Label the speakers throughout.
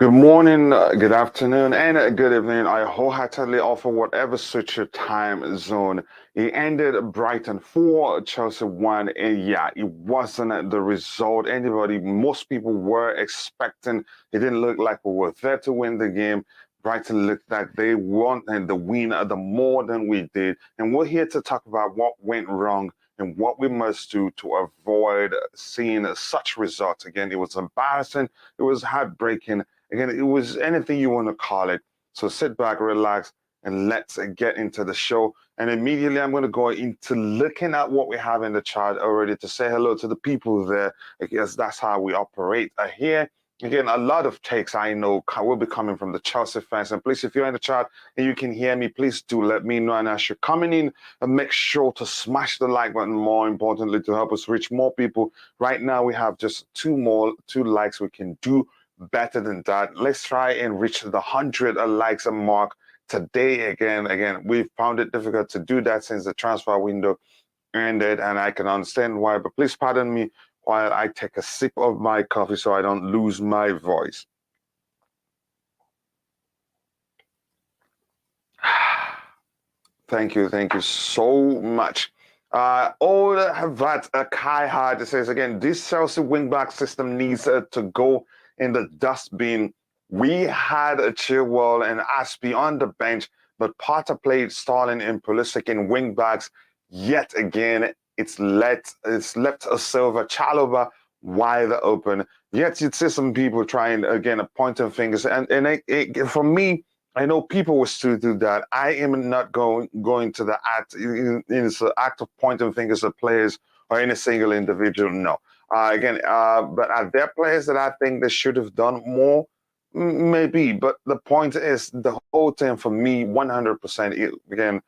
Speaker 1: Good morning, good afternoon, and good evening. I wholeheartedly offer whatever suits your time zone. It ended Brighton 4, Chelsea 1, and yeah, it wasn't the result most people were expecting. It didn't look like we were there to win the game. Brighton looked like they wanted the win the more than we did. And we're here to talk about what went wrong and what we must do to avoid seeing such results again. It was embarrassing, it was heartbreaking. Again, it was anything you want to call it. So sit back, relax, and let's get into the show. And immediately I'm going to go into looking at what we have in the chart already to say hello to the people there, because that's how we operate here. Again, a lot of takes I know will be coming from the Chelsea fans. And please, if you're in the chat and you can hear me, please do let me know. And as you're coming in, make sure to smash the like button, more importantly, to help us reach more people. Right now, we have just two likes we can do better than that. Let's try and reach the 100 likes mark today. Again, we've found it difficult to do that since the transfer window ended, and I can understand why, but please pardon me while I take a sip of my coffee so I don't lose my voice. Thank you so much. All that Kai Hard says again, this Chelsea wingback system needs to go in the dustbin. We had a Chilwell and Aspie on the bench, but Potter played Sterling and Pulisic in wingbacks. Yet again, it's left a Silva Chalobah wide open. Yet you'd see some people trying again pointing fingers, and for me, I know people will still do that. I am not going to the act in the act of pointing fingers at players or any single individual. No. But are there players that I think they should have done more? Maybe. But the point is, the whole thing for me, 100%, again,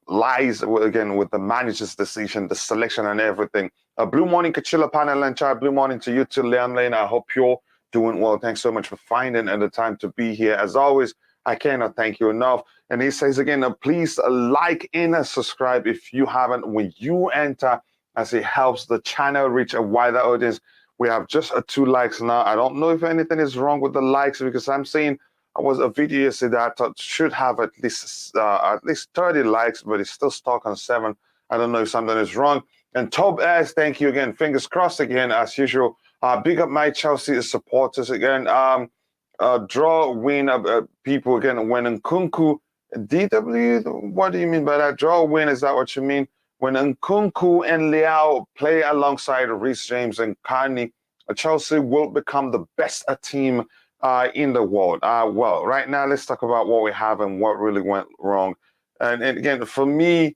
Speaker 1: lies again with the manager's decision, the selection, and everything. Blue morning, Kachila Panel and Chad. Blue morning to you too, Liam Lane. I hope you're doing well. Thanks so much for finding the time to be here. As always, I cannot thank you enough. And he says again, please like and subscribe if you haven't when you enter, as it helps the channel reach a wider audience. We have just 2 likes now. I don't know if anything is wrong with the likes, because I'm seeing I was a video yesterday I thought should have at least 30 likes, but it's still stuck on 7. I don't know if something is wrong. And Tob S, thank you again. Fingers crossed again, as usual. Big up my Chelsea supporters again. Draw win people again. When Nkunku, DW, what do you mean by that? Draw win, is that what you mean? When Nkunku and Leao play alongside Reece James and Carney, Chelsea will become the best team in the world. Well, right now, let's talk about what we have and what really went wrong. And again, for me,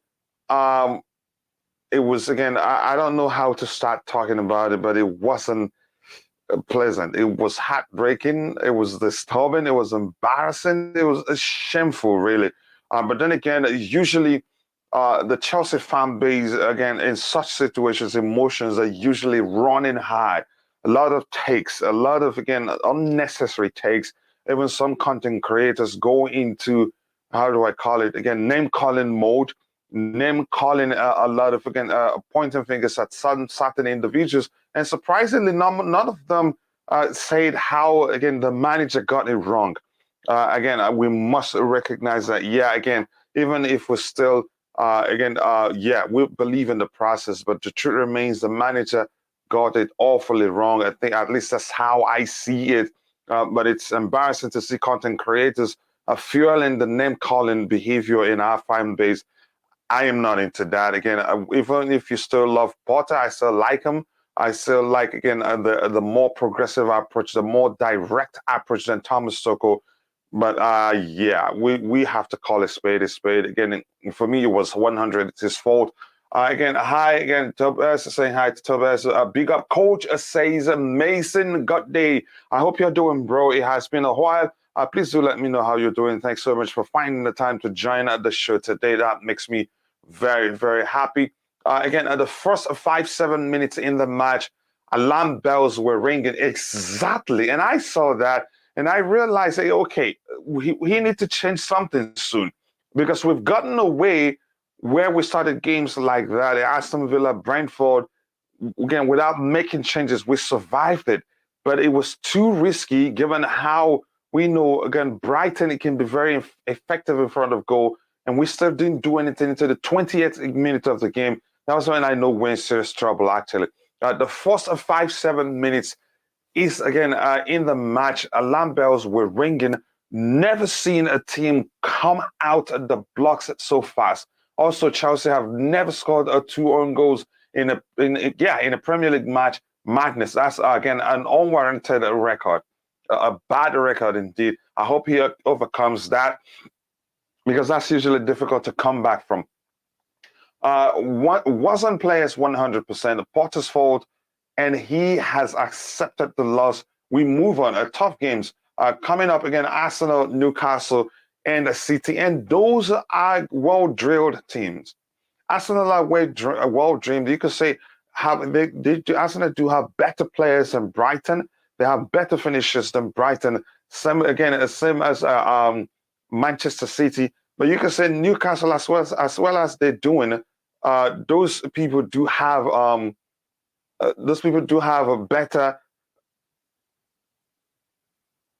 Speaker 1: it was, again, I don't know how to start talking about it, but it wasn't pleasant. It was heartbreaking. It was disturbing. It was embarrassing. It was shameful, really. But then again, usually the Chelsea fan base, again, in such situations, emotions are usually running high. A lot of takes, a lot of, again, unnecessary takes. Even some content creators go into, how do I call it, again, name-calling mode, name-calling a lot of, again, pointing fingers at certain individuals. And surprisingly, none of them said how, again, the manager got it wrong. Again, we must recognize that, yeah, again, even if we're still, yeah, we believe in the process, but the truth remains the manager got it awfully wrong. I think at least that's how I see it. But it's embarrassing to see content creators fueling the name-calling behavior in our fan base. I am not into that. Again, even if you still love Potter, I still like him. I still like, again, the more progressive approach, the more direct approach than Thomas Tuchel. But yeah, we have to call a spade a spade. Again, for me, it was 100. It's his fault. Again, hi again, Tobias, saying hi to Tobias. Big up, Coach says Mason Gut Day. I hope you're doing, bro. It has been a while. Please do let me know how you're doing. Thanks so much for finding the time to join the show today. That makes me very, very happy. Again, at the first 5-7 minutes in the match, alarm bells were ringing exactly, and I saw that, and I realized, hey, okay, we need to change something soon, because we've gotten away where we started games like that, Aston Villa, Brentford, again, without making changes. We survived it. but it was too risky given how we know, again, Brighton, it can be very effective in front of goal, and we still didn't do anything until the 20th minute of the game. That was when I know we're in serious trouble, actually. The first 5-7 minutes is, again, in the match, alarm bells were ringing. Never seen a team come out of the blocks so fast. Also, Chelsea have never scored 2 own goals in a Premier League match. Madness. That's, again, an unwarranted record, a bad record indeed. I hope he overcomes that, because that's usually difficult to come back from. Wasn't players 100%. Potter's fault, and he has accepted the loss. We move on. Tough games coming up again: Arsenal, Newcastle, and City, and those are well-drilled teams. Arsenal are well-dreamed. You could say Arsenal do have better players than Brighton. They have better finishers than Brighton. Same as Manchester City. But you can say Newcastle, as well as they're doing. Those people do have a better.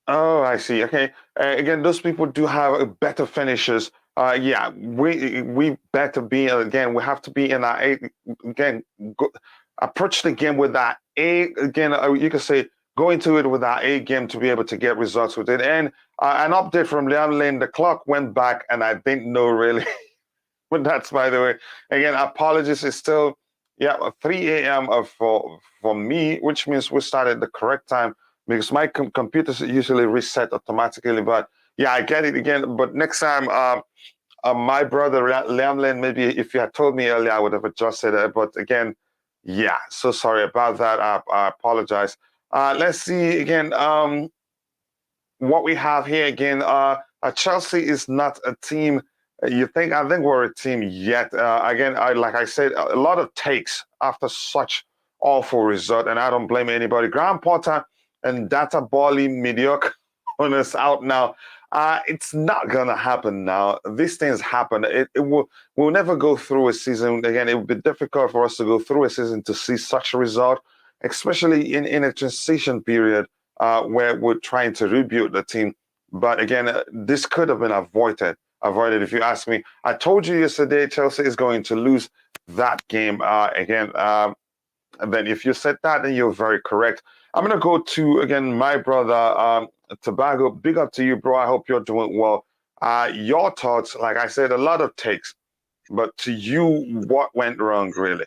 Speaker 1: Oh, I see. Okay. Again, those people do have better finishers. Yeah, we better be, again. We have to be in our approach the game with that again. You can say go into it with our game to be able to get results with it. And an update from Liam Lane: the clock went back, and I didn't know really. But that's, by the way, again, apologies. It's still 3 a.m. for me, which means we started the correct time, because my computers usually reset automatically. But yeah, I get it again. But next time, my brother Liam Lane, maybe if you had told me earlier, I would have adjusted it. But again, yeah, so sorry about that. I apologize. Let's see again. What we have here again. Chelsea is not a team. I think we're a team yet. Again, like I said, a lot of takes after such awful result, and I don't blame anybody. Graham Potter and Data Bali mediocre on us out now. It's not gonna happen now. These things happen. We'll never go through a season again. It would be difficult for us to go through a season to see such a result, especially in a transition period where we're trying to rebuild the team. But again, this could have been avoided if you ask me. I told you yesterday Chelsea is going to lose that game again. And then if you said that, then you're very correct. I'm going to go to, again, my brother, Tobago. Big up to you, bro. I hope you're doing well. Your thoughts, like I said, a lot of takes. But to you, what went wrong, really?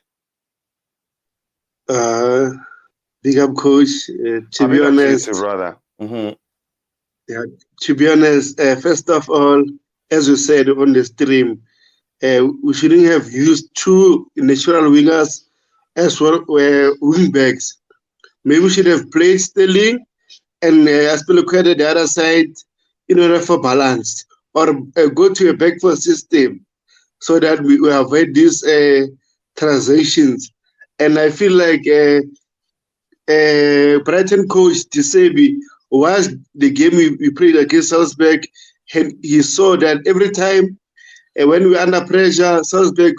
Speaker 2: Big up, coach. To be honest,
Speaker 1: brother. Mm-hmm.
Speaker 2: Yeah, to be honest, first of all, as you said on the stream, we shouldn't have used 2 natural wingers as well, wing backs. Maybe we should have played Sterling and Aspilicueta the other side in order for balance, or go to a back four system so that we avoid these transitions. And I feel like Brighton coach Desabi, was the game we played against Salzburg, and he saw that every time when we were under pressure, Salzburg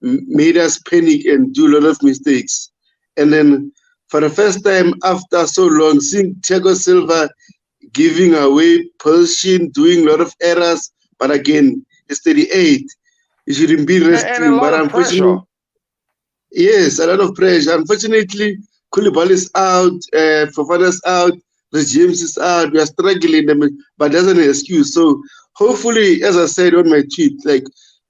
Speaker 2: made us panic and do a lot of mistakes. And then for the first time after so long, seeing Thiago Silva giving away position, doing a lot of errors, but again, it's 38. He shouldn't be resting. But unfortunately, yes, a lot of pressure. Unfortunately, Koulibaly is out, Fofana's out, James is out. We are struggling, but that's an excuse. So hopefully, as I said on my tweet, like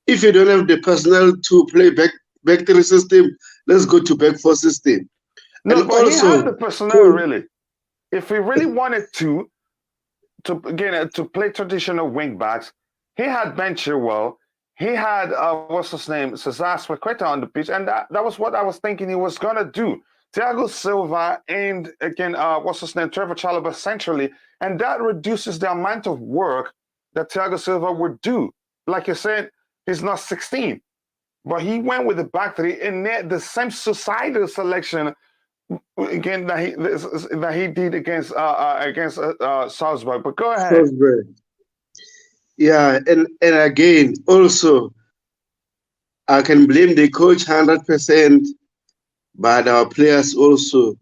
Speaker 2: if you don't have the personnel to play back 3 system, let's go to back 4 system.
Speaker 1: No, and but also, he had the personnel really. If he really wanted to play traditional wing backs, he had Ben Chilwell. He had what's his name, Cesar Azpilicueta on the pitch, and that was what I was thinking he was gonna do. Thiago Silva and again, what's his name, Trevor Chalobah centrally, and that reduces the amount of work that Thiago Silva would do. Like you said, he's not 16, but he went with the back 3 and the same suicidal selection again that he did against Salzburg. But go ahead.
Speaker 2: Salzburg. Yeah, and again, also, I can blame the coach 100%, but our players also.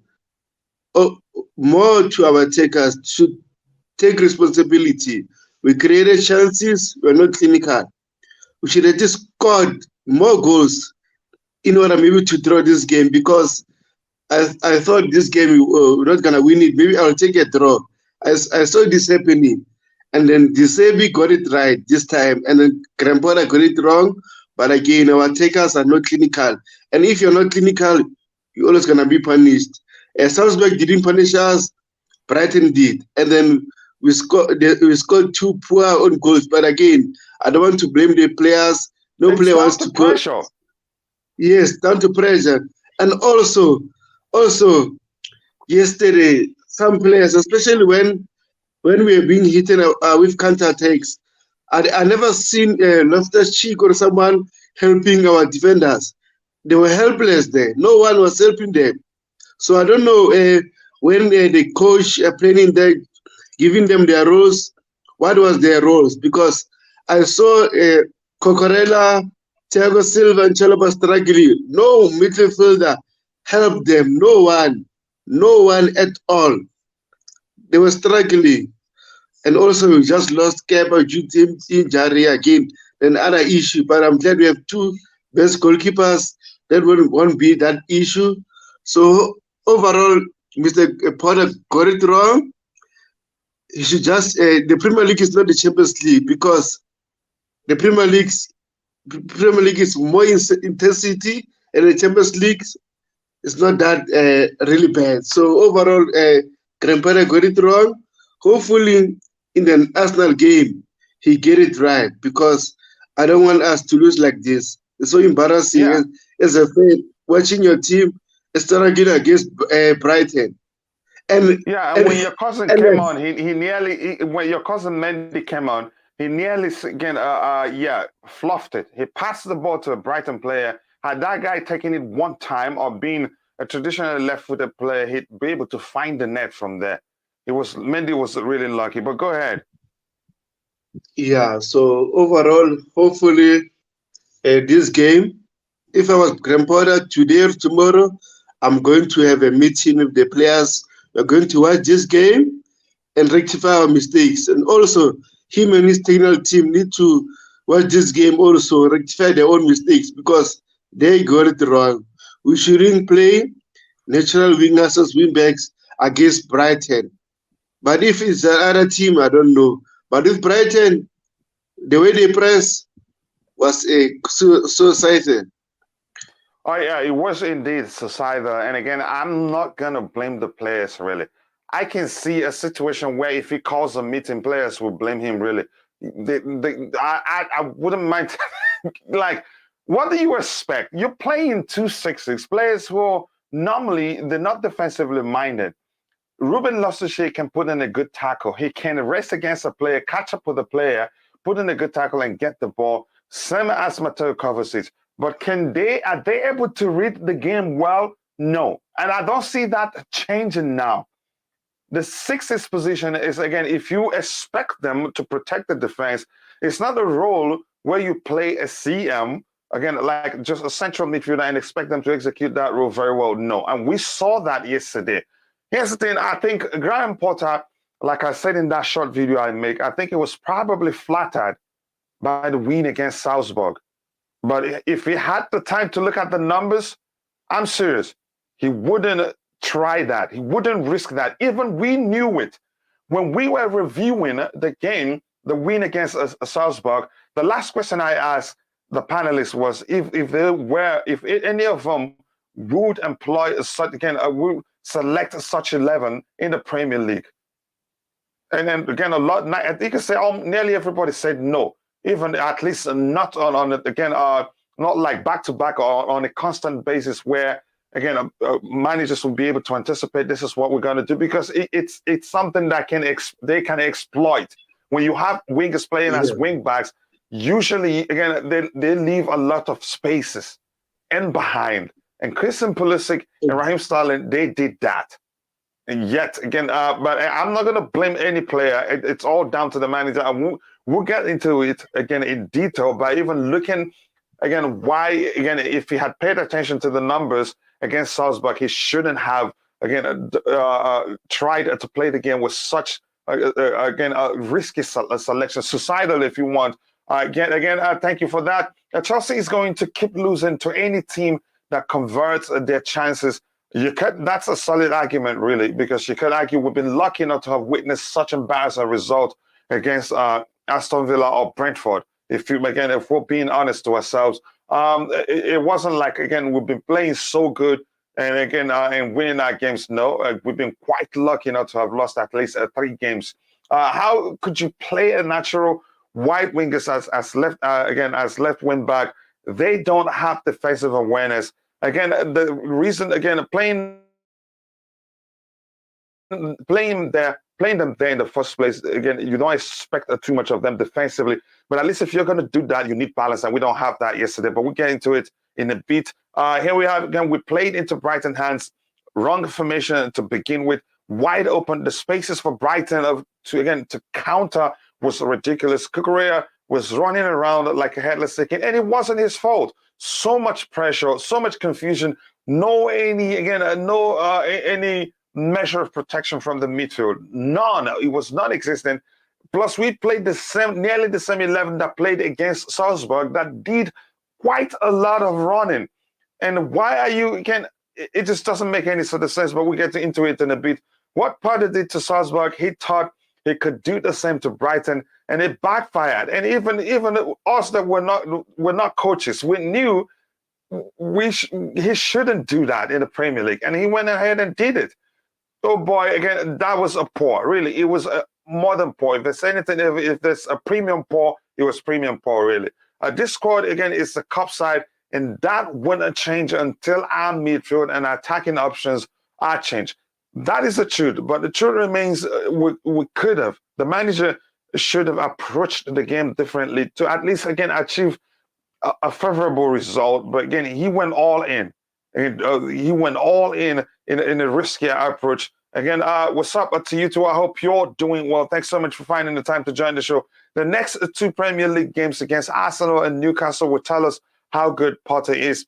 Speaker 2: Oh, more to our takers should take responsibility. We created chances, we're not clinical. We should have just scored more goals in order maybe to draw this game, because I thought this game we're not gonna win it. Maybe I'll take a draw. I saw this happening, and then Disebi got it right this time, and then Grandpa got it wrong. But again, our takers are not clinical, and if you're not clinical, you're always gonna be punished. Salzburg didn't punish us, Brighton did, and then we scored two poor own goals. But again, I don't want to blame the players. No player wants to go.
Speaker 1: Pressure.
Speaker 2: Yes, down to pressure. And also yesterday, some players, especially when we are being hit with counter-attacks, I never seen Loftus-Cheek or someone helping our defenders. They were helpless there. No one was helping them. So I don't know when the coach planning there, giving them their roles, what was their roles? Because I saw Cocorella, Thiago Silva, and Chalobah struggling. No midfielder helped them. No one at all. They were struggling. And also we just lost Kepa due to injury again, another issue. But I'm glad we have two best goalkeepers. That won't be that issue. So overall, Mr. Potter got it wrong. He should just the Premier League is not the Champions League, because the Premier League is more intensity, and the Champions League is not that really bad. So overall, Grandpa got it wrong. Hopefully, in the Arsenal game, he get it right, because I don't want us to lose like this. It's so embarrassing as a fan watching your team struggling against Brighton.
Speaker 1: And when your cousin came on, when your cousin Mendy came on, he nearly again fluffed it. He passed the ball to a Brighton player. Had that guy taken it one time, or being a traditional left-footed player, he'd be able to find the net from there. Mendy was really lucky. But go ahead.
Speaker 2: Yeah. So overall, hopefully, this game, if I was Grandpa today or tomorrow, I'm going to have a meeting with the players. We're going to watch this game and rectify our mistakes. And also, him and his technical team need to watch this game also, rectify their own mistakes, because they got it wrong. We shouldn't play natural wingers as wingbacks against Brighton. But if it's another team, I don't know. But with Brighton, the way they press was suicidal.
Speaker 1: Oh, yeah, it was indeed suicidal. And again, I'm not going to blame the players, really. I can see a situation where if he calls a meeting, players will blame him, really. I wouldn't mind. Like, what do you expect? You're playing 2-6-6 players who normally, they're not defensively minded. Ruben Loftus-Cheek can put in a good tackle. He can race against a player, catch up with a player, put in a good tackle and get the ball. Same as Mateo Kovacic. But are they able to read the game well? No. And I don't see that changing now. The 6th position is, again, if you expect them to protect the defense, it's not a role where you play a CM, again, like just a central midfielder, and expect them to execute that role very well. No. And we saw that yesterday. Here's the thing. I think Graham Potter, like I said in that short video I make, I think he was probably flattered by the win against Salzburg. But if he had the time to look at the numbers, I'm serious, he wouldn't try that. He wouldn't risk that. Even we knew it. When we were reviewing the game, the win against Salzburg, the last question I asked the panelists was if any of them would employ would select such 11 in the Premier League. And then again, I think you can say nearly everybody said no. Even at least not on it again, not like back-to-back or on a constant basis where, again, managers will be able to anticipate this is what we're going to do, because it's something that they can exploit. When you have wingers playing as wing-backs, usually, again, they leave a lot of spaces and behind. And Christian Pulisic and Raheem Sterling, they did that. And yet, again, but I'm not going to blame any player. It's all down to the manager. And we'll get into it, again, in detail by even looking, again, why, again, if he had paid attention to the numbers against Salzburg, he shouldn't have tried to play the game with such risky selection, suicidal if you want. Thank you for that. Chelsea is going to keep losing to any team that converts their chances. That's a solid argument, really, because you could argue we've been lucky enough to have witnessed such embarrassing result against Aston Villa or Brentford. If we're being honest to ourselves, it wasn't like we've been playing so good and winning our games. No, we've been quite lucky enough to have lost at least 3 games. How could you play a natural wide wingers as left wing back? They don't have defensive awareness. The reason playing them there in the first place, you don't expect too much of them defensively. But at least if you're going to do that, you need balance, and we don't have that yesterday. But we'll get into it in a bit. Here we have we played into Brighton hands, wrong formation to begin with, wide open. The spaces for Brighton to counter was ridiculous. Kukurea was running around like a headless chicken, and it wasn't his fault. So much pressure, so much confusion. No any measure of protection from the midfield. None. It was non-existent. Plus, we played nearly the same 11 that played against Salzburg that did quite a lot of running. And why are you it just doesn't make any sort of sense, but we'll get into it in a bit. What Potter did to Salzburg, he thought he could do the same to Brighton, and it backfired. And even us that we're not coaches, we knew he shouldn't do that in the Premier League, and he went ahead and did it. Oh boy, that was a poor. Really, it was more than poor. If there's anything, if there's a premium poor, it was premium poor. Really, this squad is the cup side, and that wouldn't change until our midfield and attacking options are changed. That is the truth. But the truth remains, we could have. The manager should have approached the game differently to at least achieve a favorable result. But he went all in. He went all in a riskier approach. What's up to you two? I hope you're doing well. Thanks so much for finding the time to join the show. The next 2 Premier League games against Arsenal and Newcastle will tell us how good Potter is.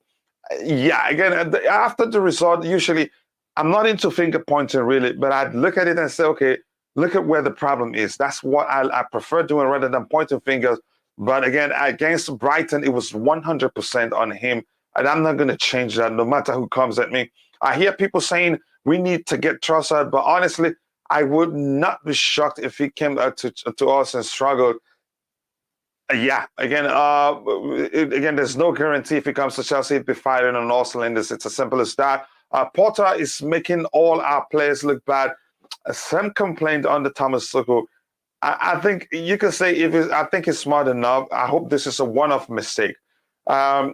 Speaker 1: After the result, usually I'm not into finger pointing really, but I'd look at it and say, okay, look at where the problem is. That's what I prefer doing rather than pointing fingers. But against Brighton, it was 100% on him. And I'm not going to change that no matter who comes at me. I hear people saying we need to get Trossard, but honestly, I would not be shocked if he came to us and struggled. There's no guarantee if he comes to Chelsea, he'd be firing on all cylinders. It's as simple as that. Potter is making all our players look bad. Some complained on the Thomas Tuchel. I think you can say I think he's smart enough. I hope this is a one-off mistake. I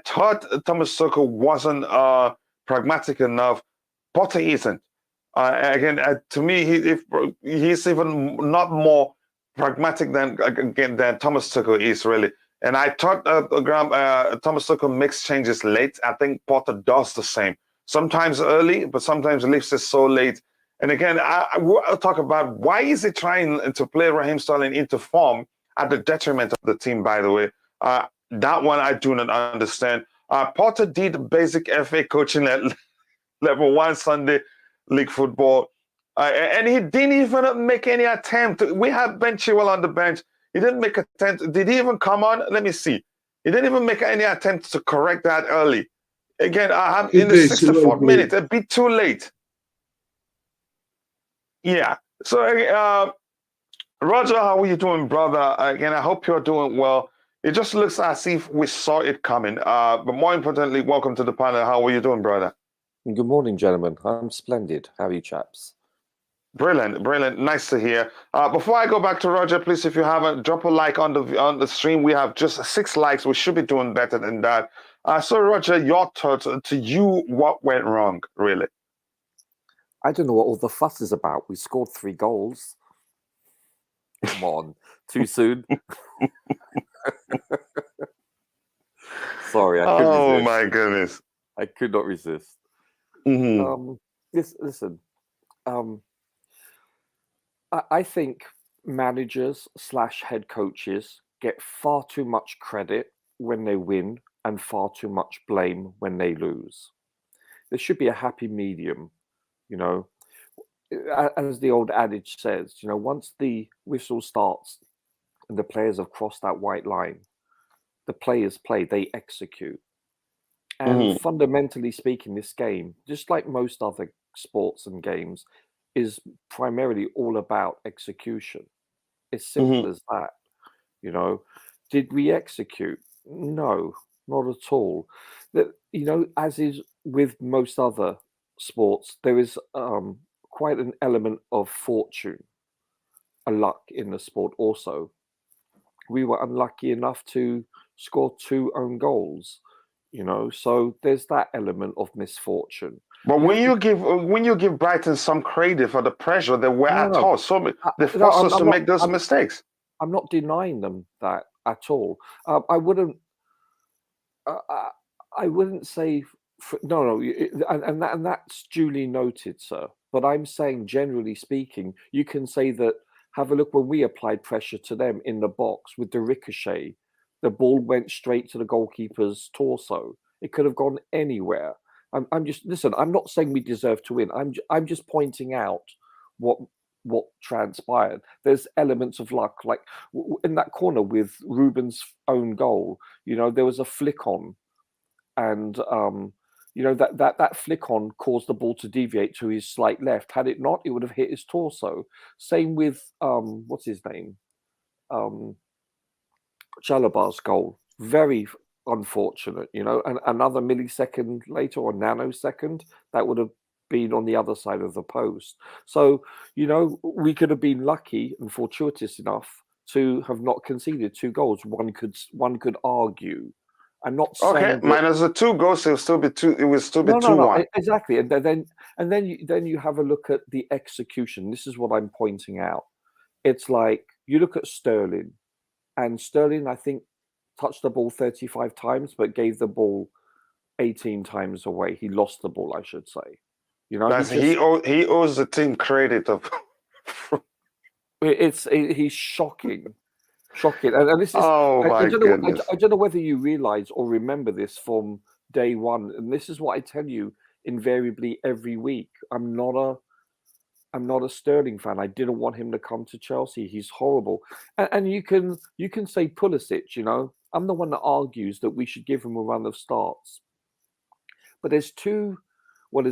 Speaker 1: thought Thomas Tuchel wasn't pragmatic enough. Potter isn't. To me, he's even not more pragmatic than Thomas Tuchel is really. And I thought Thomas Tuchel makes changes late. I think Potter does the same. Sometimes early, but sometimes leaves it so late. And I'll talk about why is he trying to play Raheem Sterling into form at the detriment of the team, by the way. That one I do not understand. Potter did basic FA coaching at level 1 Sunday League football. And he didn't even make any attempt. We had Ben Chilwell on the bench. He didn't make an attempt. Did he even come on? Let me see. He didn't even make any attempt to correct that early. Again, in the 64th minute, a bit too late. Yeah. So, Roger, how are you doing, brother? Again, I hope you're doing well. It just looks as if we saw it coming. But more importantly, welcome to the panel. How are you doing, brother?
Speaker 3: Good morning, gentlemen. I'm splendid. How are you, chaps?
Speaker 1: Brilliant, brilliant. Nice to hear. Before I go back to Roger, please, if you haven't, drop a like on the stream. We have just 6 likes. We should be doing better than that. So, Roger, your thoughts to you, what went wrong, really?
Speaker 3: I don't know what all the fuss is about. We scored 3 goals. Come on, too soon. Sorry, I couldn't resist.
Speaker 1: Oh, my goodness.
Speaker 3: I could not resist.
Speaker 1: Mm-hmm.
Speaker 3: Listen. I think managers / head coaches get far too much credit when they win and far too much blame when they lose. there should be a happy medium, you know. As the old adage says, you know, once the whistle starts and the players have crossed that white line, the players play, they execute. And fundamentally speaking, this game, just like most other sports and games, is primarily all about execution. It's simple as that. You know, did we execute? No, not at all. That, you know, as is with most other sports, there is quite an element of fortune, a luck in the sport also. We were unlucky enough to score 2 own goals, you know, so there's that element of misfortune.
Speaker 1: But when you give Brighton some credit for the pressure they were at all, so they forced us to make those mistakes.
Speaker 3: I'm not denying them that at all. I wouldn't say no, and that's duly noted, sir. But I'm saying, generally speaking, you can say that. Have a look when we applied pressure to them in the box with the ricochet. The ball went straight to the goalkeeper's torso. It could have gone anywhere. I'm just listen. I'm not saying we deserve to win. I'm just pointing out what transpired. There's elements of luck, like in that corner with Ruben's own goal. You know, there was a flick on, and you know, that flick on caused the ball to deviate to his slight left. Had it not, it would have hit his torso. Same with what's his name, Chalabar's goal. Very unfortunate, you know. And another millisecond later, or nanosecond, that would have been on the other side of the post. So, you know, we could have been lucky and fortuitous enough to have not conceded 2 goals. One could argue. I'm not saying
Speaker 1: okay. Minus the 2 goals, it will still be 2. It will still be 2-1.
Speaker 3: Exactly. And then you have a look at the execution. This is what I'm pointing out. It's like you look at Sterling, and Sterling, I think, touched the ball 35 times, but gave the ball 18 times away. He lost the ball, I should say. You know,
Speaker 1: he owes the team credit of.
Speaker 3: He's shocking. Shocking. And this is,
Speaker 1: my goodness.
Speaker 3: I don't know whether you realize or remember this from day one. And this is what I tell you invariably every week. I'm not a Sterling fan. I didn't want him to come to Chelsea. He's horrible. And you can say Pulisic, you know. I'm the one that argues that we should give him a run of starts. But there's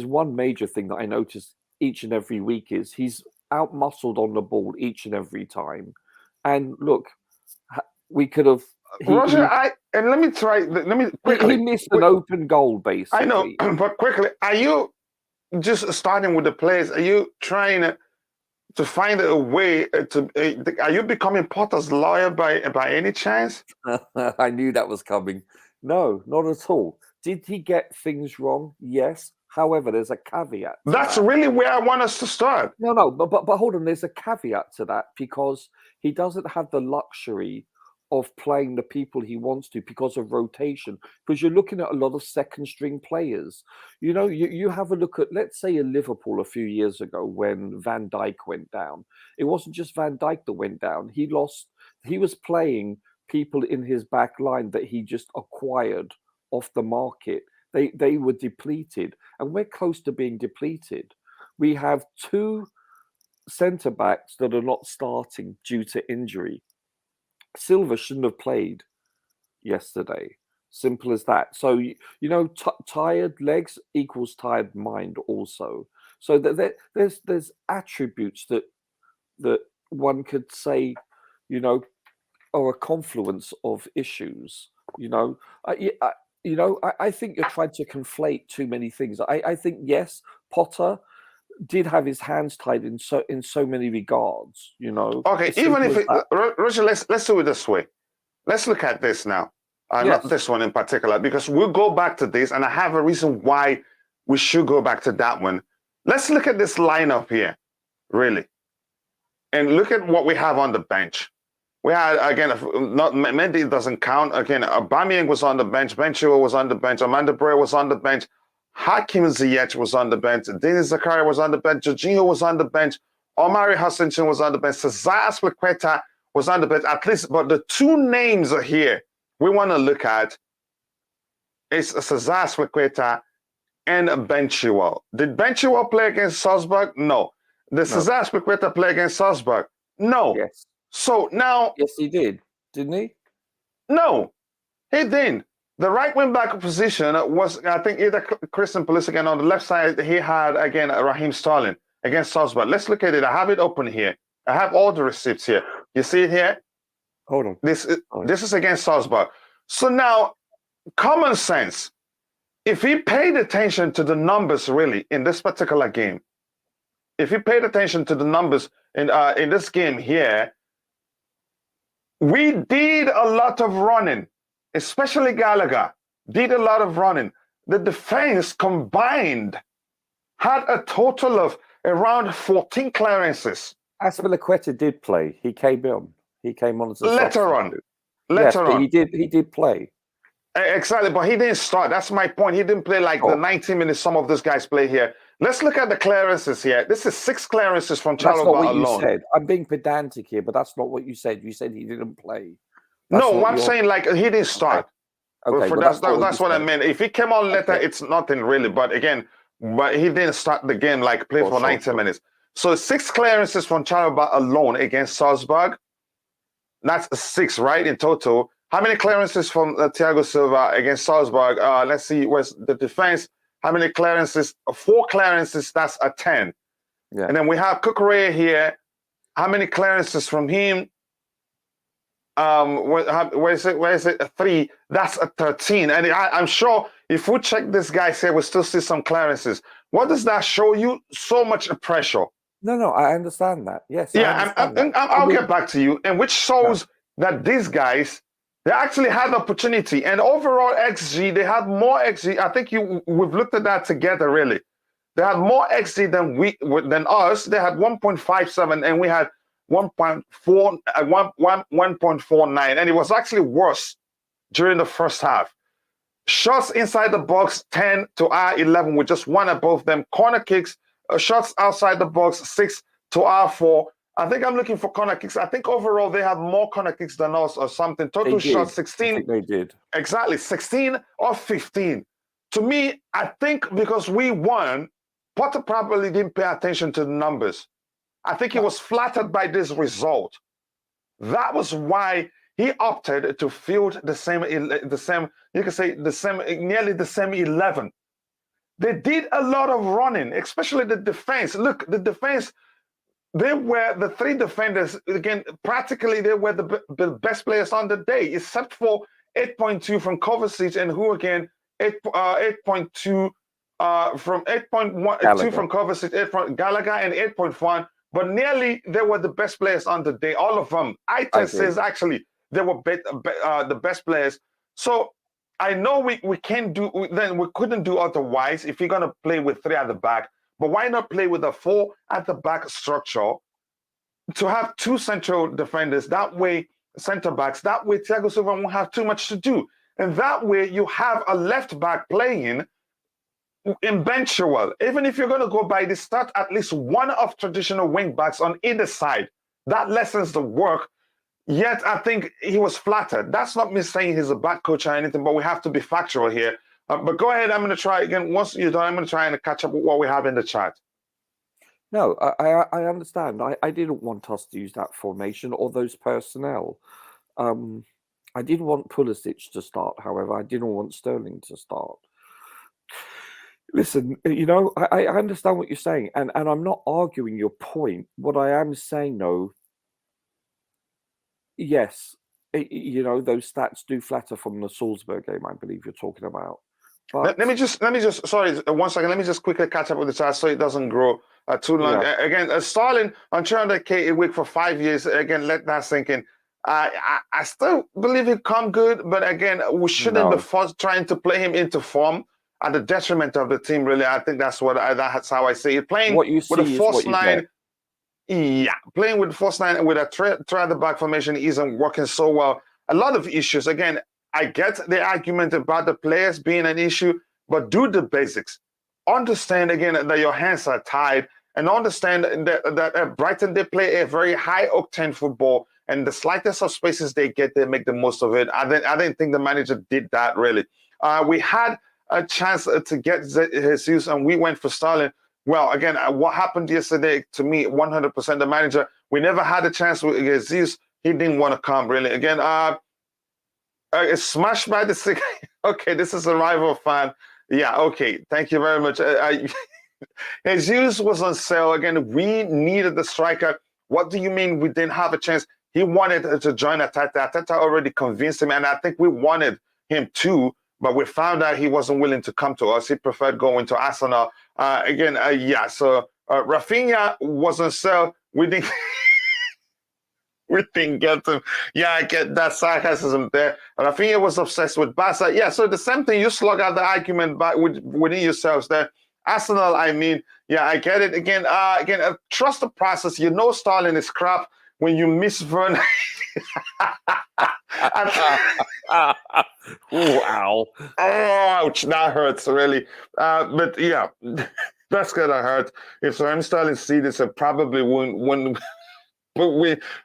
Speaker 3: one major thing that I notice each and every week is he's out-muscled on the ball each and every time. And look, we could have.
Speaker 1: Roger, let me quickly.
Speaker 3: He missed an open goal, basically.
Speaker 1: I know, but quickly, are you just starting with the players? Are you trying to find a way to? Are you becoming Potter's lawyer by any chance?
Speaker 3: I knew that was coming. No, not at all. Did he get things wrong? Yes. However, there's a caveat.
Speaker 1: That's really where I want us to start.
Speaker 3: No, but hold on. There's a caveat to that because he doesn't have the luxury of playing the people he wants to because of rotation. Because you're looking at a lot of second string players. You know, you have a look at, let's say, a Liverpool a few years ago when Van Dijk went down. It wasn't just Van Dijk that went down. He was playing people in his back line that he just acquired off the market. They were depleted, and we're close to being depleted. We have 2 centre backs that are not starting due to injury. Silva shouldn't have played yesterday. Simple as that. So you know, tired legs equals tired mind also. So there's attributes that one could say, you know, are a confluence of issues. You know, I think you're trying to conflate too many things. I think, yes, Potter did have his hands tied in so many regards, you know.
Speaker 1: Okay, even if Roger, let's do it this way. Let's look at this now. Yes. Not this one in particular, because we'll go back to this, and I have a reason why we should go back to that one. Let's look at this lineup here, really, and look at what we have on the bench. We had, again, not Mendy doesn't count. Again, Aubameyang was on the bench. Ben Chilwell was on the bench. Amanda Bray was on the bench. Hakim Ziyech was on the bench. Denis Zakaria was on the bench. Jorginho was on the bench. Omari Hutchinson was on the bench. Cesar Azpilicueta was on the bench, at least. But the 2 names are here we want to look at is Cesar Azpilicueta and Benchua. Did Benchua play against Salzburg? No. Did Cesar Azpilicueta play against Salzburg? No.
Speaker 3: Yes.
Speaker 1: So now...
Speaker 3: Yes, he did. Didn't he?
Speaker 1: No, he didn't. The right wing back position was, I think, either Christian Pulisic, and on the left side, he had, again, Raheem Sterling against Salzburg. Let's look at it. I have it open here. I have all the receipts here. You see it here?
Speaker 3: Hold on.
Speaker 1: This is against Salzburg. So now, common sense, if he paid attention to the numbers really in this particular game, if he paid attention to the numbers in this game here, we did a lot of running, especially Gallagher did a lot of running. The defense combined had a total of around 14 clearances.
Speaker 3: Azpilicueta did play. He came on. He came on as a
Speaker 1: Later on.
Speaker 3: He did play.
Speaker 1: Exactly, but he didn't start. That's my point. He didn't play like the 90 minutes some of those guys play here. Let's look at the clearances here. This is 6 clearances from Chalobah alone.
Speaker 3: That's not what you said. I'm being pedantic here, but that's not what you said. You said he didn't play.
Speaker 1: No, I'm saying like he didn't start.
Speaker 3: Okay,
Speaker 1: that's what I meant. If he came on later, it's nothing really. But again, he didn't start the game like play for 90 minutes. So 6 clearances from Chalobah alone against Salzburg. That's 6, right, in total. How many clearances from Thiago Silva against Salzburg? Let's see, where's the defense? How many clearances? 4 clearances, that's a 10. Yeah. And then we have Cucurella here. How many clearances from him? Where is it? 3. That's a 13. And I'm sure if we check this guy's here, we'll still see some clearances. What does that show you? So much pressure.
Speaker 3: No, I understand that. Yes.
Speaker 1: Yeah, I'll get back to you. And which shows that these guys, they actually had opportunity. And overall XG, they had more XG. I think we've looked at that together, really. They had more XG than us. They had 1.57 and we had 1.49. And it was actually worse during the first half. Shots inside the box, 10 to our 11 with just 1 above them. Corner kicks, shots outside the box, 6 to our 4. I think I'm looking for corner kicks. I think overall they had more corner kicks than us or something. Total shots, 16.
Speaker 3: I think they did.
Speaker 1: Exactly, 16 or 15. To me, I think because we won, Potter probably didn't pay attention to the numbers. I think he was flattered by this result. That was why he opted to field the same, you can say nearly the same 11. They did a lot of running, especially the defense. Look, the defense, they were the 3 defenders, again, practically they were the best players on the day, except for 8.2 from Kovacic and who again, 8.2 from 8.1 from Kovacic, 8 from Gallagher and 8.1, but nearly they were the best players on the day, all of them. I says actually they were the best players. So I know we can't do, then we couldn't do otherwise if you're going to play with 3 at the back. But why not play with a 4 at the back structure to have 2 central defenders? That way, center backs, that way Thiago Silva won't have too much to do. And that way you have a left back playing eventual. Even if you're going to go by the start, at least 1 of traditional wing backs on either side. That lessens the work. Yet I think he was flattered. That's not me saying he's a bad coach or anything, but we have to be factual here. But go ahead. I'm going to try again. Once you're done, I'm going to try and catch up with what we have in the chat.
Speaker 3: No, I understand. I didn't want us to use that formation or those personnel. I didn't want Pulisic to start, however. I didn't want Sterling to start. Listen, I understand what you're saying, and I'm not arguing your point. What I am saying, though, yes, those stats do flatter from the Salzburg game, I believe you're talking about. But
Speaker 1: let me just sorry, 1 second. Let me just quickly catch up with the chat so it doesn't grow too long. Yeah. Again, Sterling on 200K a week for 5 years. Again, let that sink in. I still believe he'll come good, but again, we shouldn't be trying to play him into form at the detriment of the team. Really, I think that's how I see it. Playing with a false 9. Yeah, playing with false 9 with a try at the back formation isn't working so well. A lot of issues. Again, I get the argument about the players being an issue, but do the basics. Understand again that your hands are tied, and understand that at Brighton they play a very high octane football, and the slightest of spaces they get, they make the most of it. I didn't think the manager did that really. We had a chance to get Jesus and we went for Sterling. Well, again, what happened yesterday to me, 100% the manager, we never had a chance with Jesus. He didn't want to come, really. Again, it's smashed by the sick. Okay, this is a rival fan. Yeah, okay. Thank you very much. Jesus was on sale. Again, we needed the striker. What do you mean we didn't have a chance? He wanted to join Ateta. Ateta already convinced him, and I think we wanted him too, but we found out he wasn't willing to come to us. He preferred going to Arsenal. Yeah, so Rafinha was on sale. We didn't... We didn't get him. Yeah, I get that sarcasm there. Rafinha was obsessed with Barca. Yeah, so the same thing. You slug out the argument within yourselves there. Arsenal, I mean, yeah, I get it. Again, trust the process. You know Sterling is crap when you miss Werner.
Speaker 3: Wow.
Speaker 1: Ouch, that hurts, really. But yeah, that's going to hurt. If Raheem Sterling sees this, it probably wouldn't. But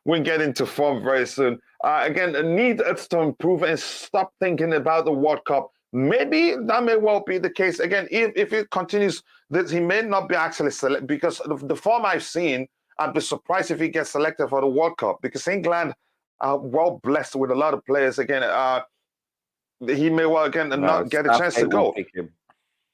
Speaker 1: we get into form very soon. Again, need to improve and stop thinking about the World Cup. Maybe that may well be the case. Again, if it continues, that he may not be actually selected because of the form I've seen. I'd be surprised if he gets selected for the World Cup because England are well blessed with a lot of players. Again, he may well not get a chance to go.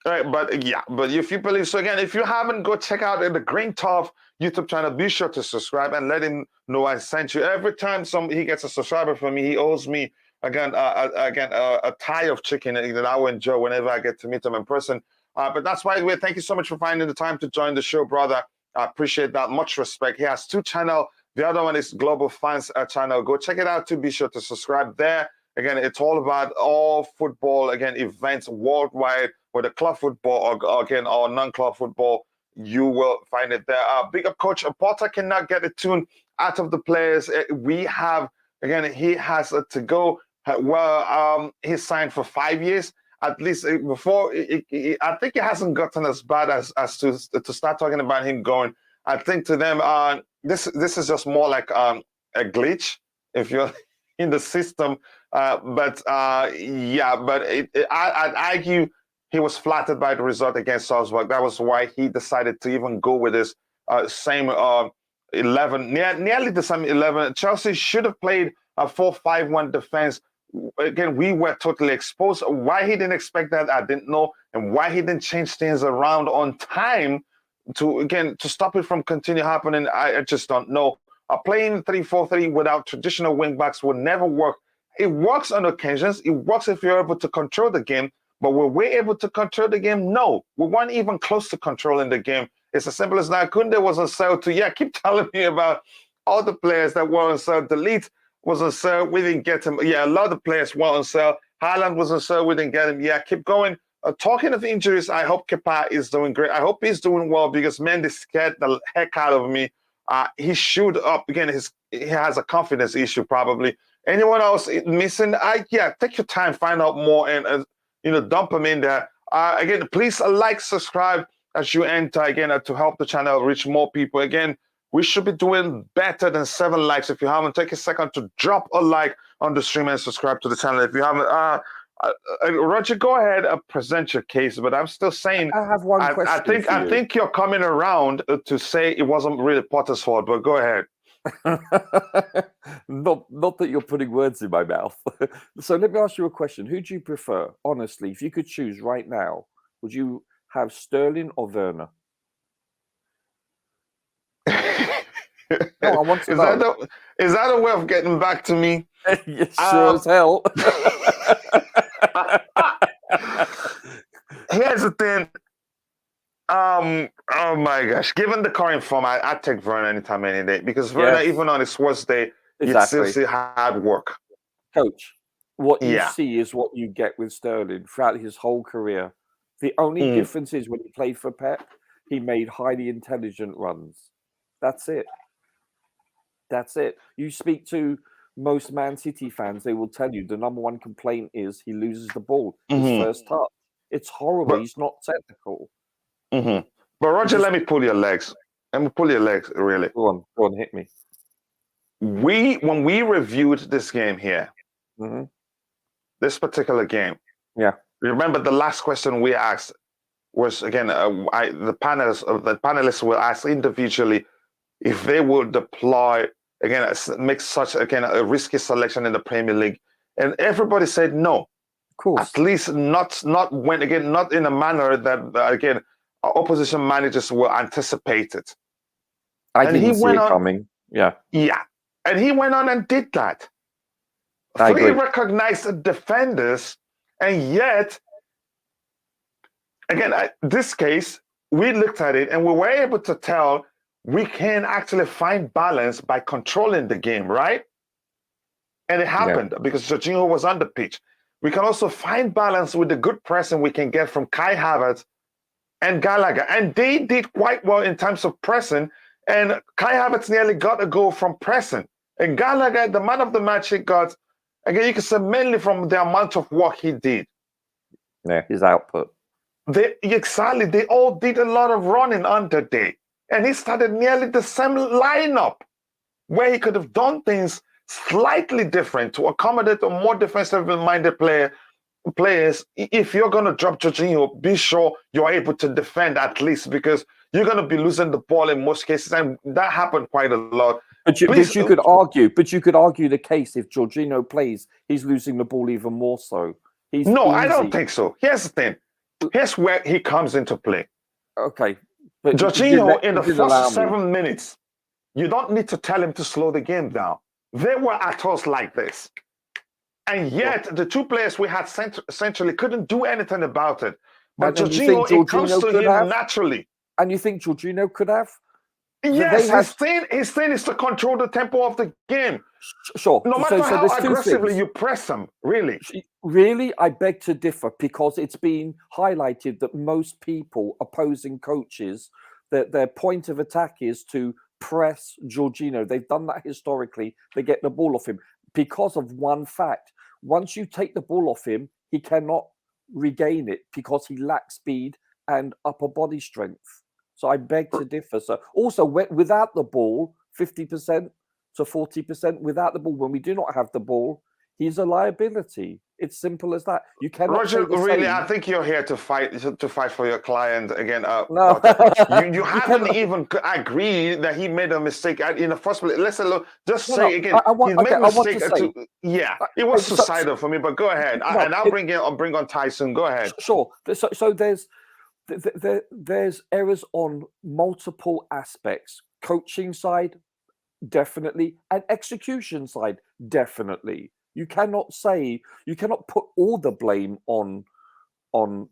Speaker 1: Right, but if you believe so, again, if you haven't, go check out the Green Turf YouTube channel. Be sure to subscribe and let him know I sent you. Every time he gets a subscriber from me, he owes me a thigh of chicken that I will enjoy whenever I get to meet him in person. But that's why thank you so much for finding the time to join the show, brother. I appreciate that. Much respect. He has 2 channels. The other one is Global Fans channel. Go check it out too. Be sure to subscribe there. Again, it's all about all football, events worldwide, whether club football or non-club football, you will find it there. Big up Coach Porter cannot get a tune out of the players. We have, he has to go. Well, he signed for 5 years. At least before, I think it hasn't gotten as bad as to start talking about him going. I think to them, this is just more like a glitch if you're in the system. But I'd argue he was flattered by the result against Salzburg. That was why he decided to even go with this same 11, nearly the same 11. Chelsea should have played a 4-5-1 defense. Again, we were totally exposed. Why he didn't expect that, I didn't know. And why he didn't change things around on time to stop it from continue happening, I just don't know. Playing 3-4-3 without traditional wing backs will never work. It works on occasions. It works if you're able to control the game. But were we able to control the game? No. We weren't even close to controlling the game. It's as simple as that. Koundé was on sale too. Yeah, keep telling me about all the players that were on sale. Delete was on sale. We didn't get him. Yeah, a lot of players were on sale. Haaland was on sale. We didn't get him. Yeah, keep going. Talking of injuries, I hope Kepa is doing great. I hope he's doing well because Mendy scared the heck out of me. He shoot up. Again, he has a confidence issue probably. Anyone else missing? Take your time, find out more, and dump them in there. Again, please like, subscribe as you enter to help the channel reach more people. Again, we should be doing better than 7 likes. If you haven't, take a second to drop a like on the stream and subscribe to the channel. If you haven't, Roger, go ahead and present your case. But I'm still saying,
Speaker 3: I have one question.
Speaker 1: I think you're coming around to say it wasn't really Potter's fault. But go ahead.
Speaker 3: Not that you're putting words in my mouth. So let me ask you a question. Who do you prefer, honestly? If you could choose right now, would you have Sterling or Werner? No, I want to know.
Speaker 1: Is that a way of getting back to me?
Speaker 3: Yes, sure as hell.
Speaker 1: Here's the thing. Oh my gosh! Given the current form, I'd take Werner anytime, any day. Because Werner, even on his worst day, you still see hard work.
Speaker 3: Coach, what you see is what you get with Sterling throughout his whole career. The only difference is when he played for Pep, he made highly intelligent runs. That's it. That's it. You speak to most Man City fans, they will tell you the number one complaint is he loses the ball his first touch. It's horrible. He's not technical.
Speaker 1: But Roger, let me pull your legs. Let me pull your legs, really.
Speaker 3: Go on, hit me.
Speaker 1: When we reviewed this game here, this particular game, remember the last question we asked was again the panelists will ask individually if they will deploy again make such again a risky selection in the Premier League, and everybody said no.
Speaker 3: Of course.
Speaker 1: At least not when again not in a manner that again opposition managers will anticipate it.
Speaker 3: I didn't see it coming. Yeah.
Speaker 1: Yeah, and he went on and did that.
Speaker 3: I agree.
Speaker 1: 3 recognized defenders, and yet again, this case we looked at it and we were able to tell we can actually find balance by controlling the game, right? And it happened because Jorginho was on the pitch. We can also find balance with the good pressing we can get from Kai Havertz and Gallagher. And they did quite well in terms of pressing. And Kai Havertz nearly got a goal from pressing. And Gallagher, the man of the match, he got, again, you can say mainly from the amount of work he did.
Speaker 3: Yeah, his output.
Speaker 1: They all did a lot of running on the day. And he started nearly the same lineup where he could have done things slightly different to accommodate a more defensive-minded players. If you're going to drop Jorginho, be sure you're able to defend at least, because you're going to be losing the ball in most cases, and that happened quite a lot.
Speaker 3: But you could argue the case if Jorginho plays, he's losing the ball even more so.
Speaker 1: I don't think so. Here's the thing. Here's where he comes into play.
Speaker 3: Okay. But
Speaker 1: Jorginho, in the first 7 minutes, you don't need to tell him to slow the game down. They were at us like this. And yet, the 2 players we had essentially couldn't do anything about it. But Jorginho, it comes to him naturally.
Speaker 3: And you think Jorginho could have?
Speaker 1: Yes, his thing is to control the tempo of the game.
Speaker 3: Sure.
Speaker 1: No matter how aggressively you press them, really.
Speaker 3: Really, I beg to differ, because it's been highlighted that most people, opposing coaches, that their point of attack is to press Jorginho. They've done that historically. They get the ball off him because of one fact. Once you take the ball off him, he cannot regain it because he lacks speed and upper body strength. So I beg to differ. So also, without the ball, 50% to 40%, without the ball, when we do not have the ball, he's a liability. It's simple as that. You cannot.
Speaker 1: Roger, really, I think you're here to fight for your client again.
Speaker 3: No,
Speaker 1: you haven't even agreed that he made a mistake in the first place. Let's say again. He made a mistake. It was suicidal for me. But go ahead, and I'll bring on Tyson. Go ahead.
Speaker 3: Sure. So there's errors on multiple aspects. Coaching side, definitely, and execution side, definitely. You cannot put all the blame on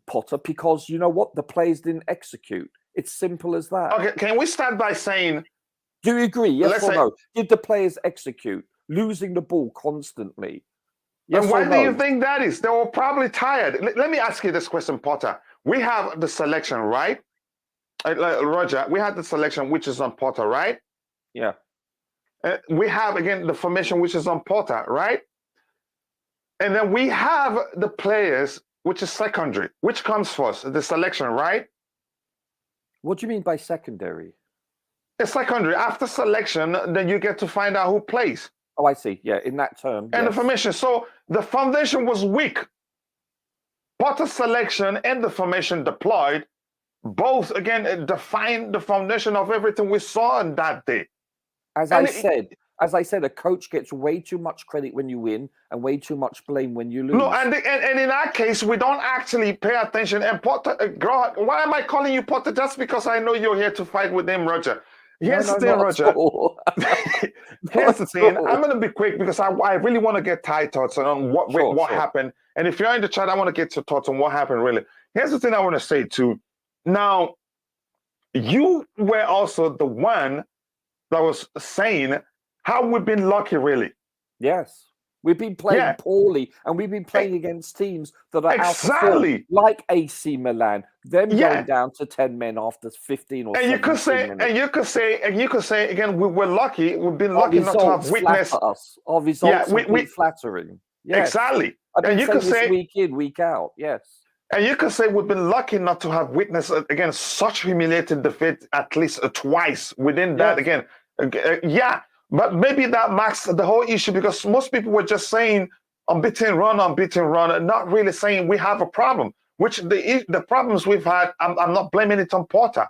Speaker 3: Potter, because you know what? The players didn't execute. It's simple as that.
Speaker 1: Okay, can we start by saying,
Speaker 3: do you agree? Yes or no? Did the players execute? Losing the ball constantly. Yes
Speaker 1: and why
Speaker 3: or no?
Speaker 1: do you think that is? They were probably tired. Let me ask you this question, Potter. We have the selection, right? Roger, we have the selection which is on Potter, right?
Speaker 3: Yeah.
Speaker 1: We have, again, the formation which is on Potter, right? And then we have the players, which is secondary. Which comes first? The selection, right?
Speaker 3: What do you mean by secondary?
Speaker 1: It's secondary. After selection, then you get to find out who plays.
Speaker 3: Oh, I see. Yeah, in that term.
Speaker 1: And the formation. So the foundation was weak. Potter's selection and the formation deployed both, again, defined the foundation of everything we saw on that day.
Speaker 3: As I said, a coach gets way too much credit when you win and way too much blame when you lose.
Speaker 1: No, and in that case, we don't actually pay attention. And Potter, why am I calling you Potter? Just because I know you're here to fight with him, Roger. Here's the thing, Roger. Here's the thing. I'm going to be quick because I really want to get Ty thoughts on what happened. And if you're in the chat, I want to get your thoughts on what happened, really. Here's the thing I want to say, too. Now, you were also the one that was saying how we've been lucky, really.
Speaker 3: Yes. We've been playing poorly, and we've been playing against teams that are out of form, like AC Milan. Them going down to 10 men after 15 or 17 minutes.
Speaker 1: And you could say again, we were lucky. We've been lucky not to have witnessed
Speaker 3: us. Our results have been flattering. Yes.
Speaker 1: Exactly.
Speaker 3: And you could say week in, week out. Yes.
Speaker 1: And you could say we've been lucky not to have witnessed again such humiliating defeat at least twice within that again. But maybe that marks the whole issue, because most people were just saying unbeaten run, not really saying we have a problem. Which the problems we've had, I'm not blaming it on Porter.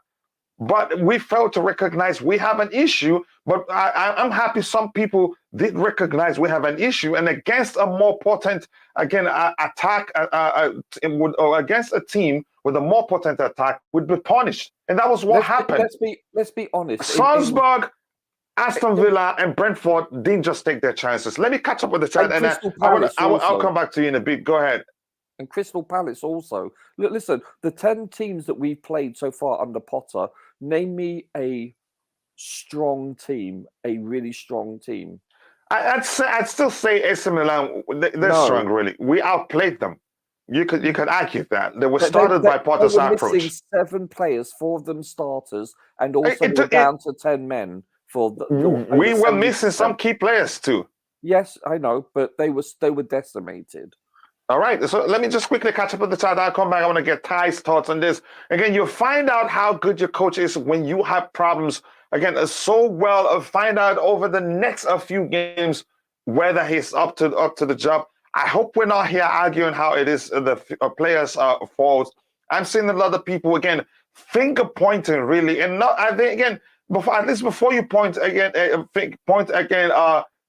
Speaker 1: But we failed to recognize we have an issue. But I'm happy some people did recognize we have an issue, and against a more potent, again, attack, or against a team with a more potent attack, would be punished, and that was what happened.
Speaker 3: Let's be honest.
Speaker 1: Salzburg, Aston Villa, and Brentford didn't just take their chances. Let me catch up with the chat, and I'll come back to you in a bit. Go ahead.
Speaker 3: And Crystal Palace also. Look, listen, the 10 teams that we've played so far under Potter, name me a strong team, a really strong team.
Speaker 1: I'd still say AC Milan, they're strong, really. We outplayed them. You could argue that. They were started by Potter's approach.
Speaker 3: Missing 7 players, 4 of them starters, and also down to 10 men.
Speaker 1: We were missing some key players too.
Speaker 3: Yes, I know, but they were decimated.
Speaker 1: All right, so let me just quickly catch up with the chat. I'll come back. I want to get Ty's thoughts on this. Again, you'll find out how good your coach is when you have problems. Again, so well, find out over the next few games whether he's up to the job. I hope we're not here arguing how it is the players' fault. I'm seeing a lot of people, again, finger pointing, really. And not, I think, again, before you point again,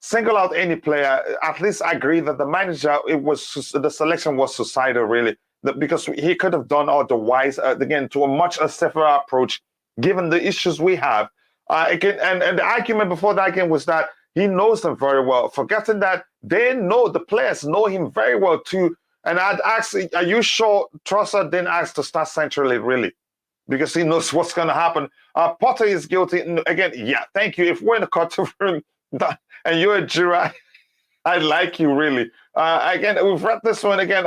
Speaker 1: single out any player, at least I agree that the manager, the selection was suicidal, really, because he could have done otherwise, again, to a much safer approach, given the issues we have. Again, and the argument before that game was that he knows them very well, forgetting that the players know him very well too. And I'd ask, are you sure Trossard didn't ask to start centrally, really? Because he knows what's going to happen. Potter is guilty. Again, yeah, thank you. If we're in the cutoff room, and you're a Jira, I like you, really. Again, we've read this one again.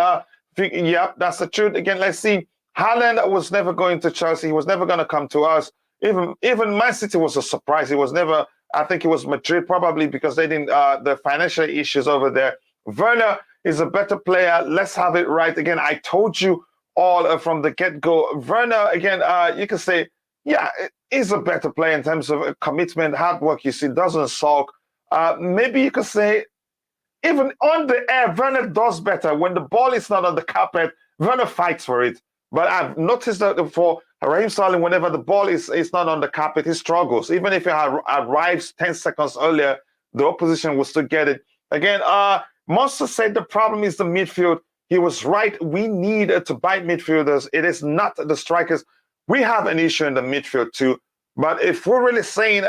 Speaker 1: Yeah, that's the truth. Again, let's see. Haaland was never going to Chelsea. He was never going to come to us. Even Man City was a surprise. He was never, I think it was Madrid, probably because they didn't, the financial issues over there. Werner is a better player. Let's have it right. Again, I told you all from the get-go. Werner, again, you can say, yeah, is a better player in terms of commitment, hard work. You see, doesn't sulk. Maybe you could say, even on the air, Werner does better. When the ball is not on the carpet, Werner fights for it. But I've noticed that for Raheem Sterling, whenever the ball is not on the carpet, he struggles. Even if he arrives 10 seconds earlier, the opposition will still get it. Again, Monster said the problem is the midfield. He was right. We need to buy midfielders. It is not the strikers. We have an issue in the midfield too. But if we're really saying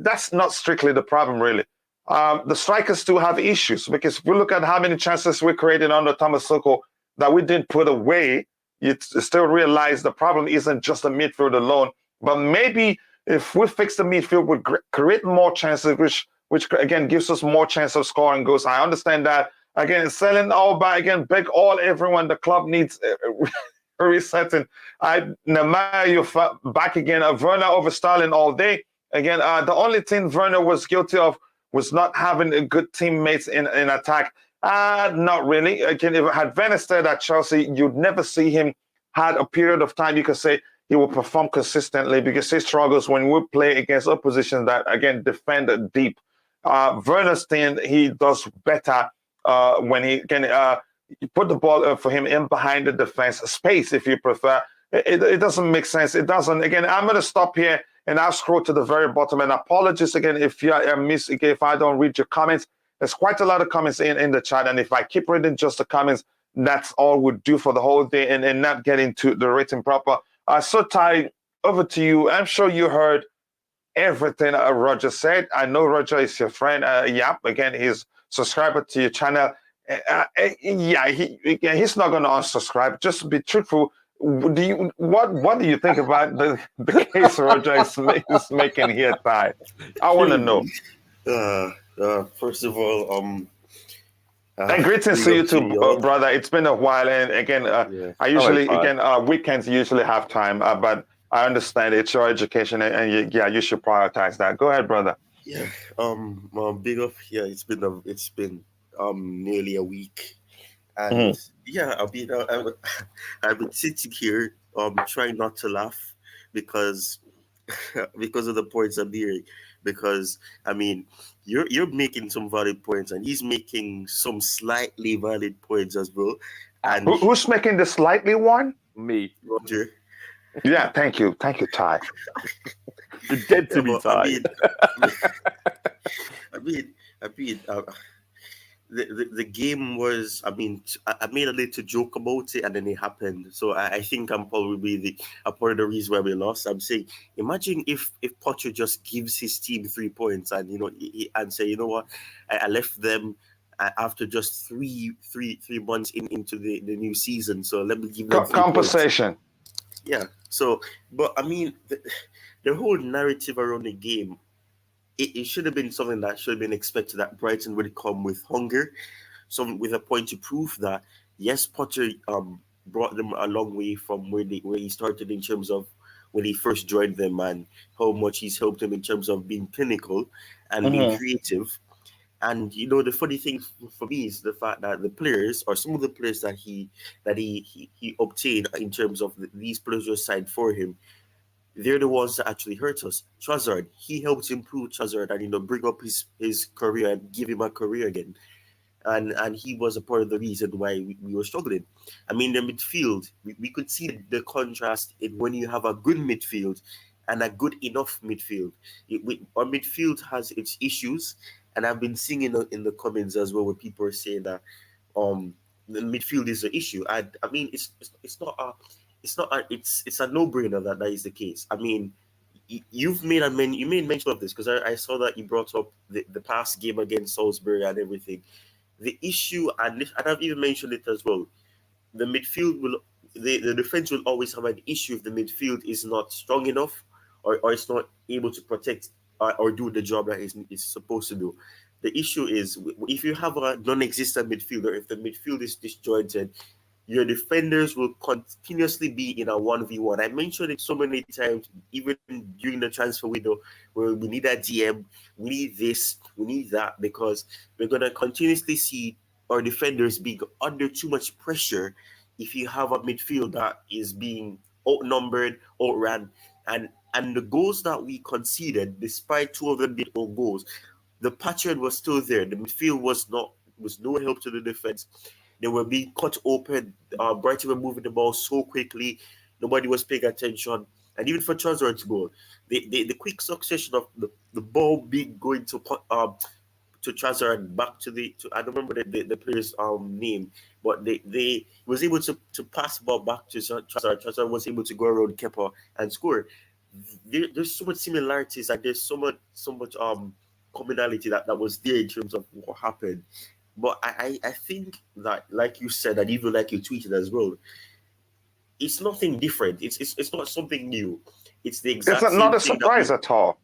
Speaker 1: that's not strictly the problem, really. The strikers do have issues, because if we look at how many chances we created under Thomas Tuchel that we didn't put away, you still realize the problem isn't just the midfield alone. But maybe if we fix the midfield, we create more chances, which again gives us more chance of scoring goals. I understand that. Again, selling all back, again, beg all everyone. The club needs resetting. Nemanja, you're back again. Werner over Sterling all day. Again, the only thing Werner was guilty of was not having a good teammates in attack. Not really. Again, if had Werner stayed at Chelsea, you'd never see him had a period of time you could say he will perform consistently, because he struggles when we play against opposition that, again, defend deep. Werner's thing, he does better when he can you put the ball for him in behind the defense space, if you prefer. It doesn't make sense. It doesn't. Again, I'm going to stop here and I'll scroll to the very bottom. And apologies again if if I don't read your comments. There's quite a lot of comments in the chat, and if I keep reading just the comments, that's all we'll do for the whole day and not get into the written proper. So Ty, over to you. I'm sure you heard everything Roger said. I know Roger is your friend. Yeah, again, he's subscriber to your channel. Yeah, he's not going to unsubscribe. Just to be truthful, what do you think about the case Roger is making here, Ty? I want to know.
Speaker 4: First of all,
Speaker 1: and greetings to you too, brother. It's been a while, and again, I usually weekends usually have time, but I understand it's your education, and you should prioritize that. Go ahead, brother.
Speaker 4: Yeah, big up. Yeah, it's been nearly a week, and yeah, I've been sitting here trying not to laugh because of the points I'm hearing. because I mean you're making some valid points and he's making some slightly valid points as well. And
Speaker 1: Who's making the slightly one?
Speaker 3: Me.
Speaker 4: Roger.
Speaker 1: Yeah, thank you, Ty.
Speaker 3: You're dead to
Speaker 4: Yeah,
Speaker 3: me,
Speaker 4: but
Speaker 3: Ty.
Speaker 4: I mean, the game was. I mean, I made a little joke about it, and then it happened. So I think I'm probably a part of the reason why we lost. I'm saying, imagine if Potter just gives his team 3 points, and and say, you know what, I left them after just three months into the new season. So let me give them 3 points.
Speaker 1: Compensation.
Speaker 4: Yeah. So, but I mean, the whole narrative around the game, it should have been something that should have been expected, that Brighton would come with hunger, with a point to prove that yes, Potter brought them a long way from where he started in terms of when he first joined them, and how much he's helped them in terms of being clinical and being creative. And the funny thing for me is the fact that the players, or some of the players that he obtained in terms of these players who signed for him, they're the ones that actually hurt us. Trossard, he helped improve Trossard and bring up his career and give him a career again. And he was a part of the reason why we were struggling. I mean, the midfield, we could see the contrast in when you have a good midfield and a good enough midfield. Our midfield has its issues, and I've been seeing in the comments as well where people are saying that the midfield is the issue. I mean, it's a no-brainer that is the case. I mean, you made mention of this because I saw that you brought up the past game against Salisbury and everything. The issue, and I've even mentioned it as well, the midfield the defense will always have an issue if the midfield is not strong enough or it's not able to protect or do the job that it's supposed to do. The issue is if you have a non-existent midfielder, if the midfield is disjointed, your defenders will continuously be in a 1v1. I mentioned it so many times, even during the transfer window, where we need a DM, we need this, we need that, because we're going to continuously see our defenders being under too much pressure if you have a midfield that is being outnumbered, outran. And the goals that we conceded, despite 2 of them being own goals, the pattern was still there. The midfield was no help to the defense. They were being cut open. Brighton were moving the ball so quickly. Nobody was paying attention. And even for Trossard's goal, the quick succession of the ball being going to Trossard back to I don't remember the player's name, but they was able to pass the ball back to Trossard. Trossard was able to go around Kepa and score. There's so much similarities and there's so much commonality that was there in terms of what happened. But I think that, like you said, and even like you tweeted as well, it's nothing different. It's not something new. It's the exact
Speaker 1: It's
Speaker 4: same
Speaker 1: not a
Speaker 4: thing
Speaker 1: surprise at all.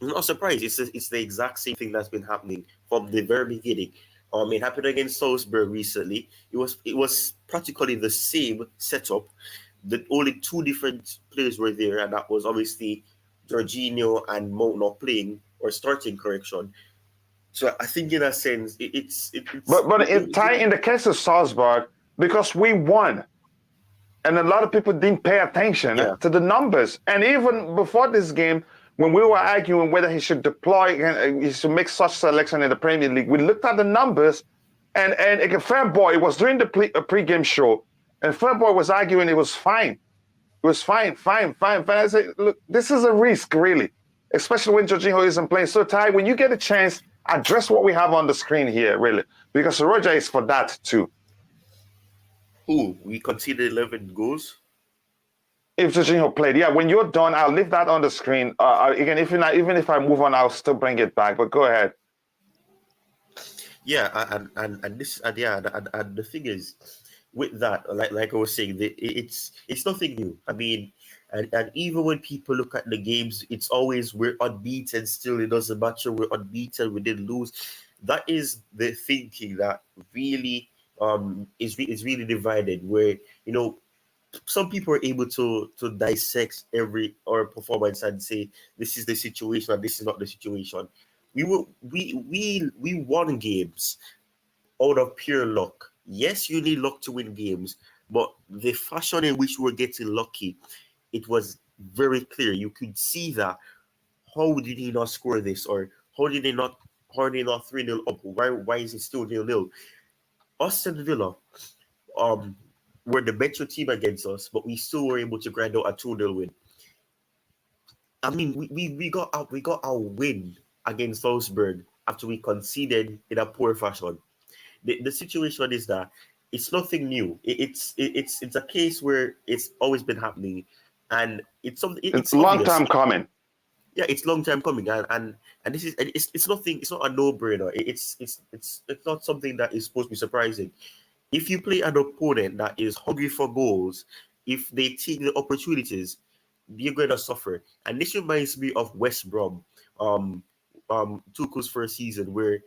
Speaker 4: I'm not surprised. It's the exact same thing that's been happening from the very beginning. It happened against Salisbury recently. It was practically the same setup. The only 2 different players were there, and that was obviously Jorginho and Mount not playing or starting, correction. So I think in a sense, it's
Speaker 1: But in the case of Salzburg, because we won, and a lot of people didn't pay attention to the numbers. And even before this game, when we were arguing whether he should deploy, he should make such selection in the Premier League, we looked at the numbers, and Fairboy was during the pre-game show, and Fairboy was arguing it was fine. It was fine. I said, look, this is a risk, really, especially when Jorginho isn't playing. So, Ty, when you get a chance, address what we have on the screen here, really, because Roger is for that too.
Speaker 4: Who? We conceded 11 goals?
Speaker 1: If Jorginho played, yeah. When you're done, I'll leave that on the screen. Again, even if I move on, I'll still bring it back. But go ahead.
Speaker 4: Yeah, and the thing is, with that, like I was saying, it's nothing new. I mean, and even when people look at the games, it's always we're unbeaten. Still, it doesn't matter. We're unbeaten. We didn't lose. That is the thinking that really is really divided. Where some people are able to dissect our performance and say this is the situation and this is not the situation. We won games out of pure luck. Yes, you need luck to win games, but the fashion in which we were getting lucky, it was very clear. You could see that how did he not score this? Or how did they not 3-0 up? Why is it still 0-0? Aston Villa were the better team against us, but we still were able to grind out a 2-0 win. I mean, we got our win against Salzburg after we conceded in a poor fashion. The situation is that it's nothing new. It's a case where it's always been happening, and it's something.
Speaker 1: It's a long time coming.
Speaker 4: Yeah, it's long time coming, and this is it's nothing. It's not a no-brainer. It's not something that is supposed to be surprising. If you play an opponent that is hungry for goals, if they take the opportunities, you're going to suffer. And this reminds me of West Brom, Tuchel's first season, where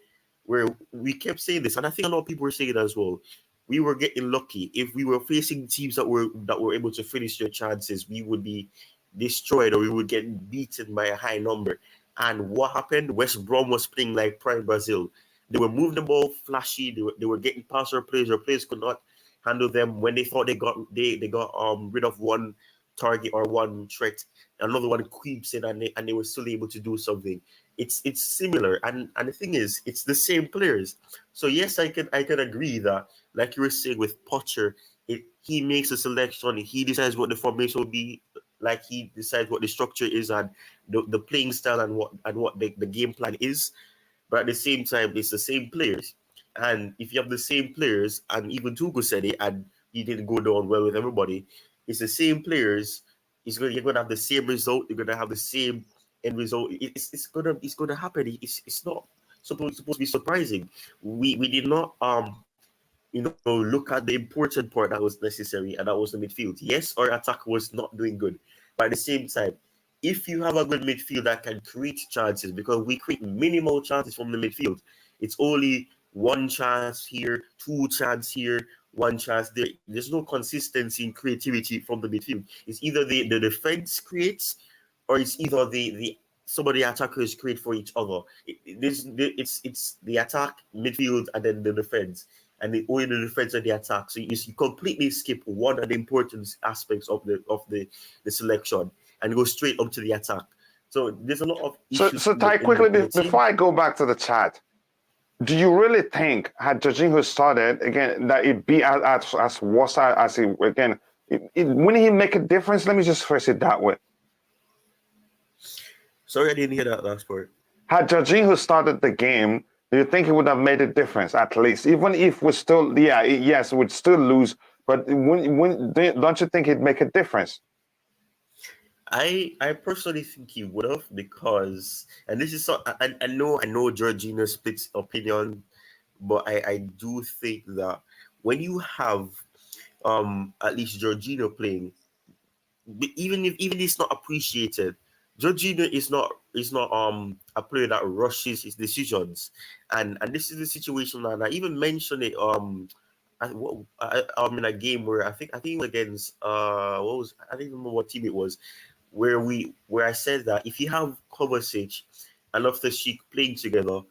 Speaker 4: we kept saying this, and I think a lot of people were saying it as well. We were getting lucky. If we were facing teams that were able to finish their chances, we would be destroyed, or we would get beaten by a high number. And what happened? West Brom was playing like prime Brazil. They were moving the ball flashy. They were getting past our players. Our players could not handle them. When they thought they got rid of one target or one threat, another one creeps in, and they were still able to do something. It's similar, and the thing is, it's the same players. So yes, I can agree that, like you were saying with Potter, he makes a selection, he decides what the formation will be, like he decides what the structure is and the playing style and what the game plan is. But at the same time, it's the same players. And if you have the same players, and even Tuchel said it, and he didn't go down well with everybody, it's the same players. You're going to have the same result. You're going to have the same end result. It's going to happen. It's not supposed to be surprising. We did not look at the important part that was necessary, and that was the midfield. Yes, our attack was not doing good, but at the same time, if you have a good midfield that can create chances, because we create minimal chances from the midfield, it's only one chance here, two chances here, one chance there. There's no consistency in creativity from the midfield. It's either the defense creates, or it's either some of the attackers create for each other. It's the attack, midfield, and then the defense, and only the defense and the attack. So you completely skip one of the important aspects of the selection and go straight up to the attack. So there's a lot of issues.
Speaker 1: So Ty, quickly before I go back to the chat, do you really think, had Jorginho started again, that it'd be as worse as he again? Wouldn't he make a difference? Let me just phrase it that way.
Speaker 4: Sorry, I didn't hear that last part.
Speaker 1: Had Jorginho started the game, do you think it would have made a difference at least? Even if we still, yes, we'd still lose, but don't you think it'd make a difference?
Speaker 4: I personally think he would have, because, and this is so, I know Jorginho splits opinion, but I do think that when you have at least Jorginho playing, even if it's not appreciated, Jorginho is not a player that rushes his decisions, and this is the situation, and I even mentioned it in a game where I think against I don't remember what team it was, where I said that if you have Kovacic and Loftus-Cheek playing together,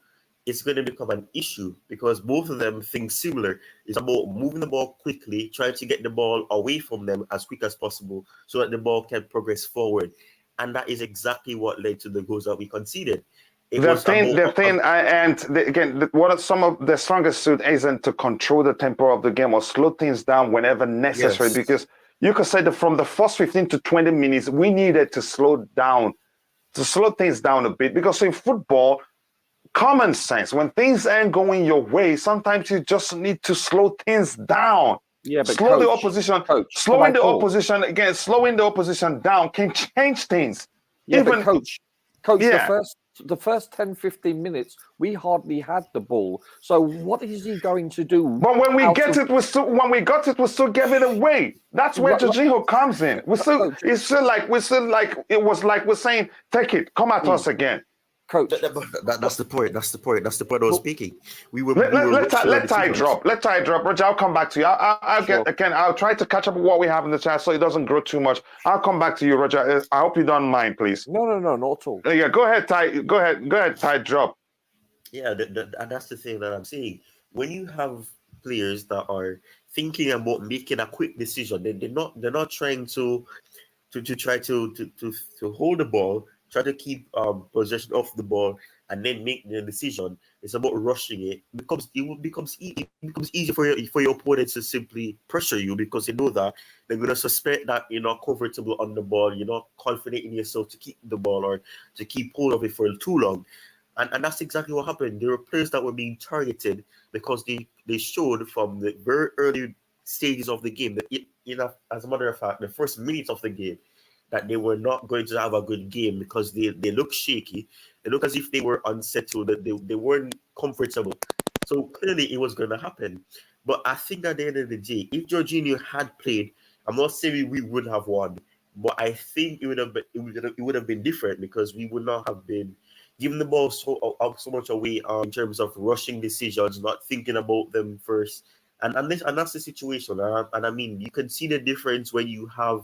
Speaker 4: it's going to become an issue, because both of them think similar. It's about moving the ball quickly, trying to get the ball away from them as quick as possible so that the ball can progress forward. And that is exactly what led to the goals that we conceded.
Speaker 1: What are some of the strongest suit isn't to control the tempo of the game or slow things down whenever necessary,
Speaker 4: yes.
Speaker 1: Because you could say that from the first 15 to 20 minutes, we needed to slow things down a bit, because in football, common sense, when things aren't going your way, sometimes you just need to slow things down.
Speaker 3: Yeah, but
Speaker 1: slowing the opposition down can change things.
Speaker 3: Yeah, but coach,
Speaker 1: yeah.
Speaker 3: the first 10, 15 minutes, we hardly had the ball. So what is he going to do?
Speaker 1: But when we got it, we still gave it away. That's where Jorginho comes in. We're saying, take it, come at us again.
Speaker 4: Coach, that's the point. That's the point I was speaking.
Speaker 1: Let Ty drop. Roger, I'll come back to you. I'll try to catch up with what we have in the chat so it doesn't grow too much. I'll come back to you, Roger. I hope you don't mind, please.
Speaker 3: No, not at all.
Speaker 1: Yeah, go ahead, Ty. Go ahead, Ty, drop.
Speaker 4: Yeah, and that's the thing that I'm saying. When you have players that are thinking about making a quick decision, they're not trying to try to hold the ball try to keep possession of the ball and then make the decision. It's about rushing it. It becomes easy for your opponents to simply pressure you because they know that they're gonna suspect that you're not comfortable on the ball, you're not confident in yourself to keep the ball or to keep hold of it for too long. And that's exactly what happened. There were players that were being targeted because they showed from the very early stages of the game that as a matter of fact, the first minutes of the game, that they were not going to have a good game because they look shaky. They look as if they were unsettled, that they weren't comfortable. So clearly it was going to happen. But I think at the end of the day, if Jorginho had played, I'm not saying we would have won, but I think it would have been different because we would not have been giving the ball so much away in terms of rushing decisions, not thinking about them first. And that's the situation. And I mean, you can see the difference when you have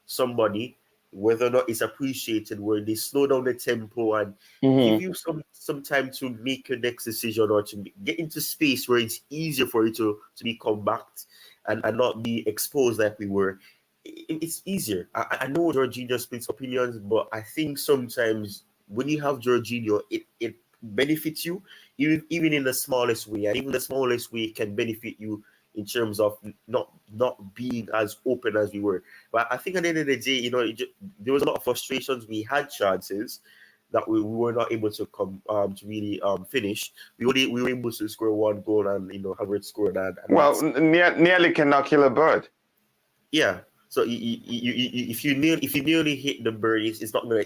Speaker 4: somebody, whether or not it's appreciated, where they slow down the tempo and give you some time to make your next decision or to get into space where it's easier for you to be compact and not be exposed like we were. It's easier. I know Jorginho splits opinions, but I think sometimes when you have Jorginho, it benefits you, even in the smallest way. And even the smallest way can benefit you in terms of not being as open as we were. But I think at the end of the day, there was a lot of frustrations. We had chances that we were not able to to really finish. We were able to score one goal, and Havertz scored that.
Speaker 1: Well, nearly cannot kill a bird.
Speaker 4: Yeah. So if you nearly hit the bird, it's not gonna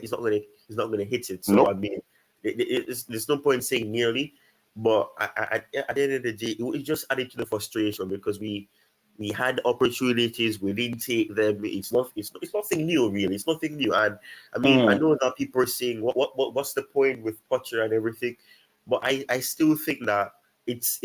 Speaker 4: hit it. So
Speaker 1: Nope.
Speaker 4: I mean, there's no point saying nearly. But at the end of the day, it just added to the frustration because we had opportunities, we didn't take them. It's nothing new, really. It's nothing new. And I mean, I know that people are saying, what's the point with Potter and everything? But I still think that it's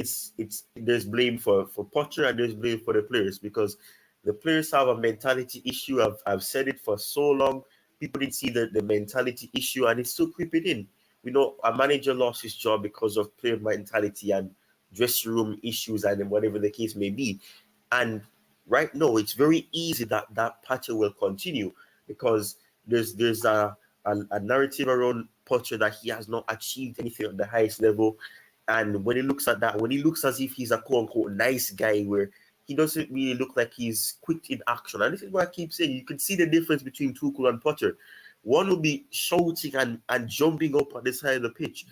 Speaker 4: there's blame for Potter and there's blame for the players because the players have a mentality issue. I've said it for so long. People didn't see the mentality issue, and it's still creeping in. We know a manager lost his job because of player mentality and dressing room issues and whatever the case may be. And right now, it's very easy that Potter will continue because there's a narrative around Potter that he has not achieved anything at the highest level. And when he looks at that, when he looks as if he's a quote-unquote nice guy where he doesn't really look like he's quick in action. And this is what I keep saying. You can see the difference between Tuchel and Potter. One will be shouting and jumping up on the side of the pitch,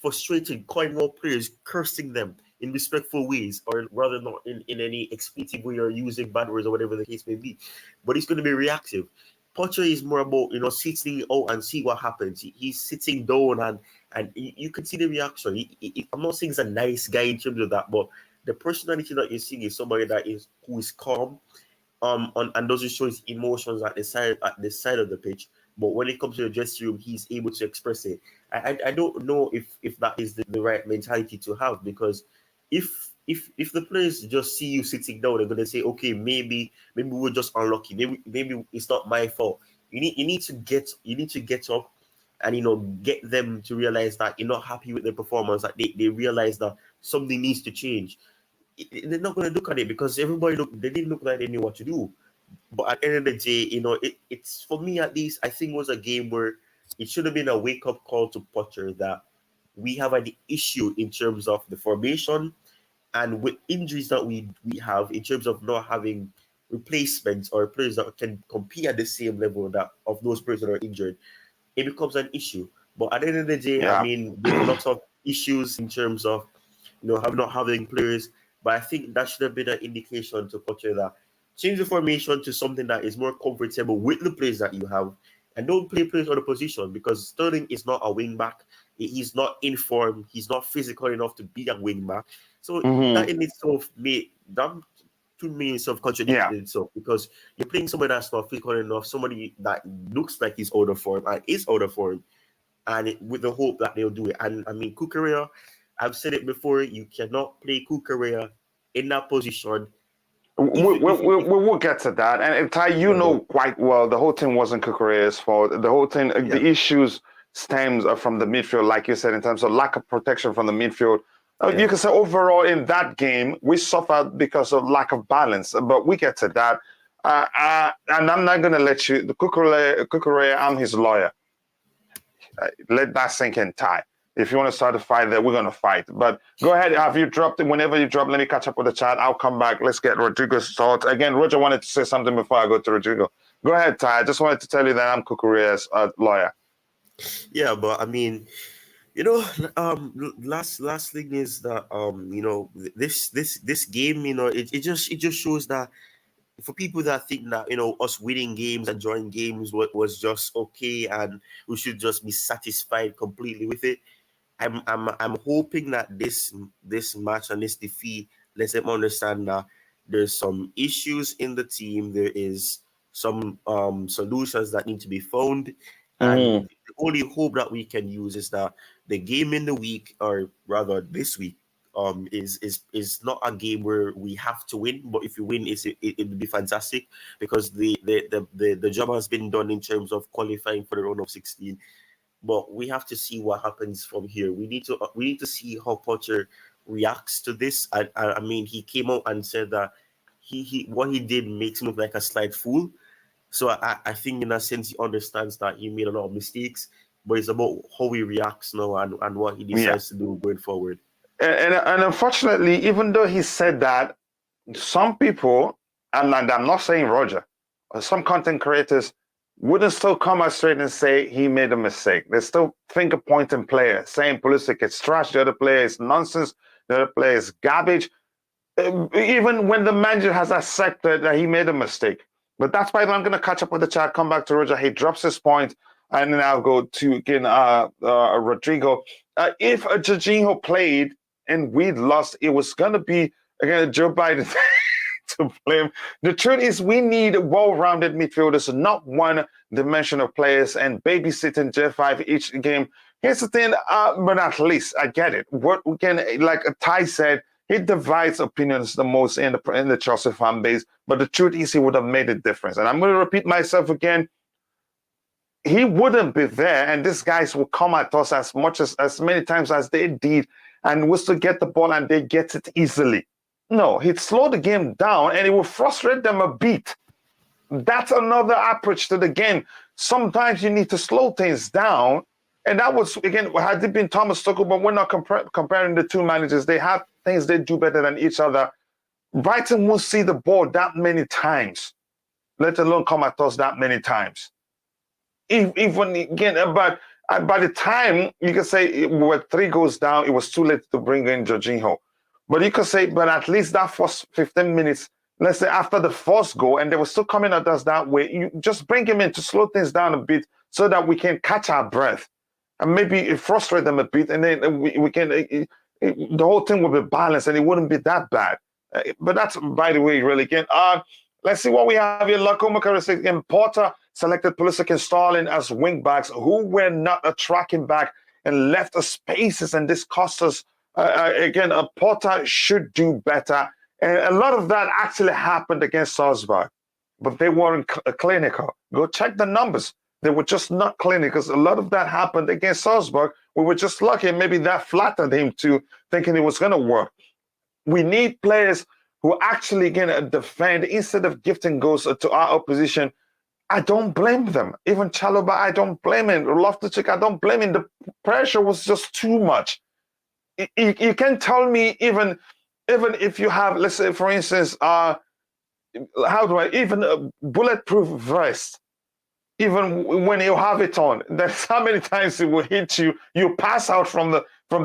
Speaker 4: frustrated, calling out players, cursing them in respectful ways, or rather not in any expletive way or using bad words or whatever the case may be. But he's going to be reactive. Potter is more about sitting out and see what happens. He's sitting down and you can see the reaction. I'm not saying he's a nice guy in terms of that, but the personality that you're seeing is somebody who is calm, and doesn't show his emotions at the side of the pitch. But when it comes to the dressing room, he's able to express it. I don't know if that is the right mentality to have, because if the players just see you sitting down, they're gonna say, okay, maybe we were just unlucky. Maybe it's not my fault. You need to get up and get them to realize that you're not happy with their performance, that they realize that something needs to change. They're not going to look at it because they didn't look like they knew what to do. But at the end of the day, it's for me at least, I think it was a game where it should have been a wake-up call to Potter that we have an issue in terms of the formation and with injuries that we have in terms of not having replacements or players that can compete at the same level of those players that are injured. It becomes an issue. But at the end of the day,
Speaker 1: Yeah.
Speaker 4: I mean, there's lots of issues in terms of not having players. But I think that should have been an indication to Potter that change the formation to something that is more comfortable with the players that you have, and don't play players on the position, because Sterling is not a wing back. He's not in form. He's not physical enough to be a wing back. So that in itself contradicted itself, because you're playing somebody that's not physical enough, somebody that looks like he's out of form and is out of form, and with the hope that they'll do it. And I mean, Cucurella, I've said it before, you cannot play Cucurella in that position.
Speaker 1: We will get to that. And Ty, know quite well, the whole thing wasn't Cucurella's fault. The whole thing, the issues stems from the midfield, like you said, in terms of lack of protection from the midfield. You can say overall in that game, we suffered because of lack of balance, but we get to that. And I'm not going to let you, the Cucurella, I'm his lawyer. Let that sink in, Ty. If you want to start a fight there, we're going to fight. But go ahead. Have you dropped it? Whenever you drop, let me catch up with the chat. I'll come back. Let's get Rodrigo's thoughts. Again, Roger wanted to say something before I go to Rodrigo. Go ahead, Ty. I just wanted to tell you that I'm Kukuria's lawyer.
Speaker 4: Yeah, but I mean, last thing is that this game, it just shows that for people that think that us winning games and drawing games was just okay and we should just be satisfied completely with it. I'm hoping that this match and this defeat lets them understand that there's some issues in the team. There is some solutions that need to be found, and the only hope that we can use is that the game in the week, or rather this week, is not a game where we have to win, but if you win, it would be fantastic, because the job has been done in terms of qualifying for the round of 16. But we have to see what happens from here. We need to see how Potter reacts to this. I mean, he came out and said that he what he did makes him look like a slight fool. So I think in a sense he understands that he made a lot of mistakes, but it's about how he reacts now and what he decides to do going forward.
Speaker 1: And unfortunately, even though he said that, some people, and I'm not saying Roger, some content creators wouldn't still come out straight and say he made a mistake. They still finger pointing player, saying Pulisic is trash, the other player is nonsense, the other player is garbage, even when the manager has accepted that he made a mistake. But that's why I'm going to catch up with the chat, come back to Roger. He drops his point, and then I'll go to, again, Rodrigo. If Jorginho played and we'd lost, it was going to be, again, Joe Biden to blame. The truth is we need well-rounded midfielders, not one-dimensional players, and babysitting J5 each game. Here's the thing, but at least I get it. What we can, like Ty said, he divides opinions the most in the Chelsea fan base, but the truth is he would have made a difference. And I'm going to repeat myself again. He wouldn't be there, and these guys will come at us as many times as they did, and was to get the ball and they get it easily. No, he'd slow the game down and it will frustrate them a bit. That's another approach to the game. Sometimes you need to slow things down. And that was, again, had it been Thomas Tuchel, but we're not comparing the two managers. They have things they do better than each other. Brighton won't see the ball that many times, let alone come at us that many times. Even again, but by the time you can say we were 3 goals down, it was too late to bring in Jorginho. But you could say, but at least that first 15 minutes, let's say after the first goal, and they were still coming at us that way, you just bring him in to slow things down a bit so that we can catch our breath. And maybe it frustrate them a bit, and then we can, the whole thing will be balanced and it wouldn't be that bad. But that's, by the way, really, again. Let's see what we have here. Lacomacaric Porter selected Pulisic and Sterling as wing backs who were not a tracking back and left us spaces, and this cost us. Again, Porter should do better. And a lot of that actually happened against Salzburg, but they weren't clinical. Go check the numbers. They were just not clinical. A lot of that happened against Salzburg. We were just lucky. Maybe that flattered him to thinking it was going to work. We need players who actually again defend instead of gifting goals to our opposition. I don't blame them. Even Chalobah, I don't blame him. Loftus-Cheek, I don't blame him. The pressure was just too much. You can tell me even if you have, let's say, for instance, even a bulletproof vest, even when you have it on, that's how many times it will hit you. You pass out from the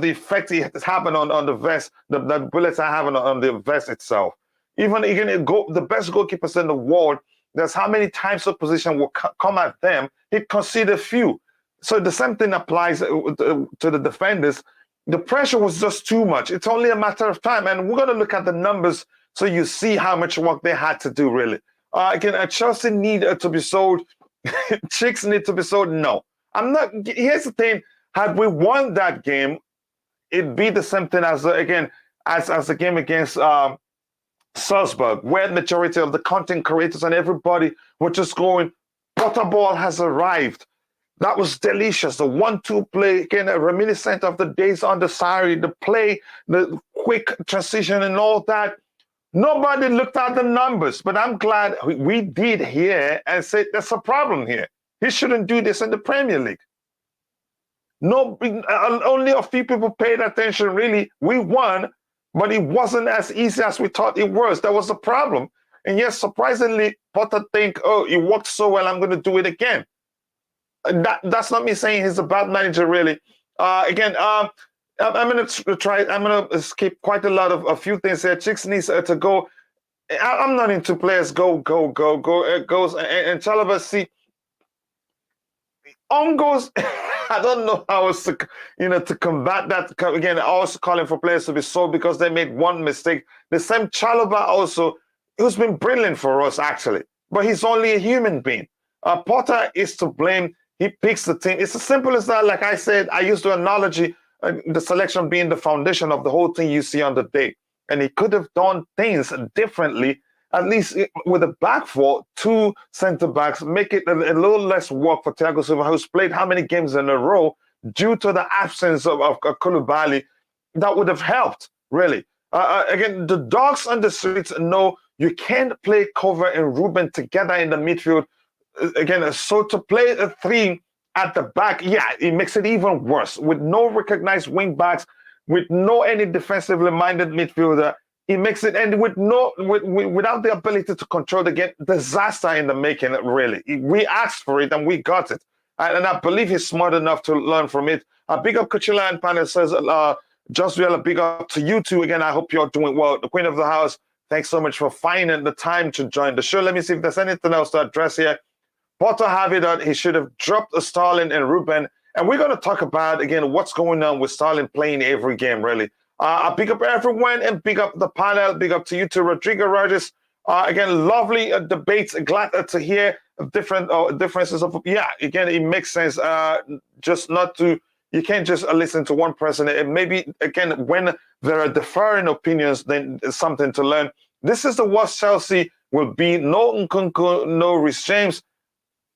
Speaker 1: effect it has happened on the vest, the bullets are having on the vest itself. Even again, the best goalkeepers in the world, that's how many times opposition will come at them. He conceded few. So the same thing applies to the defenders. The pressure was just too much. It's only a matter of time. And we're going to look at the numbers so you see how much work they had to do, really. Again, Chelsea need to be sold. Chicks need to be sold. No. I'm not. Here's the thing. Had we won that game, it'd be the same thing as the game against Salzburg, where the majority of the content creators and everybody were just going, Potter ball has arrived. That was delicious. The 1-2 play, again, reminiscent of the days on the Sarri, the play, the quick transition and all that. Nobody looked at the numbers, but I'm glad we did here and said there's a problem here. He shouldn't do this in the Premier League. No, only a few people paid attention. Really, we won, but it wasn't as easy as we thought it was. That was the problem. And yes, surprisingly, Potter think, oh, it worked so well, I'm going to do it again. That's not me saying he's a bad manager, really. Again, I'm going to try. I'm going to skip quite a lot of a few things here. Chicks needs to go. I'm not into players go. Goes and Chalobah, see, on goes. I don't know how else to combat that. Again, also calling for players to be sold because they made one mistake. The same Chalobah also, who's been brilliant for us actually, but he's only a human being. Potter is to blame. He picks the team. It's as simple as that. Like I said, I used the analogy, the selection being the foundation of the whole thing you see on the day. And he could have done things differently, at least with a back four, 2 center backs, make it a little less work for Thiago Silva, who's played how many games in a row due to the absence of Koulibaly. That would have helped, really. Again, the dogs on the streets know you can't play Cover and Ruben together in the midfield. Again, so to play a 3 at the back, yeah, it makes it even worse. With no recognized wing backs, with no any defensively minded midfielder, it makes it, and without the ability to control the game, disaster in the making, really. We asked for it and we got it. And I believe he's smart enough to learn from it. Big up Kuchila and Panel says, Joswell, big up to you two again. I hope you're doing well. The Queen of the House, thanks so much for finding the time to join the show. Let me see if there's anything else to address here. Potter have it that he should have dropped Sterling and Ruben. And we're going to talk about, again, what's going on with Sterling playing every game, really. I big up everyone and big up the panel. Big up to you too, Rodrigo Rogers. Again, lovely debates. Glad to hear different differences of, yeah, again, it makes sense. Just not to, you can't just listen to one person. It maybe, again, when there are differing opinions, then it's something to learn. This is the worst Chelsea will be. No Nkunku, no Reece James.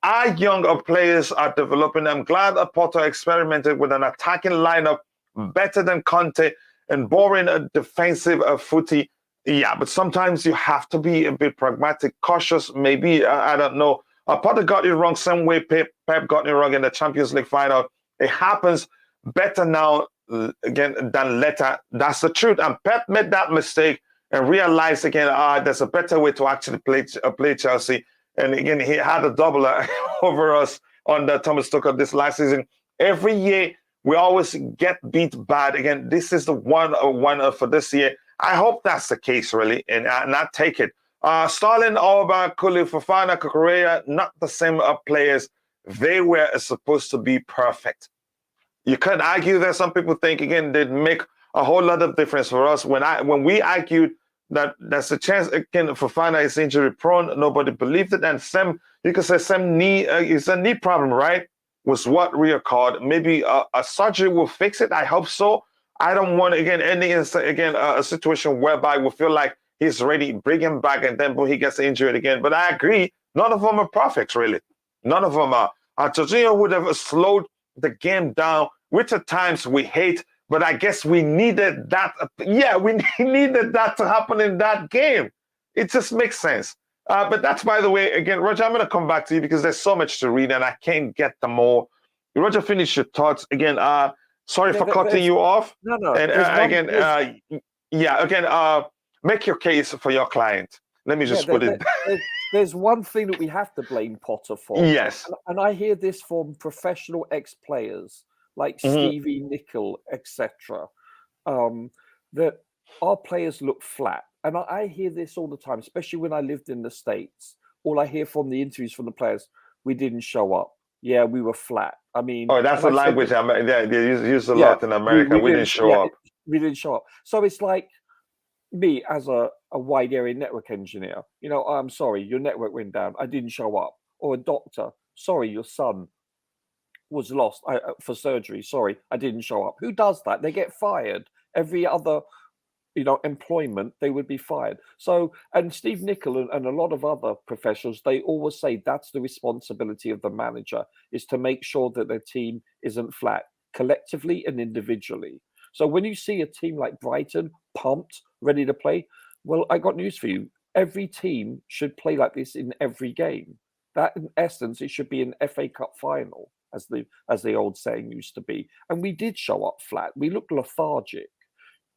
Speaker 1: Our younger players are developing. I'm glad that Potter experimented with an attacking lineup better than Conte and boring a defensive footy. Yeah, but sometimes you have to be a bit pragmatic, cautious, maybe. I don't know. Potter got it wrong some way. Pep got it wrong in the Champions League final. It happens better now, again, than later. That's the truth. And Pep made that mistake and realized, again, there's a better way to actually play Chelsea. And again, he had a doubler over us under Thomas Tuchel this last season. Every year, we always get beat bad. Again, this is the one for this year. I hope that's the case, really, and not take it. Sterling, Auba, Kulu, Fofana, Kukurea, not the same players. They were supposed to be perfect. You can't argue that. Some people think, again, they'd make a whole lot of difference for us. When we argued that there's a chance, again, Fofana is injury prone, nobody believed it. And Sam, you could say Sam knee is a knee problem, right? Was what reoccurred. Maybe a surgery will fix it. I hope so. I don't want, again, a situation whereby we feel like he's ready, bring him back, and then he gets injured again. But I agree, none of them are perfect, really. None of them are. Jorginho would have slowed the game down, which at times we hate, but I guess we needed that. Yeah, we needed that to happen in that game. It just makes sense. But that's, by the way, again, Roger, I'm going to come back to you because there's so much to read and I can't get them all. Roger, finish your thoughts. Again, sorry for cutting you off.
Speaker 3: No.
Speaker 1: And make your case for your client. Let me just put it.
Speaker 3: There's one thing that we have to blame Potter for.
Speaker 1: Yes.
Speaker 3: And I hear this from professional ex-players like Stevie Nicol, etc., that our players look flat. And I hear this all the time, especially when I lived in the States. All I hear from the interviews from the players, we didn't show up. Yeah, we were flat. I mean...
Speaker 1: Oh, that's the language they use a lot in America. We didn't show up.
Speaker 3: We didn't show up. So it's like me as a wide area network engineer. You know, I'm sorry, your network went down. I didn't show up. Or a doctor. Sorry, your son was lost for surgery. Sorry, I didn't show up. Who does that? They get fired. Every other, employment, they would be fired. So, and Steve Nicol and a lot of other professionals, they always say that's the responsibility of the manager, is to make sure that their team isn't flat, collectively and individually. So when you see a team like Brighton pumped, ready to play, well, I got news for you. Every team should play like this in every game. That, in essence, it should be an FA Cup final. as the old saying used to be. And we did show up flat. We looked lethargic,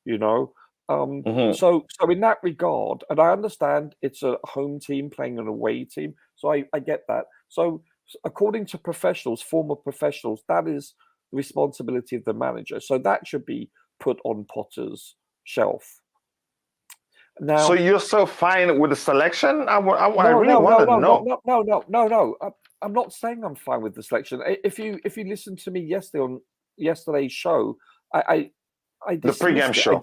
Speaker 3: you know. So in that regard, and I understand it's a home team playing an away team, so I get that. So according to professionals, former professionals, that is the responsibility of the manager. So that should be put on Potter's shelf. Now,
Speaker 1: so you're so fine with the selection? I really
Speaker 3: no,
Speaker 1: want to know.
Speaker 3: No. I'm not saying I'm fine with the selection. If you listened to me yesterday on yesterday's show, I
Speaker 1: The pregame show.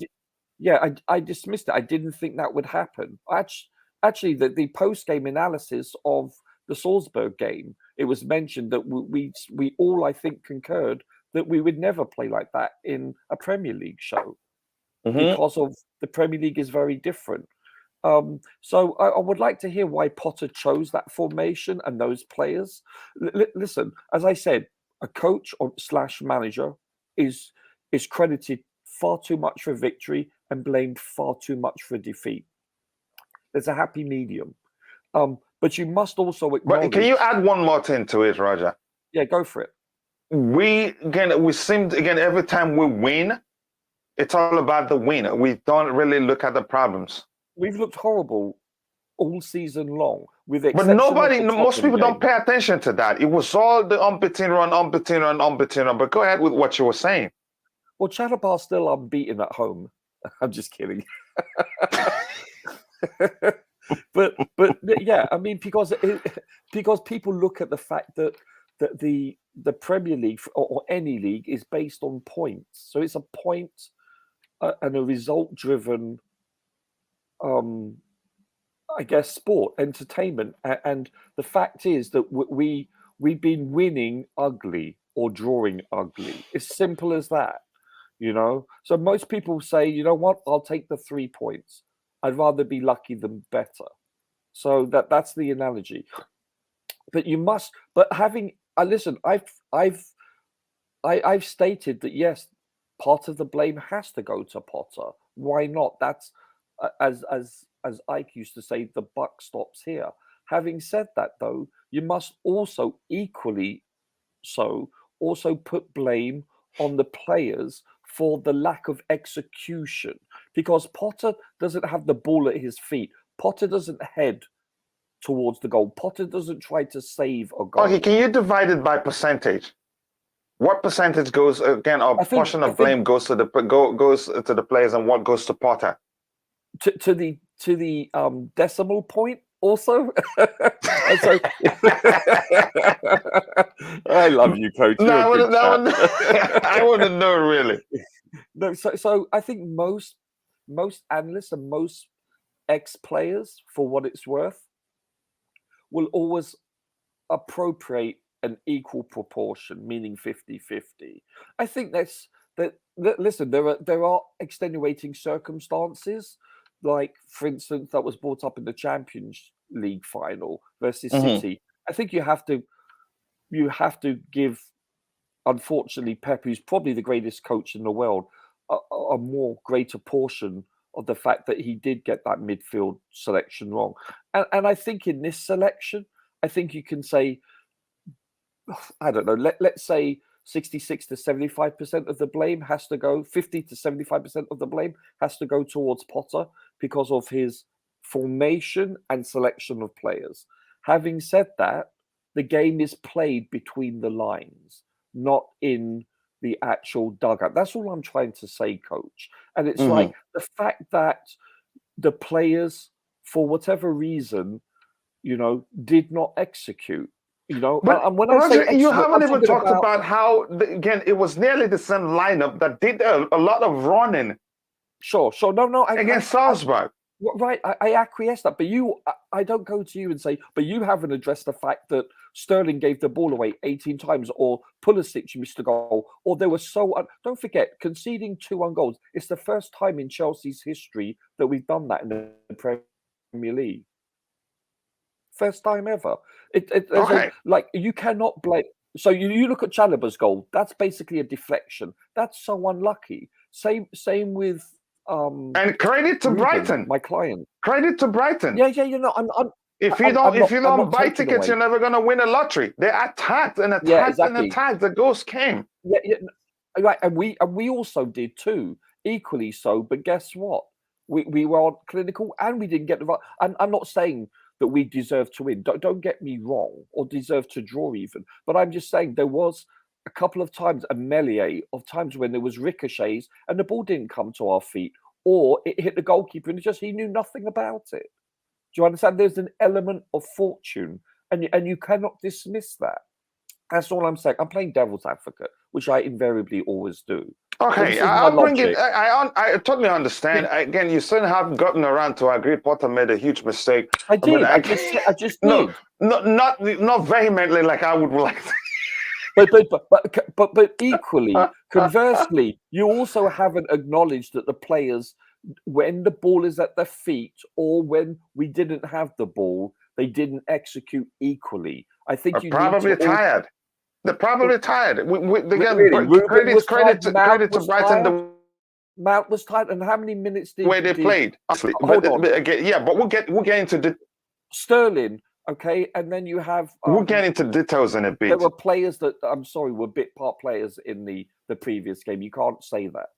Speaker 3: I dismissed it. I didn't think that would happen. Actually, the post-game analysis of the Salzburg game, it was mentioned that we all, I think, concurred that we would never play like that in a Premier League show because of the Premier League is very different. So I would like to hear why Potter chose that formation and those players. Listen, as I said, a coach / manager is credited far too much for victory and blamed far too much for defeat. There's a happy medium. But you must also acknowledge...
Speaker 1: But can you add one more thing to it, Roger?
Speaker 3: Yeah, go for it.
Speaker 1: We seem every time we win, it's all about the win. We don't really look at the problems.
Speaker 3: We've looked horrible all season long.
Speaker 1: But most people don't pay attention to that. It was all the unbeaten run. But go ahead with what you were saying.
Speaker 3: Well, Chatterbar's still unbeaten at home. I'm just kidding. but yeah, I mean, because people look at the fact that the Premier League or any league is based on points, so it's a point and a result-driven, I guess, sport, entertainment, and the fact is that we've been winning ugly or drawing ugly. It's simple as that. You know, so most people say, you know what, I'll take the 3 points. I'd rather be lucky than better. So that's the analogy. But you must. But having, listen, I've stated that yes, part of the blame has to go to Potter. Why not? That's as Ike used to say, the buck stops here. Having said that, though, you must also equally also put blame on the players for the lack of execution, because Potter doesn't have the ball at his feet. Potter doesn't head towards the goal. Potter doesn't try to save a goal.
Speaker 1: Okay, can you divide it by percentage? What percentage goes again? Or portion of blame goes to the players, and what goes to Potter?
Speaker 3: To the decimal point. Also, so, I love you, Coach.
Speaker 1: No, I want to know really.
Speaker 3: No, so I think most analysts and most ex-players, for what it's worth, will always appropriate an equal proportion, meaning 50-50. I think that. Listen, there are extenuating circumstances. Like, for instance, that was brought up in the Champions League final versus City. I think you have to give, unfortunately, Pep, who's probably the greatest coach in the world, a more greater portion of the fact that he did get that midfield selection wrong. And I think in this selection, I think you can say, I don't know, let's say 66 to 75% of the blame has to go, 50 to 75% of the blame has to go towards Potter because of his formation and selection of players. Having said that, the game is played between the lines, not in the actual dugout. That's all I'm trying to say, Coach. And it's like the fact that the players, for whatever reason, did not execute.
Speaker 1: But
Speaker 3: and when
Speaker 1: Roger,
Speaker 3: I say
Speaker 1: you
Speaker 3: execute,
Speaker 1: haven't even talked about how, again, it was nearly the same lineup that did a lot of running.
Speaker 3: Sure. No.
Speaker 1: Against Salzburg.
Speaker 3: Right, I acquiesce that, but I don't go to you and say, but you haven't addressed the fact that Sterling gave the ball away 18 times, or Pulisic missed a goal, or they were don't forget, conceding 2 on goals. It's the first time in Chelsea's history that we've done that in the Premier League. First time ever. Like, you cannot blame. So you look at Chalobah's goal. That's basically a deflection. That's so unlucky. Same with.
Speaker 1: And credit to
Speaker 3: Ruben,
Speaker 1: Brighton,
Speaker 3: my client.
Speaker 1: Credit to Brighton.
Speaker 3: Yeah.
Speaker 1: If you don't buy tickets, you're never gonna win a lottery. They attacked and attacked and attacked. The ghost came.
Speaker 3: Yeah, right. And we also did too, equally so. But guess what? We were clinical and we didn't get the right. I'm not saying that we deserve to win. Don't get me wrong, or deserve to draw even. But I'm just saying there was a couple of times, a melee of times when there was ricochets and the ball didn't come to our feet, or it hit the goalkeeper and he knew nothing about it. Do you understand? There's an element of fortune, and you cannot dismiss that. That's all I'm saying. I'm playing devil's advocate, which I invariably always do.
Speaker 1: Okay, I'll bring it. I totally understand. Yeah. Again, you still haven't gotten around to agree Potter made a huge mistake.
Speaker 3: I did. I just did.
Speaker 1: Not vehemently like I would like.
Speaker 3: But equally, conversely, you also haven't acknowledged that the players, when the ball is at their feet or when we didn't have the ball, they didn't execute equally. I think
Speaker 1: you probably tired. They're probably tired. Credit to Brighton.
Speaker 3: Mount was tired, and how many minutes did
Speaker 1: they played?
Speaker 3: Hold on.
Speaker 1: But we'll get into the
Speaker 3: Sterling. Okay, and then you have.
Speaker 1: We'll get into details in a bit.
Speaker 3: There were players that I'm sorry were bit part players in the previous game. You can't say that.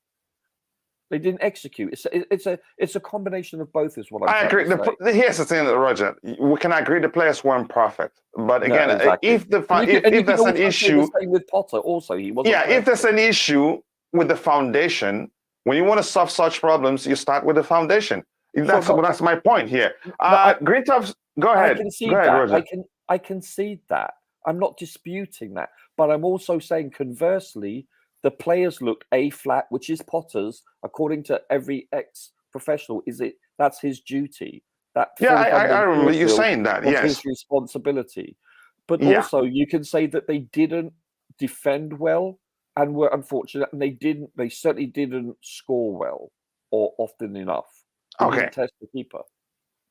Speaker 3: They didn't execute. It's a combination of both, is what I'm
Speaker 1: agree. Here's the thing, Roger. We can agree the players weren't perfect, but again, if there's an issue,
Speaker 3: the same with Potter, also he wasn't.
Speaker 1: Yeah, if there's an issue with the foundation, when you want to solve such problems, you start with the foundation. That's my point here. Greentop's, go ahead.
Speaker 3: Roger. I concede that. I'm not disputing that, but I'm also saying conversely, the players looked flat, which is Potter's, according to every ex-professional. That's his duty.
Speaker 1: I remember you saying that. Yes,
Speaker 3: his responsibility. But also, you can say that they didn't defend well and were unfortunate, and they certainly didn't score well or often enough. They didn't test the keeper.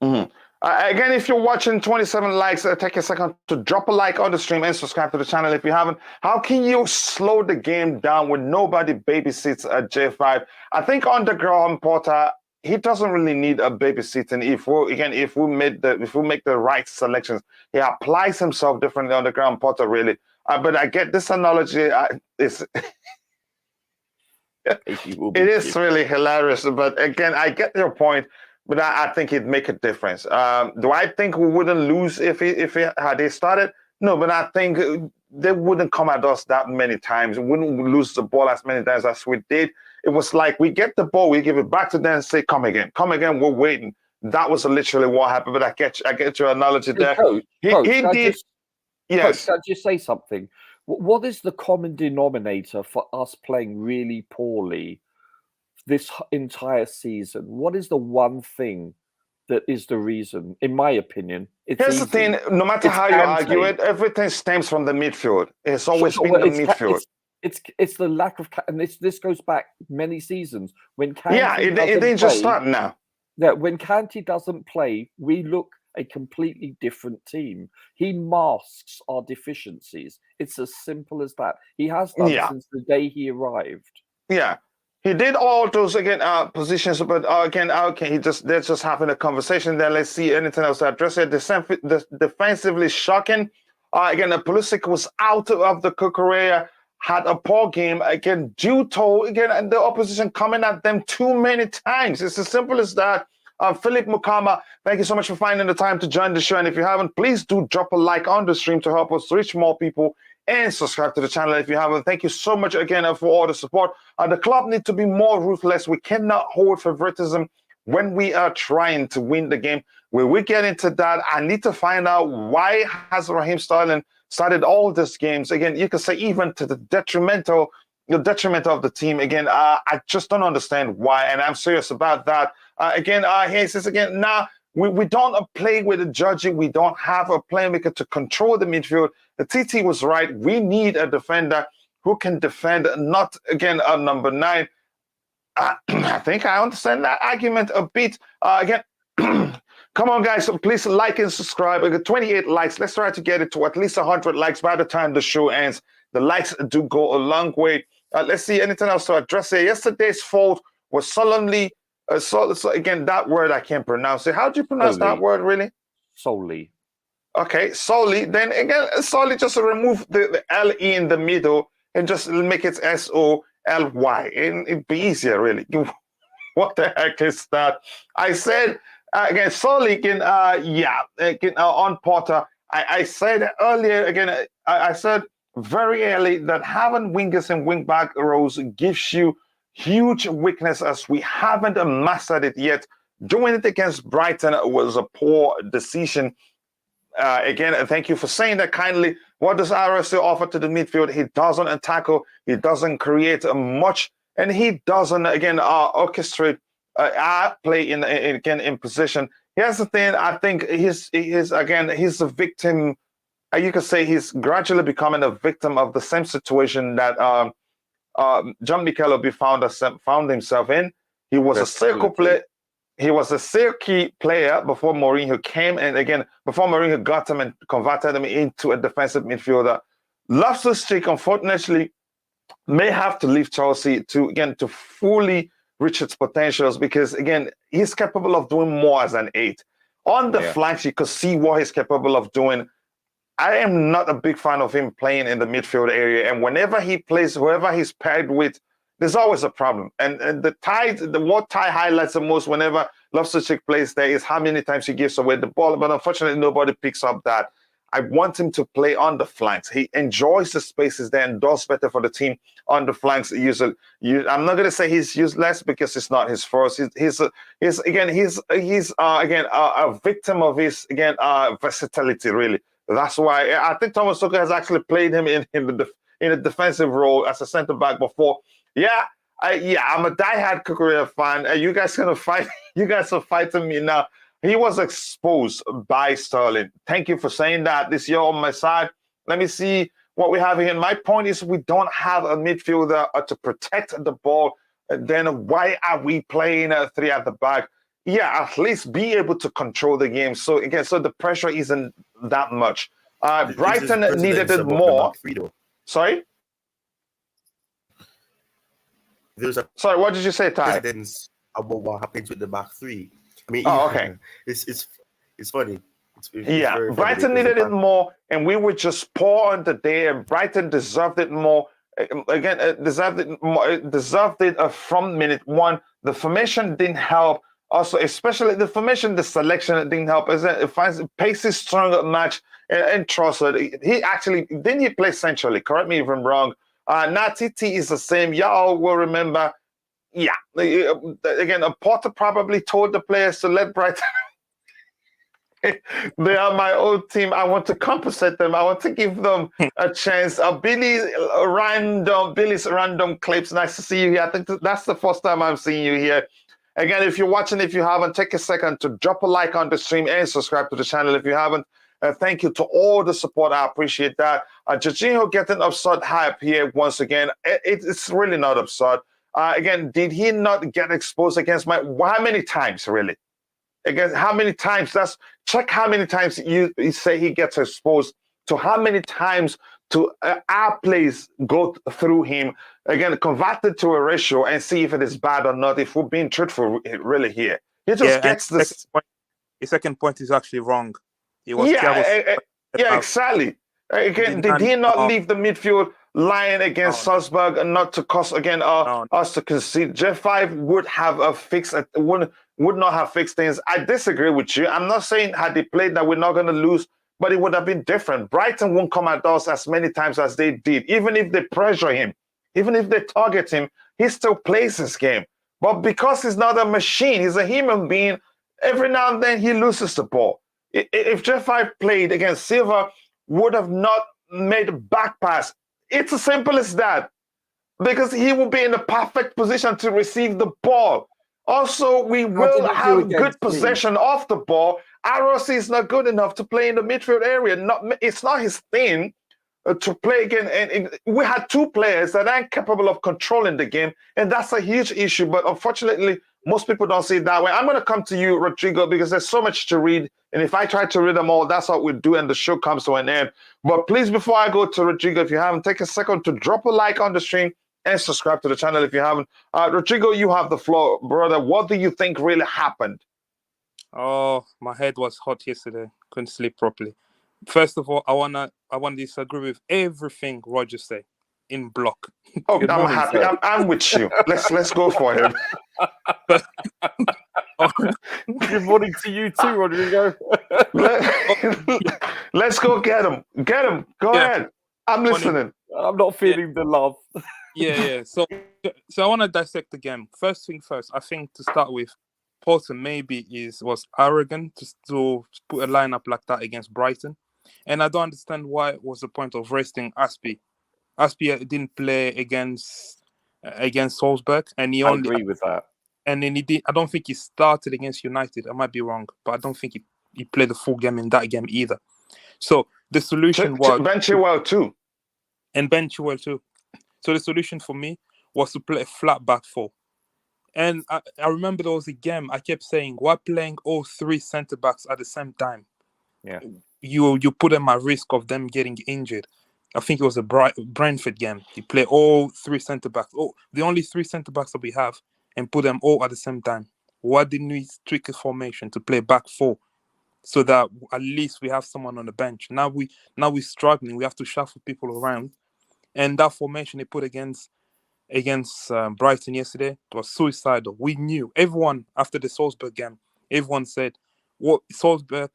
Speaker 1: Mm-hmm. Again, if you're watching 27 likes, take a second to drop a like on the stream and subscribe to the channel if you haven't. How can you slow the game down when nobody babysits at J5? I think under Graham Potter, he doesn't really need a babysitting. If we make the right selections, he applies himself differently under Graham Potter, really. But I get this analogy. It is really hilarious. But again, I get your point. But I think it'd make a difference. Do I think we wouldn't lose if had they started? No, but I think they wouldn't come at us that many times. We wouldn't lose the ball as many times as we did. It was like we get the ball, we give it back to them and say, come again, we're waiting. That was literally what happened. But I get your analogy there.
Speaker 3: Coach,
Speaker 1: he did. Yes.
Speaker 3: Coach, can I just say something? What is the common denominator for us playing really poorly this entire season? What is the one thing that is the reason? In my opinion,
Speaker 1: here's the thing: no matter how you argue it, everything stems from the midfield. It's always been the midfield.
Speaker 3: It's the lack of, and this goes back many seasons when Kanté
Speaker 1: it didn't just start now.
Speaker 3: Yeah, when Kanté doesn't play, we look a completely different team. He masks our deficiencies. It's as simple as that. He has done since the day he arrived.
Speaker 1: Yeah. He did all those positions, but they're just having a conversation there. Let's see anything else to address it. Defensively shocking. Pulisic was out of the Cucurella, had a poor game again due to the opposition coming at them too many times. It's as simple as that. Philip Mukama, thank you so much for finding the time to join the show. And if you haven't, please do drop a like on the stream to help us reach more people. And subscribe to the channel if you haven't. Thank you so much again for all the support. The club needs to be more ruthless. We cannot hold favoritism when we are trying to win the game. When we get into that, I need to find out why has Raheem Sterling started all these games. Again, you can say even to the detriment of the team. Again, I just don't understand why, and I'm serious about that. He says again, now we don't play with a judging. We don't have a playmaker to control the midfield. The TT was right. We need a defender who can defend, not, again, a number 9. I think I understand that argument a bit. Come on, guys. So please like and subscribe. I got 28 likes. Let's try to get it to at least 100 likes by the time the show ends. The likes do go a long way. Let's see anything else to address here. Yesterday's fault was solemnly... So again, that word I can't pronounce it. How do you pronounce that word, really?
Speaker 3: solely.
Speaker 1: Okay, solely. Then again, solely just remove the LE in the middle and just make it SOLY. And it'd be easier, really. What the heck is that? I said, again, solely can, on Potter. I said earlier, again, I said very early that having wingers and wing back rows gives you huge weakness as we haven't mastered it yet. Doing it against Brighton was a poor decision. Again, thank you for saying that kindly. What does RSL offer to the midfield? He doesn't tackle, he doesn't create much, and he doesn't, again, orchestrate play in position. Here's the thing, I think he's a victim. You could say he's gradually becoming a victim of the same situation that John Mikel Obi found himself in. He was a circle player. He was a Silky player before Mourinho came, and again, before Mourinho got him and converted him into a defensive midfielder. Loftus-Cheek, unfortunately, may have to leave Chelsea to fully reach its potentials, because again, he's capable of doing more as an 8. On the flanks, you could see what he's capable of doing. I am not a big fan of him playing in the midfield area, and whenever he plays, whoever he's paired with, there's always a problem. And what Ty highlights the most whenever Loftus-Cheek plays there is how many times he gives away the ball. But unfortunately, nobody picks up that. I want him to play on the flanks. He enjoys the spaces there and does better for the team on the flanks. Usually, I'm not going to say he's useless, because it's not his fault. He's a victim of his versatility. Really, that's why I think Thomas Tuchel has actually played him in a defensive role as a centre back before. I'm a diehard Kukurea fan. You guys gonna fight? You guys are fighting me now. He was exposed by Sterling. Thank you for saying that. This year on my side. Let me see what we have here. My point is, we don't have a midfielder to protect the ball. Then why are we playing 3 at the back? At least be able to control the game. So again, the pressure isn't that much. Brighton needed it more. Sorry. Sorry, what did you say, Ty?
Speaker 4: About what happens with the back 3. I mean,
Speaker 1: okay.
Speaker 4: It's funny. It's
Speaker 1: Brighton needed it more, and we were just poor on the day, and Brighton deserved it more. Again, deserved it from minute 1. The formation didn't help. Also, especially the formation, the selection didn't help. As it finds pacey, stronger match, and Trossard. He actually didn't he play centrally? Correct me if I'm wrong. Natiti is the same. Y'all will remember. Again, Potter probably told the players to let Brighton. They are my old team. I want to compensate them. I want to give them a chance. Billy's random clips. Nice to see you here. I think that's the first time I'm seeing you here. Again, if you're watching, if you haven't, take a second to drop a like on the stream and subscribe to the channel if you haven't. Thank you to all the support. I appreciate that. Jorginho getting absurd hype here once again. It's really not absurd. Again, did he not get exposed against how many times, really? Again, how many times? Check how many times you say he gets exposed to how many times to our plays go through him. Again, convert it to a ratio and see if it is bad or not, if we're being truthful really here. He just gets this.
Speaker 5: The second point is actually wrong. He was
Speaker 1: exactly. Again, did he not leave the midfield line against Salzburg and not to cause us to concede? J5 would have would not have fixed things. I disagree with you. I'm not saying had they played that we're not going to lose, but it would have been different. Brighton won't come at us as many times as they did. Even if they pressure him, even if they target him, he still plays his game. But because he's not a machine, he's a human being, every now and then he loses the ball. If J5 played against Silva, would have not made a back pass. It's as simple as that, because he will be in the perfect position to receive the ball. Also, we will have good possession of the ball. ROC is not good enough to play in the midfield area. It's not his thing to play again. And we had 2 players that aren't capable of controlling the game, and that's a huge issue. But unfortunately, most people don't see it that way. I'm going to come to you, Rodrigo, because there's so much to read. And if I try to read them all, that's what we do, and the show comes to an end. But please, before I go to Rodrigo, if you haven't, take a second to drop a like on the stream and subscribe to the channel if you haven't. Rodrigo, you have the floor, brother. What do you think really happened?
Speaker 5: Oh, my head was hot yesterday. Couldn't sleep properly. First of all, I wanna disagree with everything Roger said in block.
Speaker 1: Oh,
Speaker 3: Good
Speaker 1: I'm
Speaker 3: morning,
Speaker 1: happy.
Speaker 3: sir.
Speaker 1: I'm with you. Let's go for him.
Speaker 3: Good morning to you too, Rodrigo.
Speaker 1: Let's go get him. Get him. Go
Speaker 5: Yeah.
Speaker 1: ahead. I'm
Speaker 5: Morning.
Speaker 1: listening.
Speaker 3: I'm not feeling the love.
Speaker 5: Yeah. So I want to dissect the game. First thing first, I think to start with, Porter maybe was arrogant to put a lineup like that against Brighton, and I don't understand why it was the point of resting Aspie. Aspie didn't play against Salzburg, and he
Speaker 3: I
Speaker 5: only
Speaker 3: agree with that.
Speaker 5: and then he did. I don't think he started against United. I might be wrong, but I don't think he played the full game in that game either. So the solution was
Speaker 1: Ben Chilwell too.
Speaker 5: and Ben Chilwell too. So the solution for me was to play a flat back four. And I remember there was a game I kept saying, why playing all three centre backs at the same time?
Speaker 3: Yeah.
Speaker 5: You put them at risk of them getting injured. I think it was a Brentford game. You play all three centre backs, the only three centre backs that we have, and put them all at the same time. Why didn't we tweak a formation to play back four, so that at least we have someone on the bench? Now we're struggling. We have to shuffle people around, and that formation they put against Brighton yesterday was suicidal. We knew, everyone after the Salzburg game, everyone said what Salzburg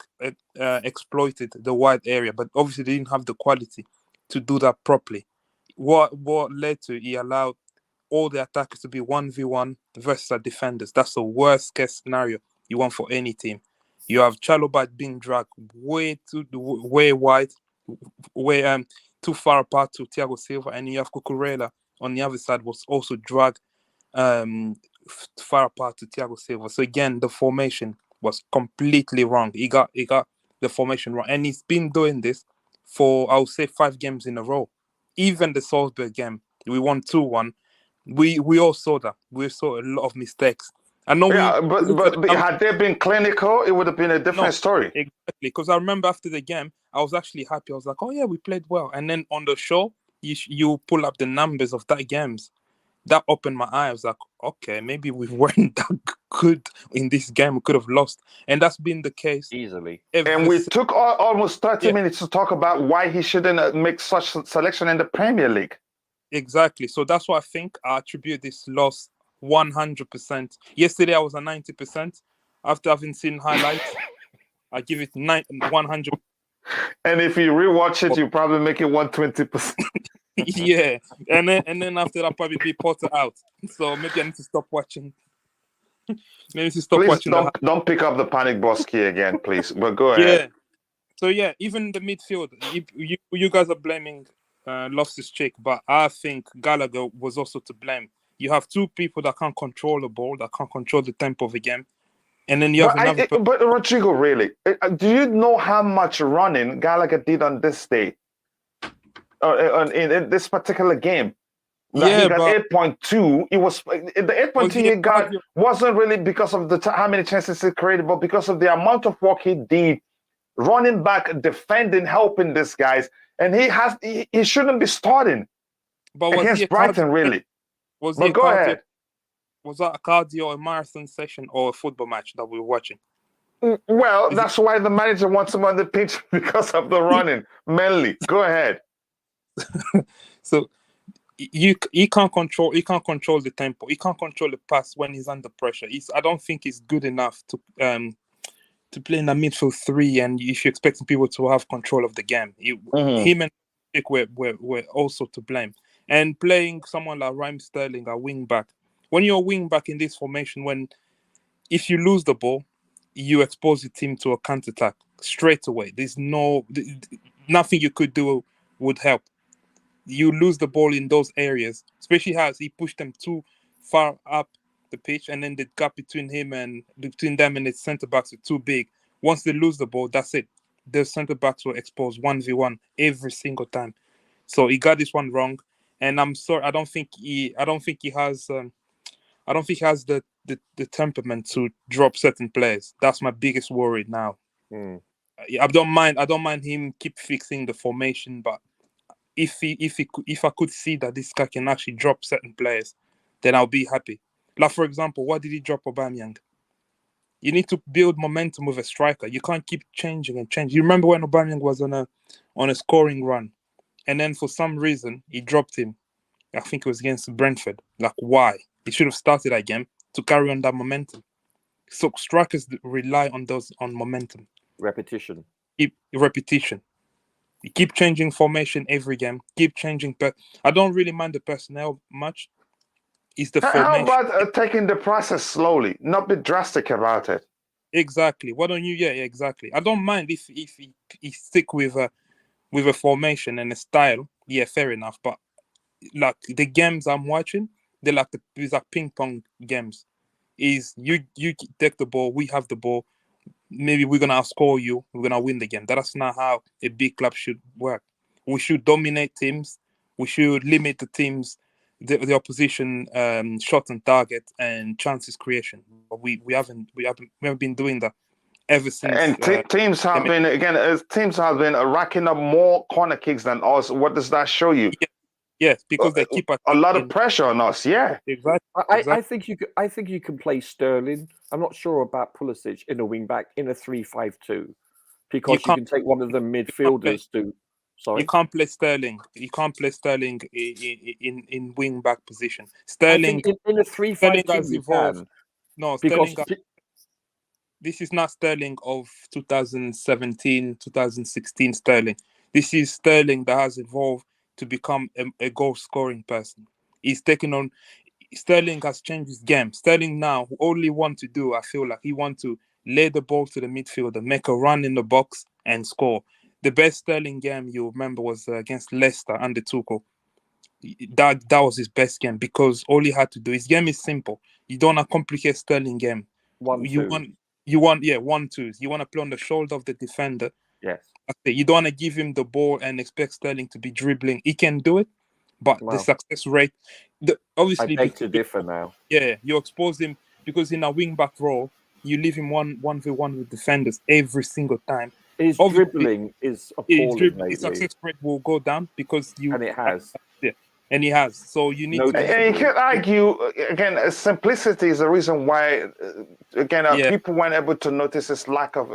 Speaker 5: exploited the wide area, but obviously they didn't have the quality to do that properly. What led to, he allowed all the attackers to be 1v1 versus the defenders. That's the worst case scenario you want for any team. You have Chalobah being dragged way wide, way too far apart to Thiago Silva, and you have Cucurella on the other side was also dragged far apart to Thiago Silva. So again, the formation was completely wrong. He got the formation wrong, and he's been doing this for, I would say, 5 games in a row. Even the Salzburg game, we won 2-1. We all saw that. We saw a lot of mistakes. I know.
Speaker 1: Yeah, but had they been clinical, it would have been a different story.
Speaker 5: Exactly, because I remember after the game, I was actually happy. I was like, "Oh yeah, we played well." And then on the show, you pull up the numbers of that games. That opened my eyes. I was like, okay, maybe we weren't that good in this game. We could have lost, and that's been the case
Speaker 3: easily.
Speaker 1: And we took almost 30 minutes to talk about why he shouldn't make such selection in the Premier League.
Speaker 5: Exactly. So that's why I think I attribute this loss 100%. Yesterday I was at 90%. After having seen highlights, I give it 100.
Speaker 1: And if you rewatch it, you probably make it 120%.
Speaker 5: Yeah, and then after that, probably be Potter out. So maybe I need to stop watching.
Speaker 1: Please don't pick up the panic boss key again, please. But go ahead.
Speaker 5: Yeah. So yeah, even the midfield, you guys are blaming Loftus-Cheek, but I think Gallagher was also to blame. You have 2 people that can't control the ball, that can't control the tempo of the game, and then you have another.
Speaker 1: But Rodrigo, really, do you know how much running Gallagher did on this day? In this particular game,
Speaker 5: yeah,
Speaker 1: he got 8.2. It was the 8.2 he got wasn't really because of how many chances he created, but because of the amount of work he did, running back, defending, helping these guys, and he shouldn't be starting against Brighton, really. But go ahead.
Speaker 5: Was that a cardio, a marathon session, or a football match that we were watching?
Speaker 1: Well, that's why the manager wants him on the pitch, because of the running, mainly. Go ahead.
Speaker 5: So he can't control the tempo. He can't control the pass when he's under pressure. I don't think he's good enough to play in the midfield 3, and you should expect people to have control of the game. Him and Nick were also to blame. And playing someone like Raheem Sterling at wing back, when you're a wing back in this formation, if you lose the ball, you expose your team to a counter-attack straight away. There's nothing you could do would help. You lose the ball in those areas, especially as he pushed them too far up the pitch, and then the gap between them and the centre backs are too big. Once they lose the ball, that's it. The centre backs were exposed 1v1 every single time. So he got this one wrong, and I'm sorry. I don't think he has the temperament to drop certain players. That's my biggest worry now. I don't mind him keep fixing the formation, but if I could see that this guy can actually drop certain players, then I'll be happy. Like, for example, why did he drop Aubameyang? You need to build momentum with a striker. You can't keep changing and changing. You remember when Aubameyang was on a scoring run, and then for some reason he dropped him. I think it was against Brentford. Like, why? He should have started again to carry on that momentum. So strikers rely on momentum.
Speaker 3: Repetition.
Speaker 5: Repetition. You keep changing formation every game. Keep changing. I don't really mind the personnel much. It's the
Speaker 1: How
Speaker 5: formation.
Speaker 1: about taking the process slowly, not be drastic about it?
Speaker 5: Exactly. Why don't you? Yeah, exactly. I don't mind if he stick with a formation and a style. Yeah, fair enough. But like the games I'm watching, these are ping pong games. Is you take the ball, we have the ball. Maybe we're gonna outscore you. We're gonna win the game. That's not how a big club should work. We should dominate teams. We should limit the teams, the opposition shot on target and chances creation. But we haven't been doing that ever since.
Speaker 1: And teams have been racking up more corner kicks than us. What does that show you?
Speaker 5: Yes, because they keep
Speaker 1: a lot of pressure on us. Yeah,
Speaker 5: exactly.
Speaker 3: I think you can play Sterling. I'm not sure about Pulisic in a wing back in a 3-5-2 because you can take one of the midfielders to. Sorry,
Speaker 5: you can't play Sterling. You can't play Sterling in wing back position.
Speaker 3: Sterling in a 3-5-2 you can.
Speaker 5: No,
Speaker 3: because
Speaker 5: Sterling. This is not Sterling of 2017, 2016 Sterling. This is Sterling that has evolved to become a goal-scoring person. Sterling has changed his game. Sterling now only want to do, I feel like he want to lay the ball to the midfielder, make a run in the box and score. The best Sterling game you remember was against Leicester under Tuchel. That was his best game because all he had to do, his game is simple. You don't want to complicate Sterling game. You want 1-2s. You want to play on the shoulder of the defender.
Speaker 3: Yes.
Speaker 5: You don't want to give him the ball and expect Sterling to be dribbling. He can do it, but the success rate, obviously,
Speaker 3: I beg to differ now.
Speaker 5: Yeah, you expose him because in a wing back role, you leave him 1v1 with defenders every single time.
Speaker 3: His dribbling is appalling.
Speaker 5: His success rate will go down because
Speaker 3: and it has.
Speaker 5: Yeah, and he has. So you need.
Speaker 1: And you can argue again. Simplicity is the reason why people weren't able to notice this lack of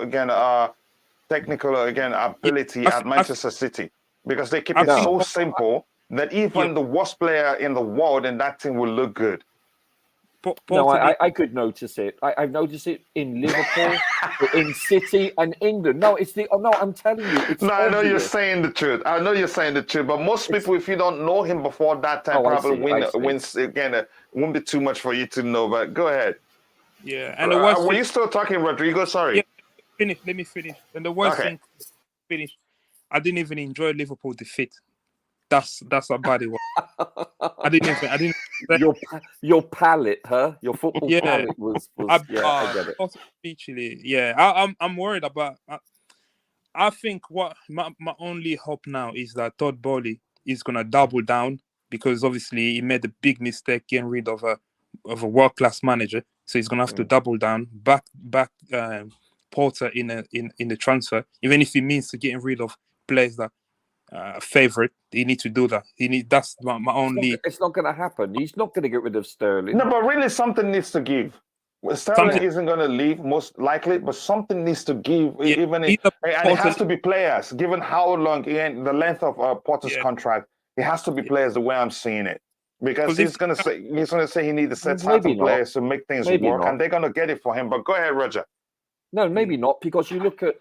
Speaker 1: technical ability at Manchester City because they keep it so simple that even the worst player in the world in that team will look good.
Speaker 3: No, I could notice it. I've noticed it in Liverpool, in City, and England. No, I'm telling you. It's
Speaker 1: I know you're saying the truth. But most people, if you don't know him before that time, probably wins again. It won't be too much for you to know. But go ahead.
Speaker 5: Yeah, and
Speaker 1: were you still talking, Rodrigo? Sorry.
Speaker 5: Yeah, let me finish. And the worst thing, finish. I didn't even enjoy Liverpool defeat. That's how bad it was. I didn't.
Speaker 3: Your palate, huh? Your football palate was. I get it.
Speaker 5: Actually, yeah. I'm worried about. I think what my only hope now is that Todd Bowley is gonna double down because obviously he made a big mistake getting rid of a world-class manager, so he's gonna have to double down, back Porter in the transfer, even if it means getting rid of players that. Favorite, he needs to do that. That's my only.
Speaker 3: It's not going to happen. He's not going to get rid of Sterling.
Speaker 1: No, but really, something needs to give. Sterling isn't going to leave most likely, but something needs to give. And it has to be players. Given how long, the length of Porter's contract, it has to be players. The way I'm seeing it, because he's going to say he needs a set of players to make things work, and they're going to get it for him. But go ahead, Roger.
Speaker 3: No, maybe not, because you look at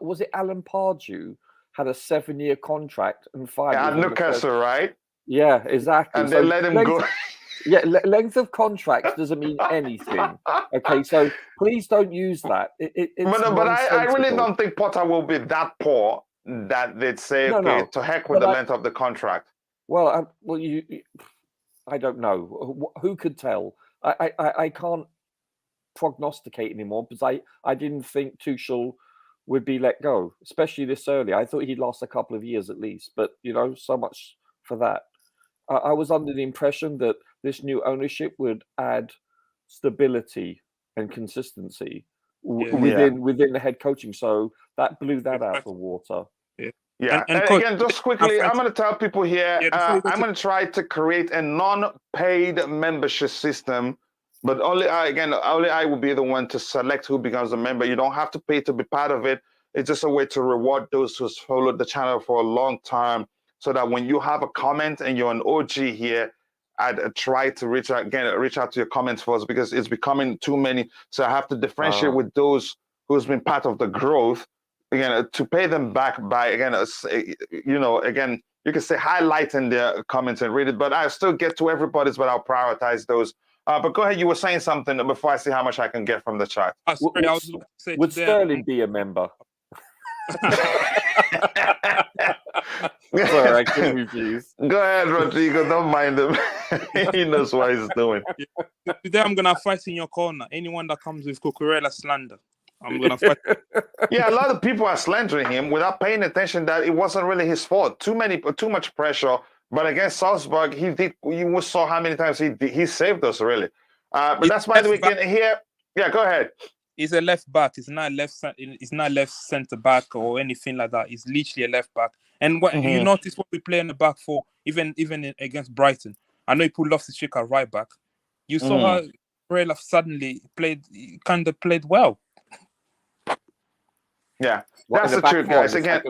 Speaker 3: was it Alan Pardew? Had a 7-year contract and 5 years.
Speaker 1: At Newcastle, right?
Speaker 3: Yeah, exactly.
Speaker 1: And they let him go.
Speaker 3: Yeah, length of contracts doesn't mean anything. Okay, so please don't use that.
Speaker 1: But I really don't think Potter will be that poor that they'd say, to heck with the length of the contract.
Speaker 3: Well, I don't know. Who could tell? I can't prognosticate anymore because I didn't think Tuchel would be let go, especially this early. I thought he'd last a couple of years at least, but so much for that. I was under the impression that this new ownership would add stability and consistency within the head coaching. So that blew that out of the water.
Speaker 1: Yeah. And again, just quickly, I'm going to tell people here, I'm going to try to create a non-paid membership system But only I will be the one to select who becomes a member. You don't have to pay to be part of it. It's just a way to reward those who's followed the channel for a long time, so that when you have a comment and you're an OG here, I'd try to reach out to your comments first, because it's becoming too many. So I have to differentiate with those who's been part of the growth. Again, to pay them back by again, you can say highlighting their comments and read it, but I still get to everybody's, but I'll prioritize those. But go ahead, you were saying something before I see how much I can get from the chat.
Speaker 5: Sorry, I was going to say
Speaker 3: Would
Speaker 5: today,
Speaker 3: Sterling be a member? Sorry, I couldn't refuse.
Speaker 1: Go ahead, Rodrigo. Don't mind him. He knows what he's doing.
Speaker 5: Today I'm gonna fight in your corner. Anyone that comes with Cucurella slander, I'm gonna fight.
Speaker 1: Yeah, a lot of people are slandering him without paying attention that it wasn't really his fault. Too much pressure. But against Salzburg, he did. You saw how many times he saved us, really. But that's why we can hear. Yeah, go ahead.
Speaker 5: He's a left back. It's not left centre back or anything like that. He's literally a left back. And what you notice what we play in the back for, even against Brighton. I know he put Loftus-Cheek at right back. You saw how Cucurella suddenly played well.
Speaker 1: Yeah, that's the truth, guys. Again,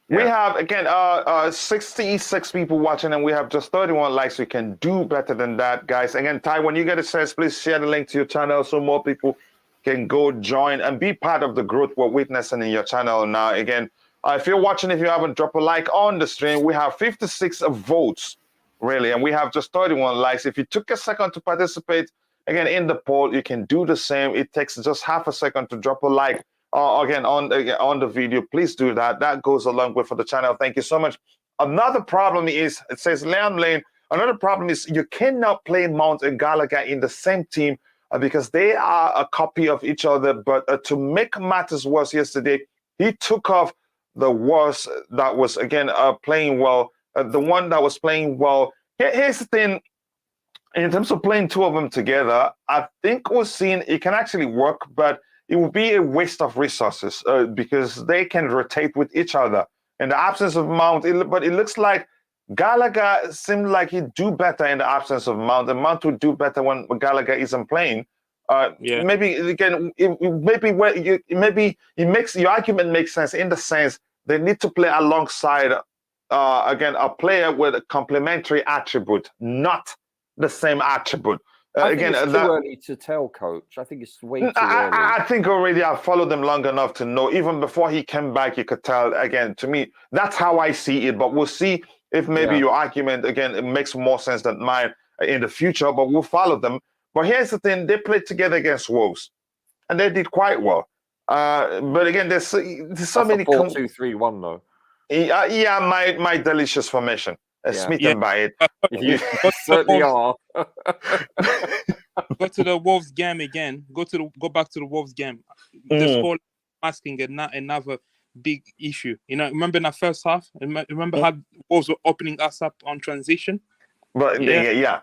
Speaker 1: we have 66 people watching, and we have just 31 likes. We can do better than that, guys. Again, Ty, when you get a chance, please share the link to your channel so more people can go join and be part of the growth we're witnessing in your channel now. Again, if you're watching, if you haven't dropped a like on the stream, we have 56 votes, really, and we have just 31 likes. If you took a second to participate, again, in the poll, you can do the same. It takes just half a second to drop a like. Again, on the video, please do that. That goes a long way for the channel. Thank you so much. Another problem is, it says Leon Lane, another problem is you cannot play Mount and Gallagher in the same team because they are a copy of each other. But to make matters worse, yesterday, he took off the worst that was, again, playing well. The one that was playing well. Here's the thing. In terms of playing two of them together, I think we're seeing it can actually work, but it would be a waste of resources because they can rotate with each other. In the absence of Mount, but it looks like Gallagher seemed like he'd do better in the absence of Mount, and Mount would do better when Gallagher isn't playing. Maybe again, maybe it makes your argument makes sense in the sense they need to play alongside again a player with a complementary attribute, not the same attribute.
Speaker 3: I think it's too early to tell, Coach. I think it's way too early.
Speaker 1: I think already I've followed them long enough to know. Even before he came back, you could tell. Again, to me, that's how I see it. But we'll see if maybe your argument, again, it makes more sense than mine in the future. But we'll follow them. But here's the thing. They played together against Wolves, and they did quite well. But again, there's so many...
Speaker 3: 4-2-3-1, though.
Speaker 1: Yeah, my delicious formation. Smitten by it.
Speaker 3: You certainly are.
Speaker 5: Go to the Wolves game again. Go back to the Wolves game. The score asking another big issue. You know, remember in the first half? Remember how Wolves were opening us up on transition?
Speaker 1: But yeah,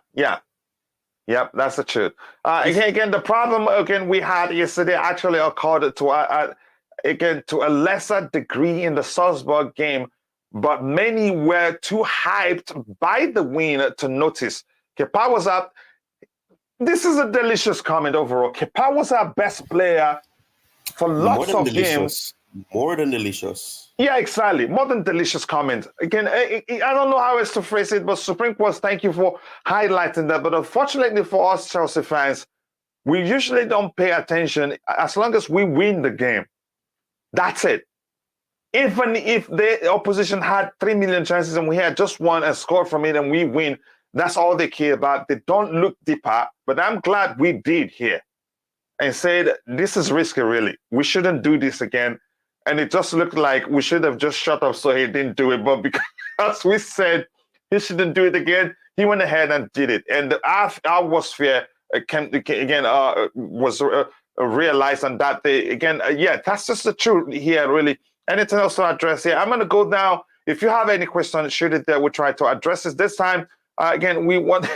Speaker 1: that's the truth. Again, the problem we had yesterday actually occurred to a lesser degree in the Salzburg game. But many were too hyped by the win to notice. Kepa was up. This is a delicious comment overall. Kepa was our best player for lots of games.
Speaker 4: More than delicious.
Speaker 1: Yeah, exactly. More than delicious comment. Again, I don't know how else to phrase it, but Supreme Court, thank you for highlighting that. But unfortunately for us Chelsea fans, we usually don't pay attention as long as we win the game. That's it. Even if the opposition had 3 million chances and we had just one and scored from it and we win, that's all they care about. They don't look deeper, but I'm glad we did here and said, this is risky, really. We shouldn't do this again. And it just looked like we should have just shut up so he didn't do it. But because we said he shouldn't do it again, he went ahead and did it. And the atmosphere was realized on that day. Again, that's just the truth here, really. Anything else to address here? I'm going to go now. If you have any questions, shoot it there. We'll try to address it this time. Again, we want...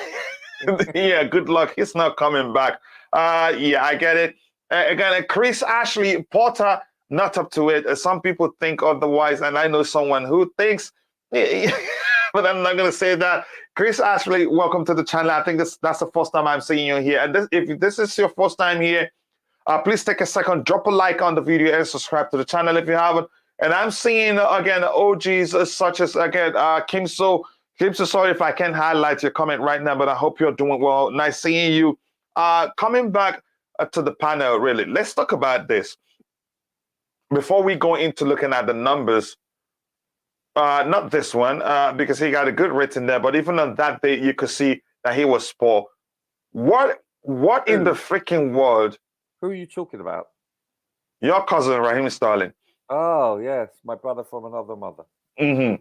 Speaker 1: good luck. He's not coming back. I get it. Again, Chris Ashley Porter, not up to it. Some people think otherwise, and I know someone who thinks... but I'm not going to say that. Chris Ashley, welcome to the channel. I think that's the first time I'm seeing you here. And if this is your first time here, please take a second, drop a like on the video and subscribe to the channel if you haven't. And I'm seeing, again, OGs such as, again, Kimso. Kimso, sorry if I can't highlight your comment right now, but I hope you're doing well. Nice seeing you. Coming back to the panel, really, let's talk about this. Before we go into looking at the numbers, not this one, because he got a good rating there, but even on that day, you could see that he was poor. What in the freaking world?
Speaker 3: Who are you talking about?
Speaker 1: Your cousin, Raheem Sterling.
Speaker 3: Oh, yes, my brother from another mother.
Speaker 1: Mm-hmm.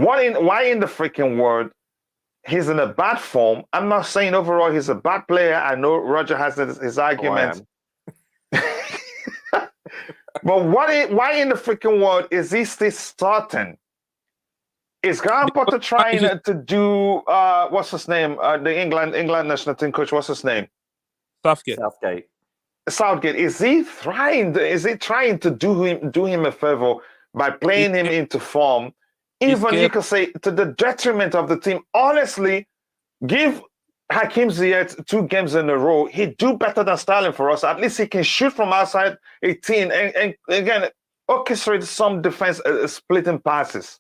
Speaker 1: Why in the freaking world he's in a bad form? I'm not saying overall he's a bad player. I know Roger has his arguments. But why in the freaking world is he still starting? Is Graham Potter trying to do what's his name? The England national team coach, what's his name? Southgate. Is he trying to do him a favor by playing him into form? Even you could say to the detriment of the team. Honestly, give Hakim Ziyech 2 games in a row. He'd do better than Sterling for us. At least he can shoot from outside 18 and again orchestrate some defense splitting passes.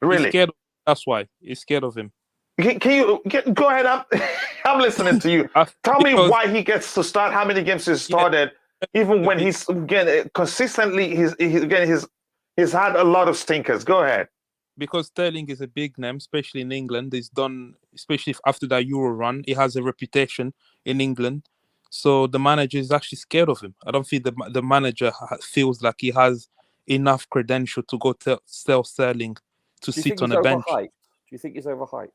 Speaker 1: Really,
Speaker 5: that's why he's scared of him.
Speaker 1: Can you go ahead? I'm listening to you. Tell me why he gets to start. How many games he's started, even when he's again consistently. He's had a lot of stinkers. Go ahead.
Speaker 5: Because Sterling is a big name, especially in England. He's done, especially after that Euro run. He has a reputation in England, so the manager is actually scared of him. I don't think the manager feels like he has enough credential to go tell Sterling to sit on a bench.
Speaker 3: Do you think he's overhyped?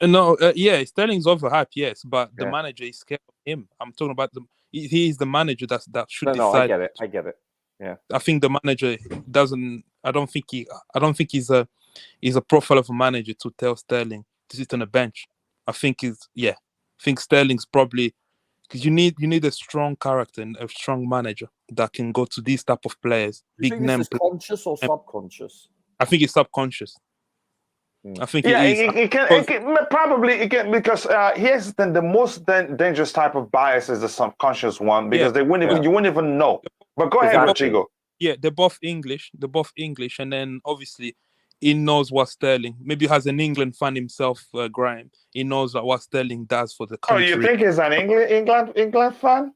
Speaker 5: No, yeah, Sterling's overhyped, yes, but the manager is scared of him. I'm talking about he is the manager that should decide.
Speaker 3: I get it. Yeah,
Speaker 5: I think the manager doesn't. I don't think he's a profile of a manager to tell Sterling to sit on a bench. I think Sterling's probably, because you need a strong character and a strong manager that can go to these type of players.
Speaker 3: Do you think this is conscious or subconscious?
Speaker 5: I think it's subconscious. I think
Speaker 1: it can probably because here's the most dangerous type of bias is the subconscious one, because you wouldn't even know. But go ahead, Rodrigo.
Speaker 5: Yeah, they're both English, and then obviously he knows what Sterling. Maybe has an England fan himself, Graham. He knows what Sterling does for the country.
Speaker 1: Oh, you think he's an England fan?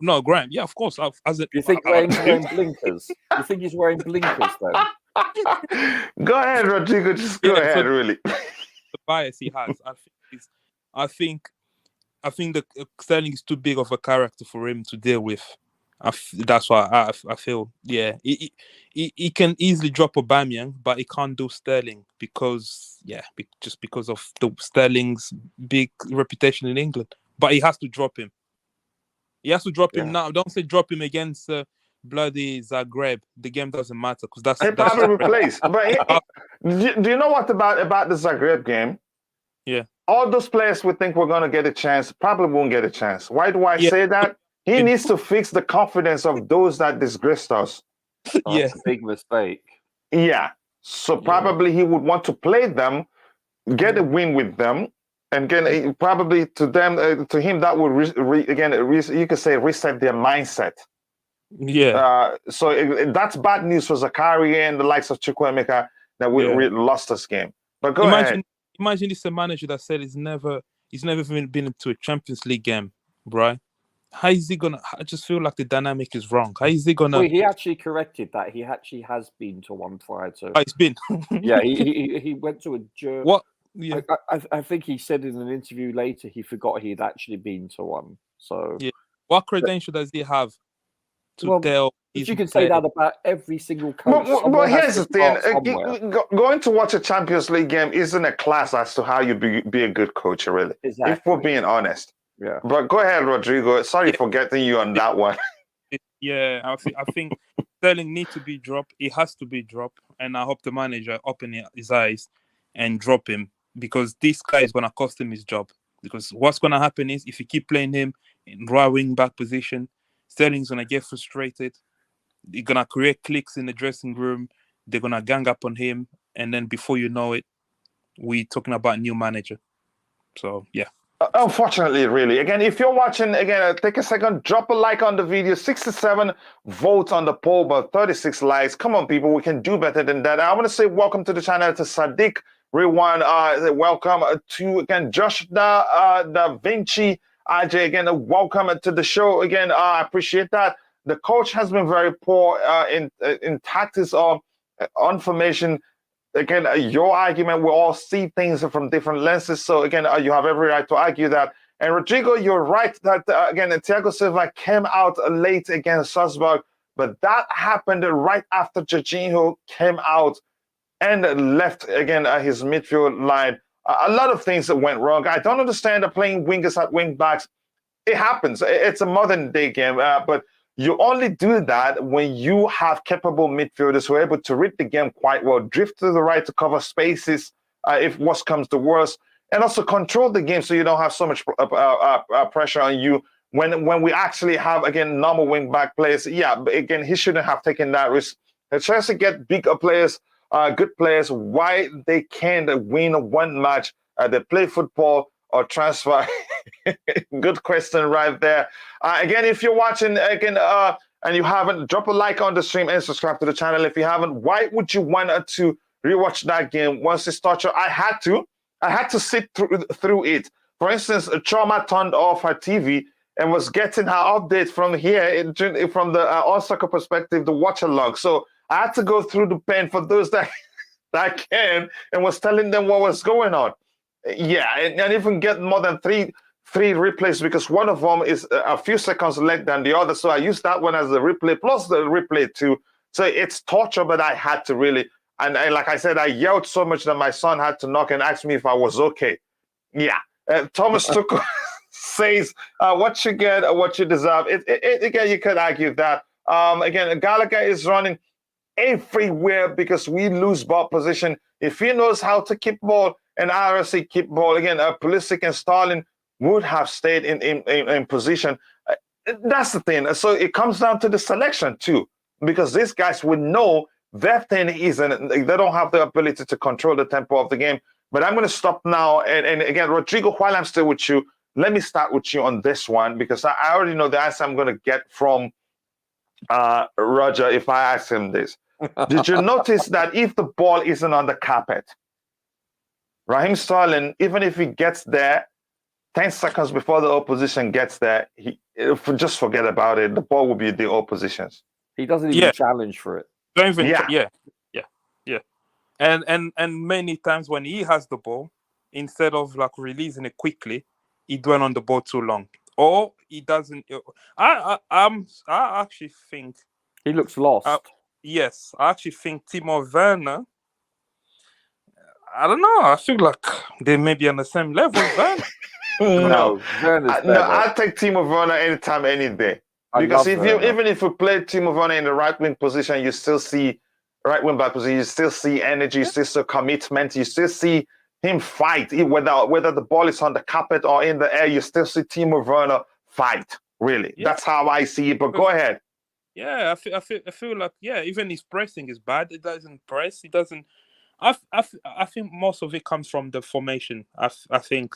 Speaker 5: No, Graham. Yeah, of course.
Speaker 3: You think wearing blinkers? You think he's wearing blinkers then?
Speaker 1: Go ahead, Rodrigo. Just go ahead. Really,
Speaker 5: the bias he has, I think that Sterling is too big of a character for him to deal with. That's why I feel. Yeah, he can easily drop Aubameyang, but he can't do Sterling because of the Sterling's big reputation in England. But he has to drop him. He has to drop him now. Don't say drop him against bloody Zagreb. The game doesn't matter because that's
Speaker 1: probably replaced. But do you know what about the Zagreb game?
Speaker 5: Yeah,
Speaker 1: all those players we think we're gonna get a chance probably won't get a chance. Why do I say that? He needs to fix the confidence of those that disgraced us.
Speaker 3: That's a big mistake.
Speaker 1: Yeah, so probably he would want to play them, get a win with them. And again, probably to him, that would you could say reset their mindset.
Speaker 5: Yeah.
Speaker 1: So that's bad news for Zakaria and the likes of Chukwuemeka that we lost this game. But go ahead.
Speaker 5: Imagine this a manager that said he's never even been into a Champions League game, right? How is he gonna? I just feel like the dynamic is wrong. How is he gonna?
Speaker 3: Well, he actually corrected that. He actually has been to one prior to.
Speaker 5: Oh, it's been.
Speaker 3: Yeah, he went to a German.
Speaker 5: What? Yeah.
Speaker 3: I think he said in an interview later he forgot he'd actually been to one. So
Speaker 5: yeah, what credential does he have to tell?
Speaker 3: You can say that about every single coach.
Speaker 1: But here's the thing: going to watch a Champions League game isn't a class as to how you be a good coach, really.
Speaker 3: Exactly.
Speaker 1: If we're being honest.
Speaker 3: Yeah.
Speaker 1: But go ahead, Rodrigo. Sorry for getting you on that one.
Speaker 5: Yeah, I think Sterling needs to be dropped. He has to be dropped, and I hope the manager open his eyes and drop him, because this guy is gonna cost him his job. Because what's gonna happen is if you keep playing him in right wing back position, Sterling's gonna get frustrated. You're gonna create cliques in the dressing room. They're gonna gang up on him, and then before you know it, we're talking about new manager. So yeah.
Speaker 1: Unfortunately, really. Again, if you're watching, again, take a second, drop a like on the video. 67 votes on the poll, but 36 likes. Come on, people, we can do better than that. I want to say welcome to the channel to Sadiq Rewan. Welcome to, again, Josh Da Vinci. RJ, again, welcome to the show. Again, I appreciate that. The coach has been very poor in tactics or on formation. Again, your argument, we all see things from different lenses. So again, you have every right to argue that. And Rodrigo, you're right that, again, Thiago Silva came out late against Salzburg, but that happened right after Jorginho came out and left, again, his midfield line. A lot of things that went wrong. I don't understand playing wingers at wing backs. It happens. It's a modern day game, but you only do that when you have capable midfielders who are able to read the game quite well, drift to the right to cover spaces if worse comes to worse, and also control the game so you don't have so much pressure on you. When we actually have, again, normal wing back players, yeah, but again, he shouldn't have taken that risk. He tries to get bigger players, good players, why they can't win one match. They play football or transfer. Good question right there. Again, if you're watching, again, and you haven't, drop a like on the stream and subscribe to the channel. If you haven't, why would you want to rewatch that game once it starts? I had to sit through it. For instance, Trauma turned off her TV and was getting her update from here, from the All Soccer perspective, the watch along. So I had to go through the pen for those that can, and was telling them what was going on. Yeah, and even get more than three replays, because one of them is a few seconds late than the other. So I used that one as a replay plus the replay too. So it's torture, but I had to really, and like I said, I yelled so much that my son had to knock and ask me if I was okay. Yeah. Thomas Tuchel says, what you get, what you deserve. Again, you could argue that. Again, Gallagher is running everywhere because we lose ball position. If he knows how to keep ball and RSC keep ball, again, Pulisic and Stalin would have stayed in position. That's the thing. So it comes down to the selection too, because these guys would know their thing isn't, they don't have the ability to control the tempo of the game. But I'm going to stop now. And again, Rodrigo, while I'm still with you, let me start with you on this one, because I already know the answer I'm going to get from Roger if I ask him this. Did you notice that if the ball isn't on the carpet, Raheem Sterling, even if he gets there 10 seconds before the opposition gets there, just forget about it. The ball will be the opposition's.
Speaker 3: He doesn't even challenge for it.
Speaker 5: Don't even. Yeah. And many times when he has the ball, instead of like releasing it quickly, he dwell on the ball too long, or he doesn't. I actually think
Speaker 3: he looks lost.
Speaker 5: Yes, I actually think Timo Werner. I don't know. I feel like they may be on the same level.
Speaker 1: No, I'll take Timo Werner anytime, any day. Because even if you play Timo Werner in the right wing position, you still see right wing back position. You still see energy. You still see commitment. You still see him fight. Whether the ball is on the carpet or in the air, you still see Timo Werner fight. Really, that's how I see it. But go ahead.
Speaker 5: Yeah, I feel like even his pressing is bad. It doesn't press. It doesn't. I think most of it comes from the formation. I think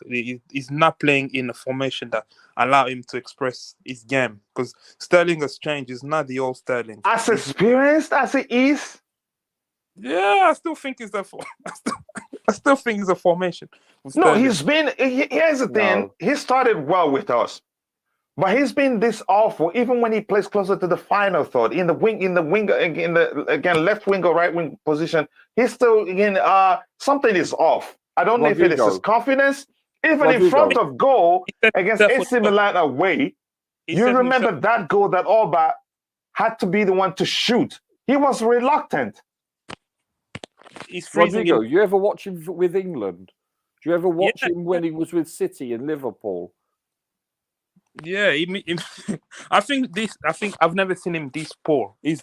Speaker 5: he's not playing in a formation that allow him to express his game, because Sterling has changed. He's not the old Sterling.
Speaker 1: As experienced as he is.
Speaker 5: Yeah, I still think it's I still think it's a formation.
Speaker 1: No, he's been. Here's the thing. No. He started well with us, but he's been this awful. Even when he plays closer to the final third, in the left wing or right wing position, he's still something is off. I don't know if it is his confidence. Even in front of goal against AC Milan away, you remember that goal that Alba had to be the one to shoot. He was reluctant.
Speaker 3: Rodrigo, you ever watch him with England? Do you ever watch him when he was with City and Liverpool?
Speaker 5: Yeah, I think I've never seen him this poor. He's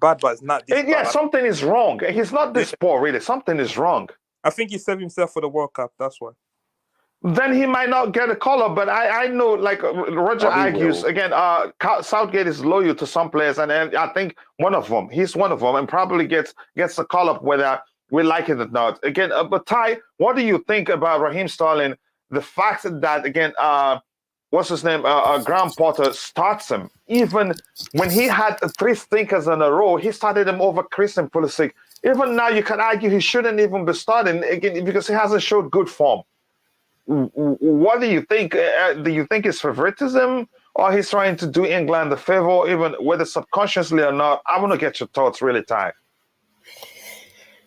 Speaker 5: bad, but it's not this bad.
Speaker 1: Yeah, something is wrong. He's not this poor, really. Something is wrong.
Speaker 5: I think he saved himself for the World Cup. That's why.
Speaker 1: Then he might not get a call-up, but I know, like Roger argues, again, Southgate is loyal to some players, and I think he's one of them, and probably gets a call-up whether we like it or not. Again, but Ty, what do you think about Raheem Sterling? The fact that again, what's his name? Graham Potter starts him. Even when he had three stinkers in a row, he started him over Christian Pulisic. Even now, you can argue he shouldn't even be starting again because he hasn't showed good form. What do you think? Do you think it's favoritism, or he's trying to do England the favor, even whether subconsciously or not? I want to get your thoughts, really, Ty.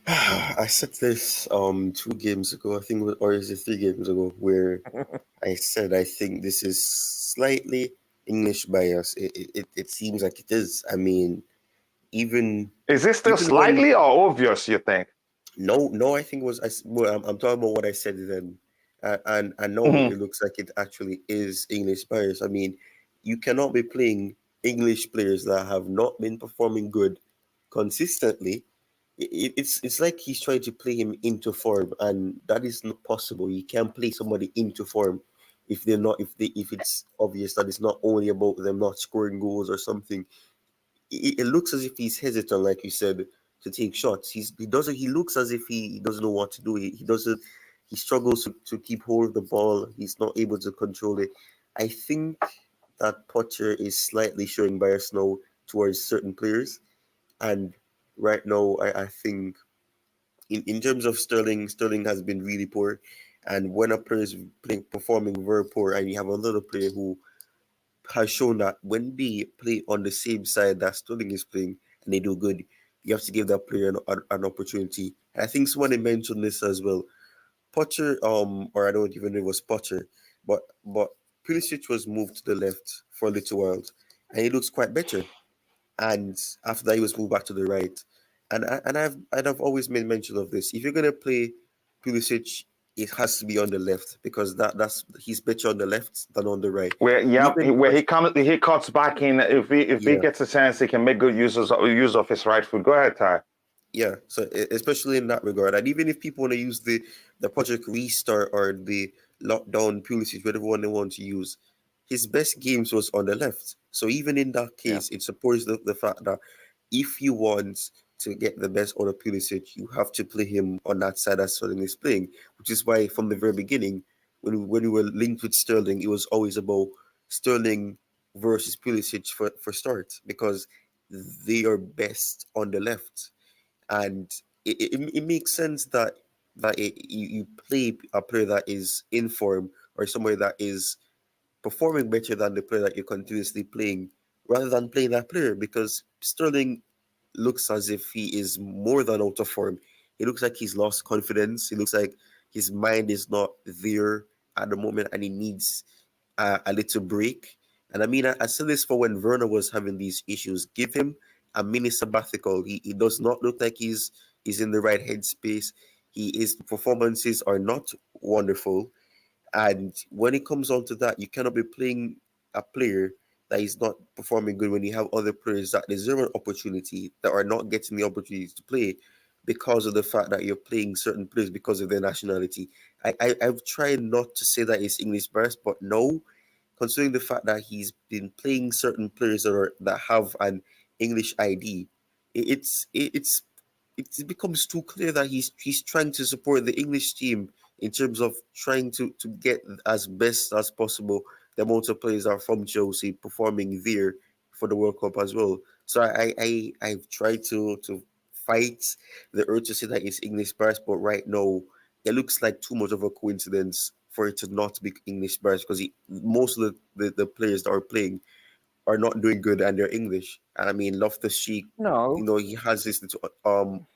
Speaker 4: I said this 2 games ago, I think, or is it 3 games ago, where I said I think this is slightly English bias. It seems like it is. I mean, even
Speaker 1: Is it still
Speaker 4: even
Speaker 1: slightly or obvious, you think?
Speaker 4: no, I think it was I'm talking about what I said then, and I know
Speaker 1: Mhm.
Speaker 4: it looks like it actually is English bias. I mean, you cannot be playing English players that have not been performing good consistently. It's like he's trying to play him into form, and that is not possible. You can't play somebody into form if they're not if it's obvious that it's not only about them not scoring goals or something. It looks as if he's hesitant, like you said, to take shots. He looks as if he doesn't know what to do. He doesn't he struggles to keep hold of the ball. He's not able to control it. I think that Potter is slightly showing bias now towards certain players. And right now I think in terms of Sterling has been really poor. And when a player is performing very poor and you have another player who has shown that when they play on the same side that Sterling is playing and they do good, you have to give that player an opportunity. And I think somebody mentioned this as well. Potter, or I don't even know if it was Potter, but Pulisic was moved to the left for a little while, and he looks quite better. And after that, he was moved back to the right. And I've always made mention of this. If you're gonna play Pulisic, it has to be on the left because that's he's better on the left than on the right. Even
Speaker 1: Where he cuts back in. If he
Speaker 4: yeah,
Speaker 1: gets a chance, he can make good use of his right foot. Go ahead, Ty.
Speaker 4: yeah. So especially in that regard, and even if people want to use the Project Restart or the lockdown Pulisic, whatever one they want to use, his best games was on the left. So even in that
Speaker 1: Yeah.
Speaker 4: case, it supports the fact that if you want to get the best out of Pulisic, you have to play him on that side that Sterling is playing, which is why from the very beginning, when we were linked with Sterling, it was always about Sterling versus Pulisic for start because they are best on the left. And it makes sense you play a player that is in form or somebody that is performing better than the player that you're continuously playing rather than playing that player because Sterling looks as if he is more than out of form. He looks like he's lost confidence. He looks like his mind is not there at the moment and he needs a little break. And I mean, I said this for when Werner was having these issues. Give him a mini sabbatical. He does not look like he's in the right headspace. His performances are not wonderful. And when it comes on to that, you cannot be playing a player that is not performing good when you have other players that deserve an opportunity that are not getting the opportunities to play because of the fact that you're playing certain players because of their nationality. I've tried not to say that it's English bias, but no, considering the fact that he's been playing certain players that have an English ID, it's it becomes too clear that he's trying to support the English team in terms of trying to get as best as possible the amount of players that are from Chelsea performing there for the World Cup as well. So I've tried to fight the urge to say that it's English bias, but right now it looks like too much of a coincidence for it to not be English bias because most of the players that are playing are not doing good and they're English. And I mean, Loftus-Cheek,
Speaker 3: No,
Speaker 4: he has this little,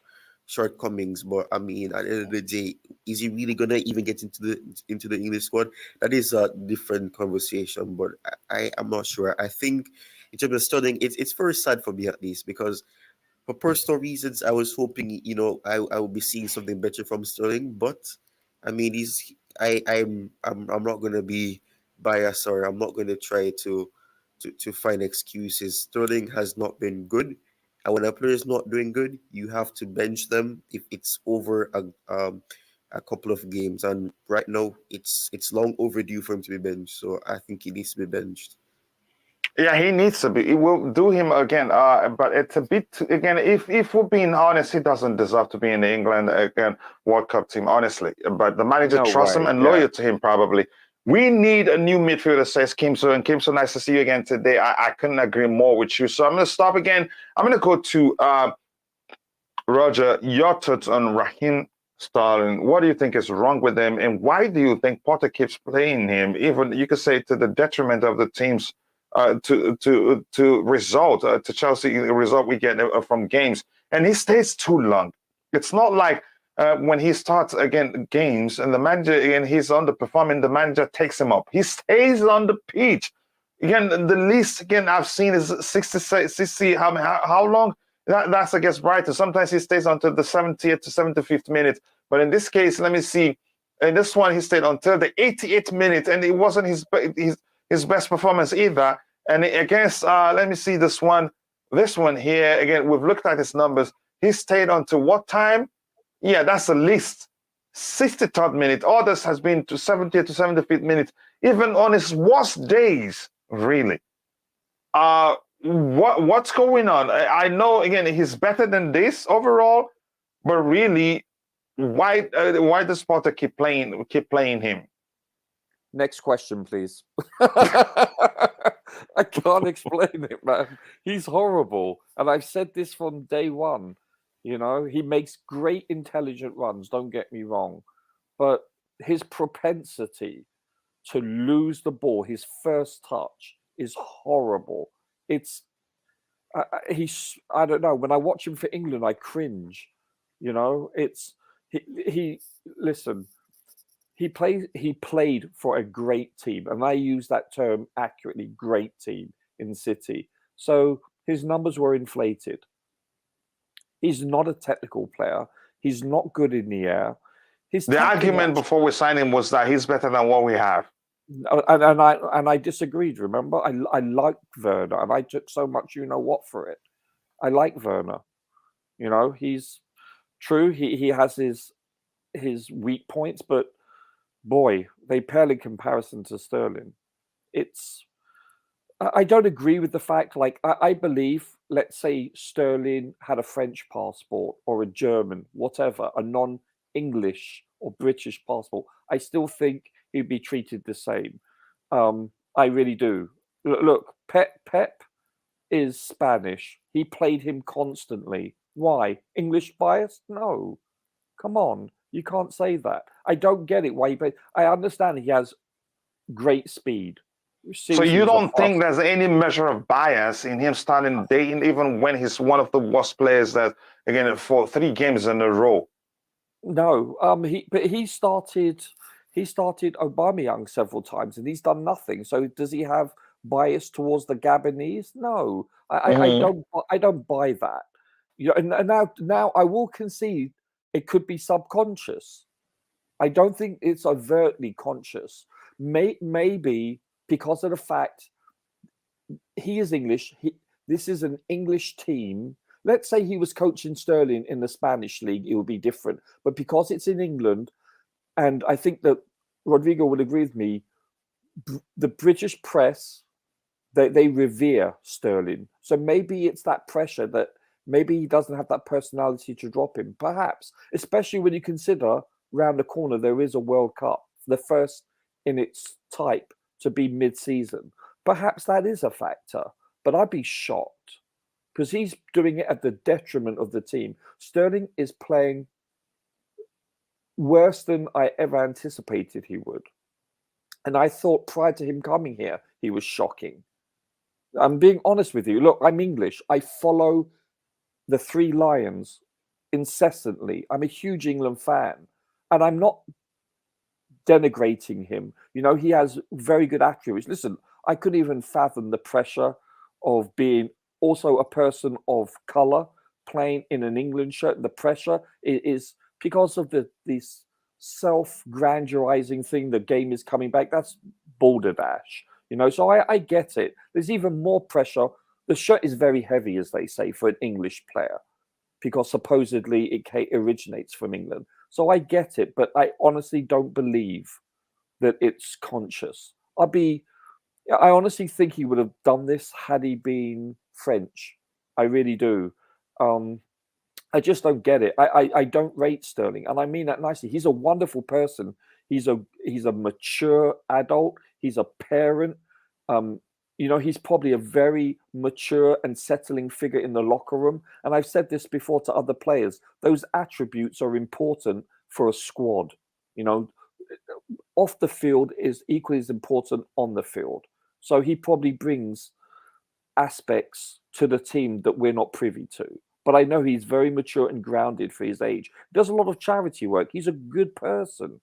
Speaker 4: shortcomings, but I mean, at the end of the day, is he really gonna even get into the English squad? That is a different conversation, but I'm not sure. I think in terms of studying, it's very sad for me at least because for personal reasons, I was hoping, I would be seeing something better from Sterling. But I mean, I'm not gonna be biased or I'm not gonna try to find excuses. Sterling has not been good, and when a player is not doing good, you have to bench them if it's over a couple of games. And right now, it's long overdue for him to be benched. So I think he needs to be benched.
Speaker 1: Yeah, he needs to be. It will do him again. But it's a bit again. If we're being honest, he doesn't deserve to be in the England again World Cup team. Honestly, but the manager
Speaker 3: No
Speaker 1: trusts him
Speaker 3: way,
Speaker 1: and
Speaker 3: yeah.
Speaker 1: loyal to him. Probably. We need a new midfielder, says Kimso. And Kimso, nice to see you again today. I couldn't agree more with you. So I'm going to stop again. I'm going to go to Roger. Your thoughts on Raheem Sterling? What do you think is wrong with him, and why do you think Potter keeps playing him? Even you could say to the detriment of the team's result to Chelsea the result we get from games, and he stays too long. It's not like when he starts again games and the manager again he's underperforming, the manager takes him up. He stays on the pitch. Again, the least again I've seen is 60 how long? That's against Brighton. Sometimes he stays until the 70th to 75th minute. But in this case, let me see. In this one, he stayed until the 88th minute, and it wasn't his best performance either. And against, let me see this one here. Again, we've looked at his numbers. He stayed until what time? Yeah, that's the least. 63rd minute. Others has been to 70th to 75th minute. Even on his worst days, really. What's going on? I know again he's better than this overall, but really, why does Potter keep playing him?
Speaker 3: Next question, please. I can't explain it, man. He's horrible, and I've said this from day one. You know, he makes great intelligent runs. Don't get me wrong, but his propensity to lose the ball, his first touch, is horrible. It's I don't know. When I watch him for England, I cringe. You know, it's he listen. He played for a great team, and I use that term accurately. Great team in City. So his numbers were inflated. He's not a technical player. He's not good in the air.
Speaker 1: The argument before we signed him was that he's better than what we have.
Speaker 3: And I disagreed. Remember, I liked Werner, and I took so much you know what for it. I like Werner. You know, he's true. He has his weak points, but boy, they pale in comparison to Sterling. I don't agree with the fact. Like I believe, let's say Sterling had a French passport or a German, whatever, a non-English or British passport. I still think he'd be treated the same. I really do. Look, Pep is Spanish. He played him constantly. Why? English bias? No. Come on. You can't say that. I don't get it why he played. I understand he has great speed.
Speaker 1: So you don't think there's any measure of bias in him starting even when he's one of the worst players that, again, for 3 games in a row?
Speaker 3: No. He started Aubameyang several times and he's done nothing. So does he have bias towards the Gabonese? No. I don't buy that. You know, and now I will concede it could be subconscious. I don't think it's overtly conscious. Maybe because of the fact he is English. This is an English team. Let's say he was coaching Sterling in the Spanish league, it would be different. But because it's in England, and I think that Rodrigo would agree with me, the British press, they revere Sterling. So maybe it's that pressure that maybe he doesn't have that personality to drop him. Perhaps, especially when you consider round the corner there is a World Cup, the first in its type to be mid-season. Perhaps that is a factor, but I'd be shocked because he's doing it at the detriment of the team. Sterling is playing worse than I ever anticipated he would. And I thought prior to him coming here, he was shocking. I'm being honest with you. Look, I'm English. I follow the Three Lions incessantly. I'm a huge England fan. And I'm not denigrating him. You know, he has very good accuracy. Listen, I couldn't even fathom the pressure of being also a person of colour playing in an England shirt. The pressure is because of this self-grandiorizing thing. The game is coming back. That's balderdash. You know, so I get it. There's even more pressure. The shirt is very heavy, as they say, for an English player, because supposedly it originates from England. So I get it, but I honestly don't believe that it's conscious. I honestly think he would have done this had he been French. I really do. I just don't get it. I don't rate Sterling, and I mean that nicely. He's a wonderful person. He's a mature adult. He's a parent. He's probably a very mature and settling figure in the locker room. And I've said this before to other players. Those attributes are important for a squad. Off the field is equally as important on the field. So he probably brings aspects to the team that we're not privy to. But I know he's very mature and grounded for his age. Does a lot of charity work. He's a good person.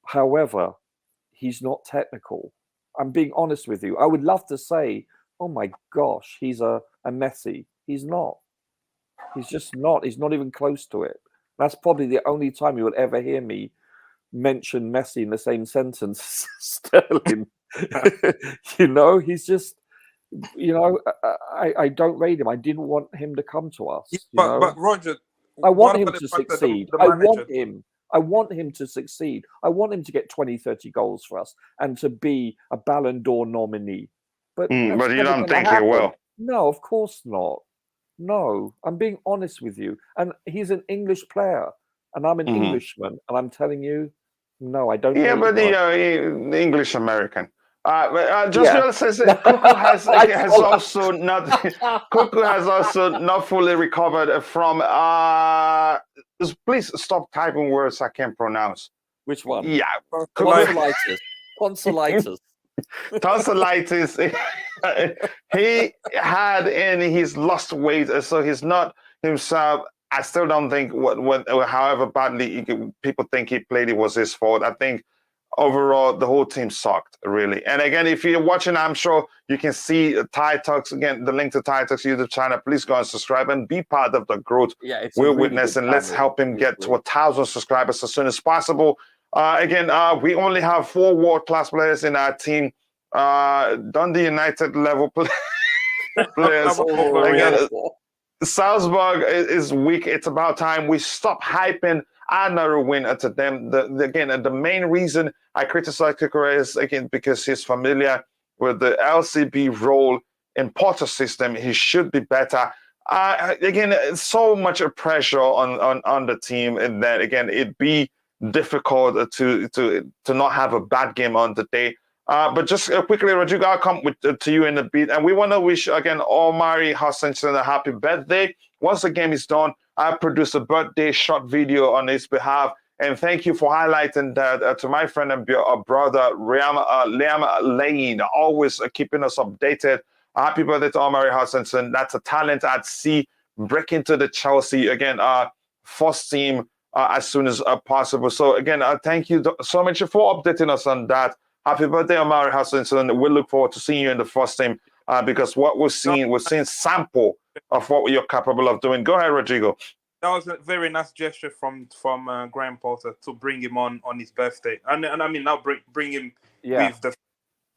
Speaker 3: However, he's not technical. I'm being honest with you. I would love to say, oh my gosh, he's a Messi. He's not. He's just not. He's not even close to it. That's probably the only time you will ever hear me mention Messi in the same sentence as Sterling. He's just, I don't rate him. I didn't want him to come to us.
Speaker 5: But Roger,
Speaker 3: I want him to succeed. I want him to succeed. I want him to get 20, 30 goals for us and to be a Ballon d'Or nominee. But
Speaker 1: you don't think he will?
Speaker 3: No, of course not. No, I'm being honest with you. And he's an English player, and I'm an Englishman, and I'm telling you, no, I don't.
Speaker 1: Yeah, but the English American. Just says Cuckoo has also not fully recovered from. Please stop typing words I can't pronounce.
Speaker 3: Which one?
Speaker 1: Yeah,
Speaker 3: tonsillitis.
Speaker 1: Tonsillitis. He had and he's lost weight, so he's not himself. I still don't think however badly people think he played, it was his fault. I think overall the whole team sucked, really. And again, if you're watching, I'm sure you can see Ty Talks, again, the link to Ty Talks YouTube channel. Please go and subscribe and be part of the growth we're witnessing. Let's help him get to 1,000 subscribers as soon as possible. We only have 4 world-class players in our team. Dundee United level players. Again, Salzburg is weak. It's about time we stop hyping another win to them. The main reason I criticize Kukure is, again, because he's familiar with the LCB role in Porter system. He should be better. So much pressure on the team, and that, again, it'd be difficult to not have a bad game on the day. But just quickly, Rodrigo, I'll come to you in a bit. And we want to wish, again, Omari Hutchinson a happy birthday. Once the game is done, I produced a birthday short video on his behalf. And thank you for highlighting that to my friend and brother, Liam Lane, always keeping us updated. Happy birthday to Omari Hutchinson. That's a talent I'd see break into the Chelsea, again, first team as soon as possible. So, again, thank you so much for updating us on that. Happy birthday, Omari Hutchinson. We look forward to seeing you in the first team because what we're seeing sample of what you're capable of doing. Go ahead, Rodrigo.
Speaker 5: That was a very nice gesture from Graham Potter to bring him on his birthday, and I mean now bring him with the.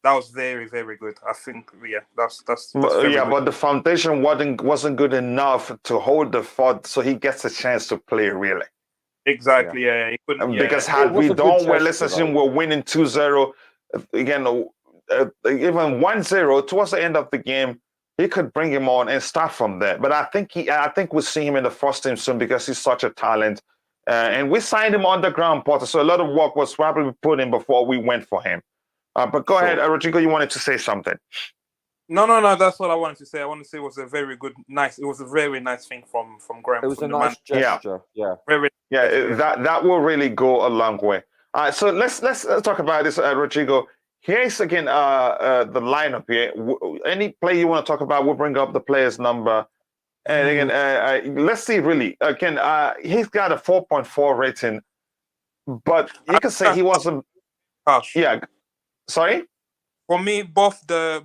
Speaker 5: That was very, very good. I think that's good.
Speaker 1: But the foundation wasn't good enough to hold the fort, so he gets a chance to play really.
Speaker 5: Exactly. Yeah. He couldn't,
Speaker 1: because had we done well, let's assume we're winning 2-0. Again, even 1-0 towards the end of the game, he could bring him on and start from there. But I think we'll see him in the first team soon because he's such a talent. And we signed him on the ground, Potter. So a lot of work was probably put in before we went for him. But go ahead, Rodrigo. You wanted to say something?
Speaker 5: No. That's what I wanted to say. I want to say it was a very nice thing from Graham.
Speaker 3: It was a nice gesture. Yeah.
Speaker 1: That will really go a long way. So let's talk about this, Rodrigo. Here's again the lineup here. Any player you want to talk about, we'll bring up the player's number. And again, let's see. Really, again, he's got a 4.4 rating, but you can say he wasn't. Yeah. Sorry.
Speaker 5: For me, both the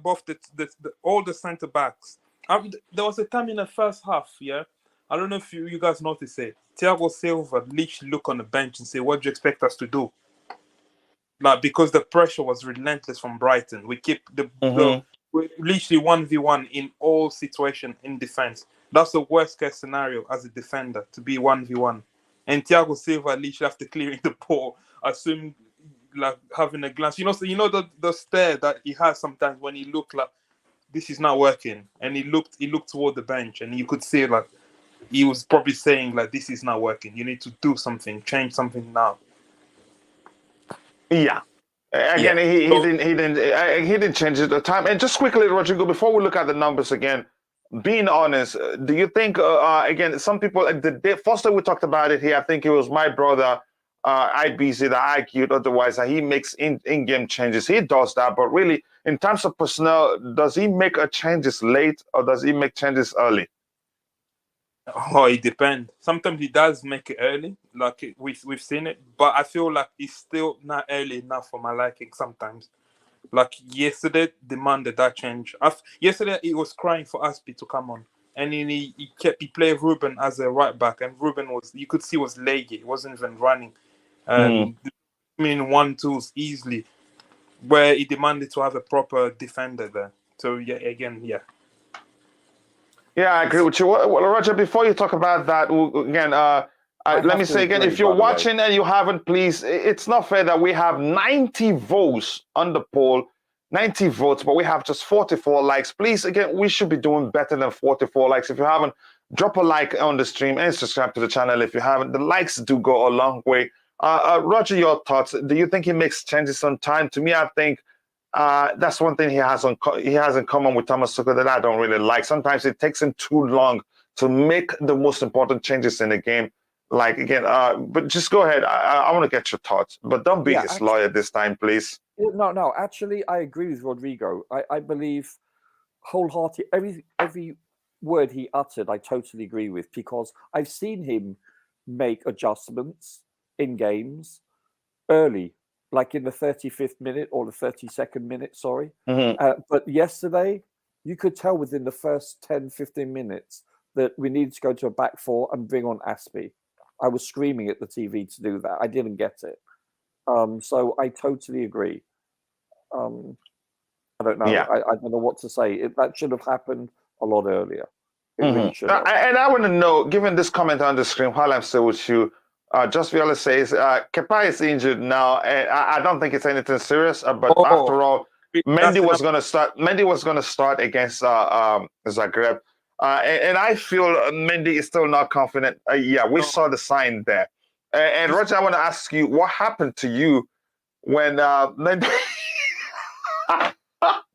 Speaker 5: all the centre backs. There was a time in the first half. Yeah, I don't know if you guys noticed it. Thiago Silva literally look on the bench and say, "What do you expect us to do?" Like, because the pressure was relentless from Brighton. We keep we're literally 1v1 in all situations in defense. That's the worst case scenario as a defender, to be 1v1. And Thiago Silva literally after clearing the ball, assume like having a glance. So the stare that he has sometimes when he looked like this is not working, and he looked toward the bench, and you could see like he was probably saying like this is not working. You need to do something, change something now.
Speaker 1: Yeah. Again,
Speaker 5: Yeah.
Speaker 1: he didn't change it at the time. And just quickly, Rodrigo, before we look at the numbers again, being honest, do you think again some people the day first time we talked about it here, I think it was my brother IBZ that argued otherwise that he makes in-game changes. He does that, but really in terms of personnel, does he make changes late or does he make changes early?
Speaker 5: Oh, it depends. Sometimes he does make it early, like we've seen it, but I feel like it's still not early enough for my liking. Sometimes, like yesterday, demanded that change. Yesterday, he was crying for Aspie to come on, and then he played Ruben as a right back, and Ruben you could see was leggy. He wasn't even running, and I mean 1-2s easily, where he demanded to have a proper defender there. So yeah, again, yeah.
Speaker 1: Yeah, I agree with you. Well, Roger, before you talk about that, again, let me say again, if you're watching and you haven't, please, it's not fair that we have 90 votes on the poll, 90 votes, but we have just 44 likes. Please, again, we should be doing better than 44 likes. If you haven't, drop a like on the stream and subscribe to the channel if you haven't. The likes do go a long way. Roger, your thoughts. Do you think he makes changes on time? To me, I think that's one thing he has in common with Thomas Tuchel that I don't really like. Sometimes it takes him too long to make the most important changes in the game. Like again, but just go ahead. I want to get your thoughts, but don't be his lawyer this time, please.
Speaker 3: No. Actually, I agree with Rodrigo. I believe wholeheartedly every word he uttered. I totally agree with because I've seen him make adjustments in games early. Like in the 35th minute or the 32nd minute, sorry. But yesterday, you could tell within the first 10, 15 minutes that we needed to go to a back four and bring on Aspie. I was screaming at the TV to do that. I didn't get it. So I totally agree. I don't know.
Speaker 1: Yeah.
Speaker 3: I don't know what to say. That should have happened a lot earlier. It really should have.
Speaker 1: And I want to know, given this comment on the screen while I'm still with you, Just Viola says, Kepa is injured now. I don't think it's anything serious, but after all, Mendy was going to start against Zagreb. And I feel Mendy is still not confident. We saw the sign there. And Roger, I want to ask you, what happened to you when Mendy...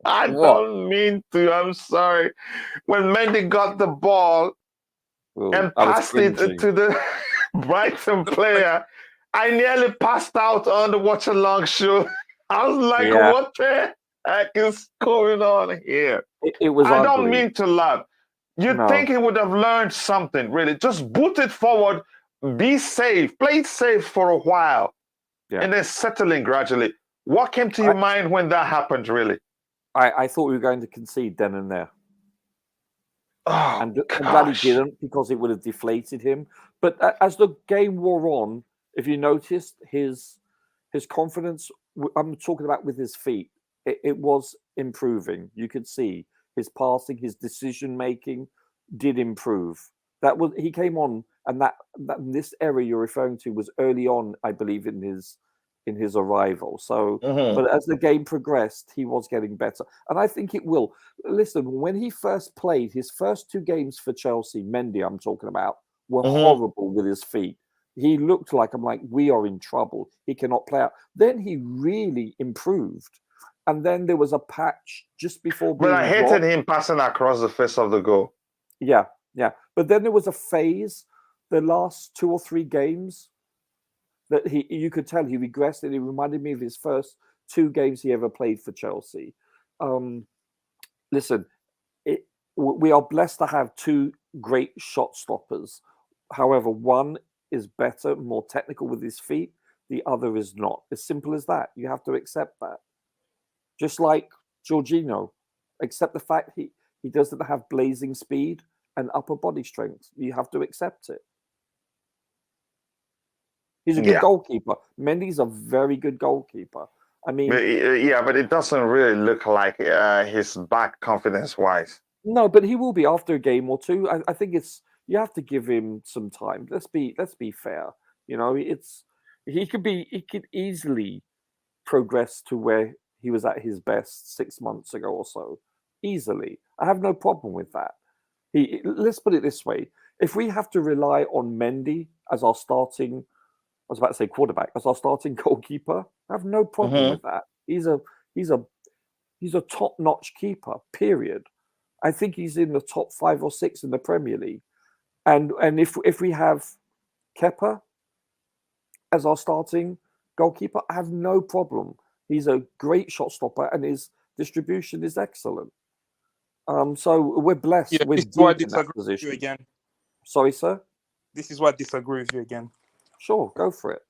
Speaker 1: I don't mean to, I'm sorry. When Mendy got the ball and passed it to the Brighton player, I nearly passed out on the watch along show. I was like, what the heck is going on here?
Speaker 3: It was
Speaker 1: I
Speaker 3: ugly.
Speaker 1: don't mean to laugh. You'd think he would have learned something, really. Just boot it forward, be safe, play it safe for a while, and then settle in gradually. What came to your mind when that happened, really?
Speaker 3: I thought we were going to concede then and there.
Speaker 1: Oh,
Speaker 3: and I'm glad he didn't because it would have deflated him. But as the game wore on, if you noticed, his confidence, I'm talking about with his feet, it was improving. You could see his passing, his decision-making did improve. He came on, and that this era you're referring to was early on, I believe, in his arrival. So, but as the game progressed, he was getting better. And I think it will. Listen, when he first played, his first 2 games for Chelsea, Mendy I'm talking about, were horrible with his feet. He looked like, we are in trouble. He cannot play out. Then he really improved. And then there was a patch just before being
Speaker 1: But I hated him passing across the face of the goal.
Speaker 3: Yeah. But then there was a phase, the last 2 or 3 games, that you could tell he regressed, and it reminded me of his first 2 games he ever played for Chelsea. Listen, we are blessed to have 2 great shot stoppers. However, one is better, more technical with his feet. The other is not. As simple as that. You have to accept that. Just like Jorginho, accept the fact he doesn't have blazing speed and upper body strength. You have to accept it. He's a good goalkeeper. Mendy's a very good goalkeeper. I mean...
Speaker 1: but it doesn't really look like he's back confidence-wise.
Speaker 3: No, but he will be after a game or 2. I think you have to give him some time. Let's be fair. You know, he could easily progressed to where he was at his best 6 months ago or so. Easily. I have no problem with that. Let's put it this way. If we have to rely on Mendy as our starting, I was about to say quarterback, as our starting goalkeeper, I have no problem with that. He's a top-notch keeper, period. I think he's in the top 5 or 6 in the Premier League. And if we have Kepa as our starting goalkeeper, I have no problem. He's a great shot stopper and his distribution is excellent. So we're blessed.
Speaker 5: Yeah,
Speaker 3: We're
Speaker 5: this is why I
Speaker 3: deep in that
Speaker 5: disagree with you
Speaker 3: position.
Speaker 5: again.
Speaker 3: Sorry, sir?
Speaker 5: This is why I disagree with you again.
Speaker 3: Sure, go for it.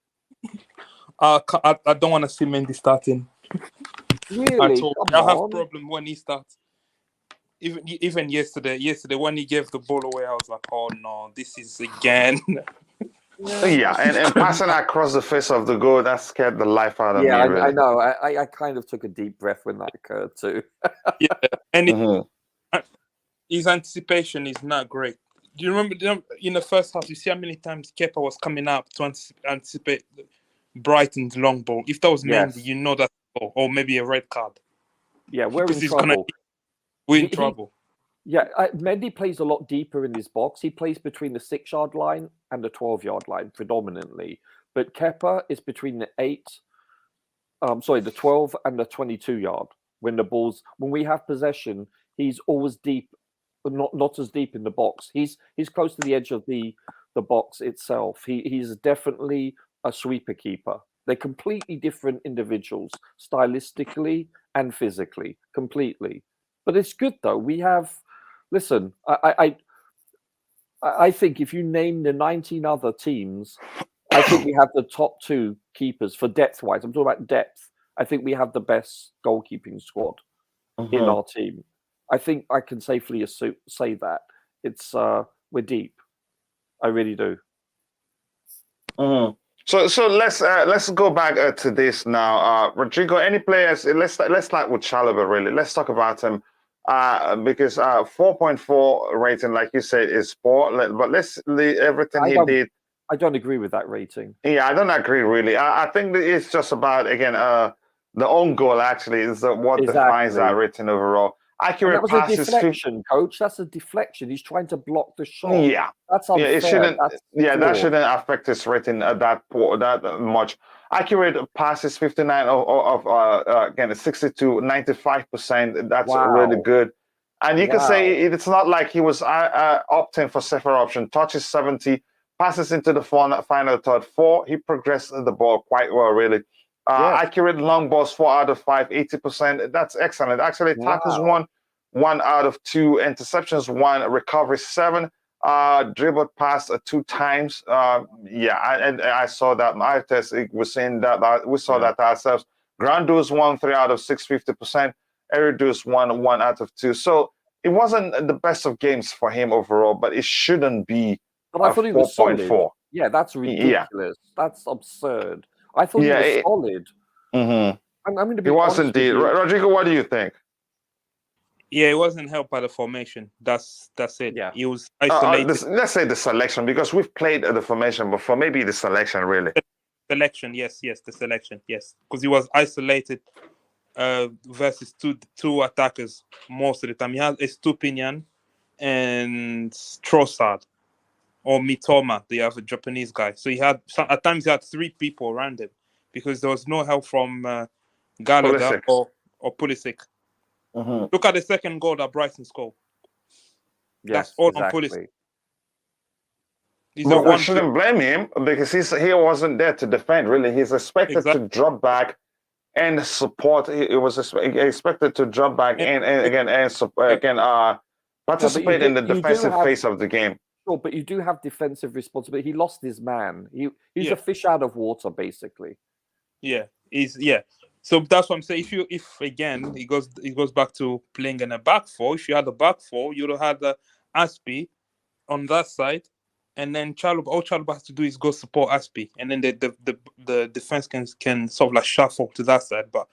Speaker 5: I don't want to see Mendy starting.
Speaker 3: Really?
Speaker 5: At all.
Speaker 3: Come
Speaker 5: I have
Speaker 3: on.
Speaker 5: problem when he starts. Even yesterday when he gave the ball away, I was like, oh no, this is again.
Speaker 1: Yeah, and passing across the face of the goal, that scared the life out of me.
Speaker 3: Yeah,
Speaker 1: Really.
Speaker 3: I know. I kind of took a deep breath when that occurred too.
Speaker 5: Yeah, and his anticipation is not great. Do you remember in the first half, you see how many times Kepa was coming up to anticipate Brighton's long ball? If that was
Speaker 3: Yes.
Speaker 5: Mendy, you know that, or maybe a red card.
Speaker 3: Yeah, we're
Speaker 5: Because
Speaker 3: in
Speaker 5: he's
Speaker 3: trouble.
Speaker 5: We're in trouble.
Speaker 3: Yeah, Mendy plays a lot deeper in his box. He plays between the 6-yard line and the 12-yard line predominantly. But Kepa is between the 12 and the 22-yard. When we have possession, he's always deep, but not as deep in the box. He's close to the edge of the box itself. He's definitely a sweeper keeper. They're completely different individuals, stylistically and physically, completely. But it's good though. We have. Listen, I think if you name the 19 other teams, I think we have the top 2 keepers for depth-wise. I'm talking about depth. I think we have the best goalkeeping squad in our team. I think I can safely say that it's we're deep. I really do.
Speaker 1: So let's go back to this now. Rodrigo, any players? Let's start with Chalobah. Really, let's talk about him. Because 4.4 rating, like you said, is poor. But let's leave everything he did.
Speaker 3: I don't agree with that rating.
Speaker 1: Yeah, I don't agree really. I think that it's just about again the own goal actually is what defines that rating overall. Accurate passes.
Speaker 3: That was a deflection, coach. That's a deflection. He's trying to block the shot.
Speaker 1: Yeah,
Speaker 3: that's unfair.
Speaker 1: Yeah, it shouldn't. That shouldn't affect his rating that much. Accurate passes 59 again 62, 95%. That's really good. And you can say it's not like he was opting for safer option. Touches 70, passes into the final third 4. He progressed the ball quite well, really. Accurate long balls 4 out of 5, 80%. That's excellent. Actually, tackles 1 out of 2, interceptions 1, recovery 7, dribbled past 2 times. I saw that. My test was saying that we saw that ourselves. Ground duels 1, 3 out of 6, 50%. Air duels 1 out of 2. So it wasn't the best of games for him overall, but it shouldn't be.
Speaker 3: But I thought he was solid. Yeah, that's ridiculous. Yeah. That's absurd. I thought he was solid. I'm going to be.
Speaker 1: He was indeed. Rodrigo, what do you think?
Speaker 5: Yeah, it wasn't helped by the formation. That's it.
Speaker 3: Yeah,
Speaker 5: he was isolated.
Speaker 1: Let's say the selection, because we've played the formation before. Maybe the selection, really.
Speaker 5: Selection, yes, the selection, yes, because he was isolated versus two attackers most of the time. He had Estupinian and Trossard, or Mitoma, the other Japanese guy. So at times he had 3 people around him because there was no help from Gallagher or Pulisic. Look at the second goal that Brighton scored.
Speaker 3: Yes,
Speaker 5: that's all
Speaker 3: exactly.
Speaker 5: on Pulisic.
Speaker 1: But I shouldn't blame him because he wasn't there to defend, really. He's expected to drop back and support. He was expected to drop back and participate in the defensive phase of the game.
Speaker 3: Sure, but you do have defensive responsibility. He lost his man. He's a fish out of water, basically.
Speaker 5: Yeah, So that's what I'm saying. If again he goes back to playing in a back 4. If you had a back 4, you'd have had Aspie on that side, and then Chalobah. All Chalobah has to do is go support Aspie, and then the defense can sort of like shuffle to that side. But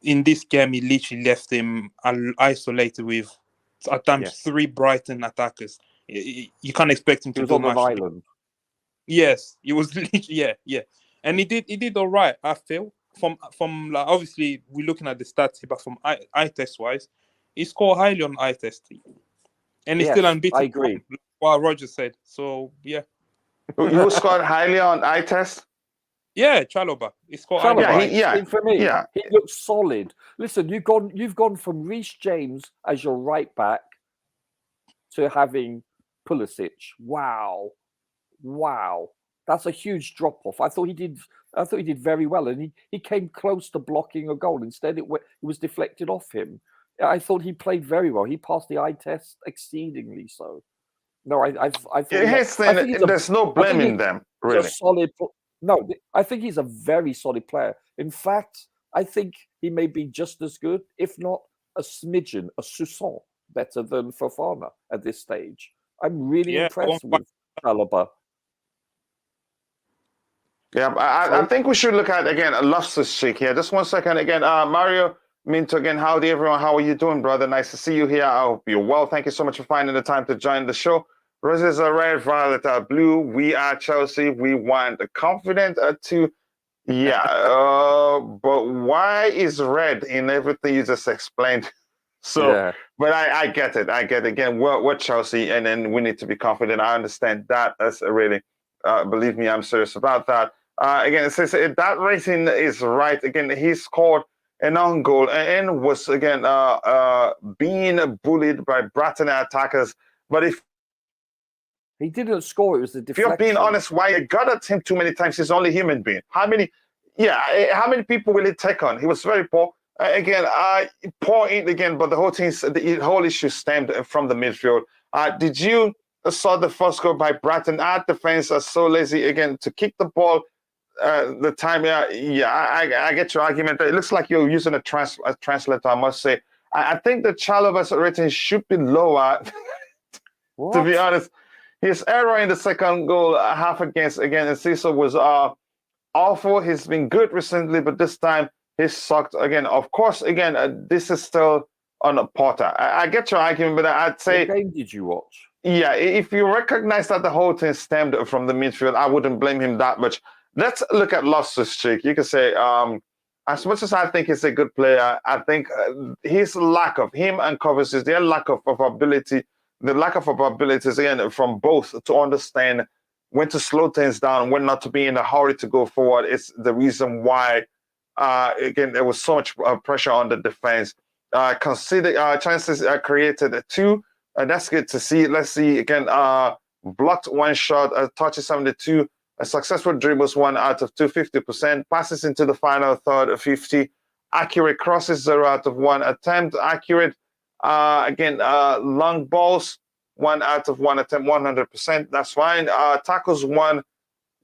Speaker 5: in this game, he literally left him isolated with at times 3 Brighton attackers. You can't expect him to do much.
Speaker 3: Island.
Speaker 5: Yes, he was literally, yeah. And he did all right, I feel. from like, obviously we're looking at the stats, but from eye test wise, he scored highly on eye test, and he's still
Speaker 3: Yes,
Speaker 5: unbeaten.
Speaker 3: I agree.
Speaker 5: Like what Roger said. So yeah,
Speaker 1: You scored highly on eye test.
Speaker 5: yeah, Chalobah. He scored
Speaker 3: Chalobah,
Speaker 5: highly.
Speaker 1: Yeah,
Speaker 3: for me,
Speaker 1: yeah.
Speaker 3: he looks solid. Listen, you've gone from Reece James as your right back to having Pulisic. Wow, that's a huge drop off. I thought he did very well, and he came close to blocking a goal. Instead, it was deflected off him. I thought he played very well. He passed the eye test exceedingly so. No, I thought
Speaker 1: there's no blaming them, really.
Speaker 3: No, I think he's a very solid player. In fact, I think he may be just as good, if not a smidgen, a soupçon better than Fofana at this stage. I'm really impressed with Chalobah.
Speaker 1: Yeah, I think we should look at, again, Loftus-Cheek here. Just 1 second. Again, Mario Minto, again, howdy, everyone. How are you doing, brother? Nice to see you here. I hope you're well. Thank you so much for finding the time to join the show. Roses are red, violet are blue. We are Chelsea. We want the confident to, but why is red in everything you just explained? So, yeah. But I get it. Again, we're Chelsea, and then we need to be confident. I understand that. That's really, believe me, I'm serious about that. Again, it says that rating is right. Again, he scored an own goal and was, again, being bullied by Brighton attackers. But if
Speaker 3: he didn't score, it was the deflection.
Speaker 1: If you're being honest, why you got at him too many times? He's only human being. How many people will he take on? He was very poor. Poor again, but the whole issue stemmed from the midfield. Did you saw the first goal by Brighton? Our defense are so lazy again to kick the ball. The time, I get your argument. It looks like you're using a translator. I must say, I think the Chalobah's rating should be lower. To be honest. His error in the second goal, half against Enciso was awful. He's been good recently, but this time he's sucked again. Of course, again, this is still on a Porter. I get your argument, but I'd say.
Speaker 3: What game did you watch?
Speaker 1: Yeah, if you recognize that the whole thing stemmed from the midfield, I wouldn't blame him that much. Let's look at Loftus-Cheek. You can say, as much as I think he's a good player, I think his lack of him and Kovacic, their lack of ability. The lack of abilities, again, from both to understand when to slow things down, when not to be in a hurry to go forward, is the reason why, again, there was so much pressure on the defense. Consider chances created 2, and that's good to see. Let's see, again, blocked 1 shot, touches 72, successful dribbles 1 out of 2, 50%, passes into the final third, 50, accurate crosses 0 out of 1, attempt accurate. Long balls, 1 out of 1 attempt, 100%. That's fine. Tackles 1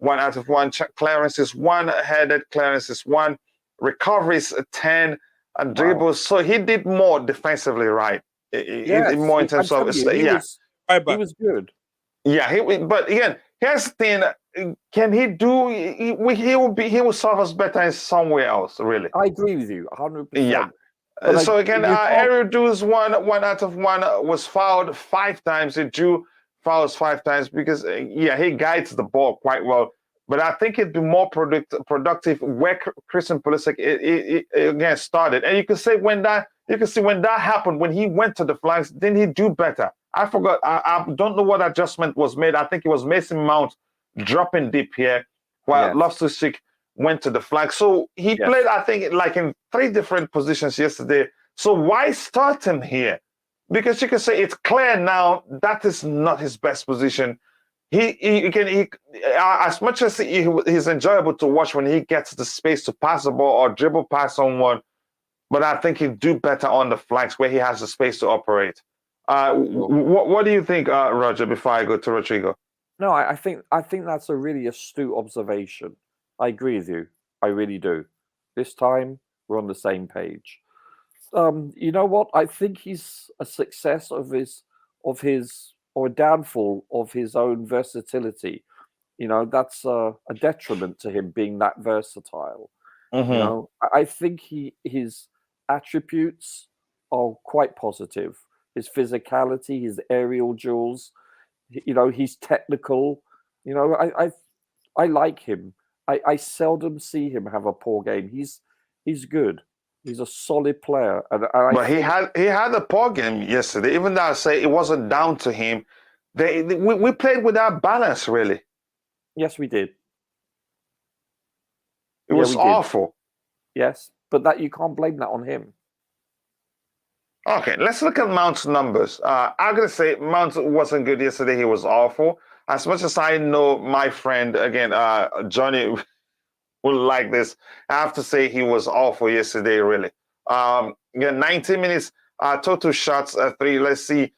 Speaker 1: out of 1. Clearances 1. Headed clearances 1. Recoveries 10. And dribbles. So he did more defensively, right? He did more in terms of.
Speaker 3: He was good.
Speaker 1: Yeah, but again, here's the thing. Can he do? He will serve us better in somewhere else. Really,
Speaker 3: I agree with you, 100%.
Speaker 1: Yeah. So again, Ariel Du's 1 out of 1 was fouled 5 times. He drew fouls 5 times because he guides the ball quite well. But I think it'd be more productive where Christian Pulisic again started. And you can see when that happened, when he went to the flanks, didn't he do better? I forgot. I don't know what adjustment was made. I think it was Mason Mount dropping deep here, while Loftus-Cheek went to the flank. So he played, I think, like in 3 different positions yesterday. So why start him here? Because you can say it's clear now that is not his best position. He as much as he's enjoyable to watch when he gets the space to pass the ball or dribble past someone, but I think he'd do better on the flanks where he has the space to operate. What do you think, Roger, before I go to Rodrigo?
Speaker 3: No, I think that's a really astute observation. I agree with you. I really do. This time we're on the same page. You know what? I think he's a success of his or a downfall of his own versatility. You know, that's a detriment to him being that versatile. Mm-hmm. You know, I think his attributes are quite positive. His physicality, his aerial duels. You know, he's technical. You know, I like him. I seldom see him have a poor game. He's good. He's a solid player.
Speaker 1: But he had a poor game yesterday. Even though I say it wasn't down to him, we played without balance, really.
Speaker 3: Yes, we did.
Speaker 1: It was awful.
Speaker 3: Yes, but that you can't blame that on him.
Speaker 1: Okay, let's look at Mount's numbers. I'm going to say Mount wasn't good yesterday. He was awful. As much as I know my friend, again, Johnny will like this, I have to say he was awful yesterday, really. 90 minutes, total shots, 3. Let's see.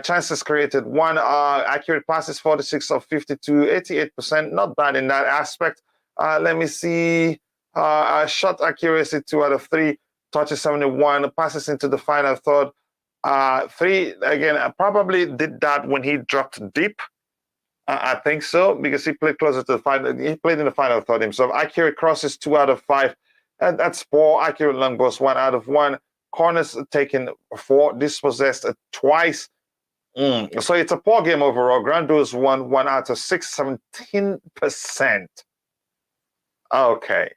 Speaker 1: Chances created, 1. Accurate passes, 46 of 52, 88%. Not bad in that aspect. Let me see. Shot accuracy, 2 out of 3. Touches 71, passes into the final third. 3, again, I probably did that when he dropped deep. I think so, because he played closer to the final. He played in the final third himself. Accurate crosses, 2 out of 5. And that's 4. Accurate long balls, 1 out of 1. Corners taken 4. Dispossessed twice. So it's a poor game overall. Ground duels 1 out of 6, 17%. Okay.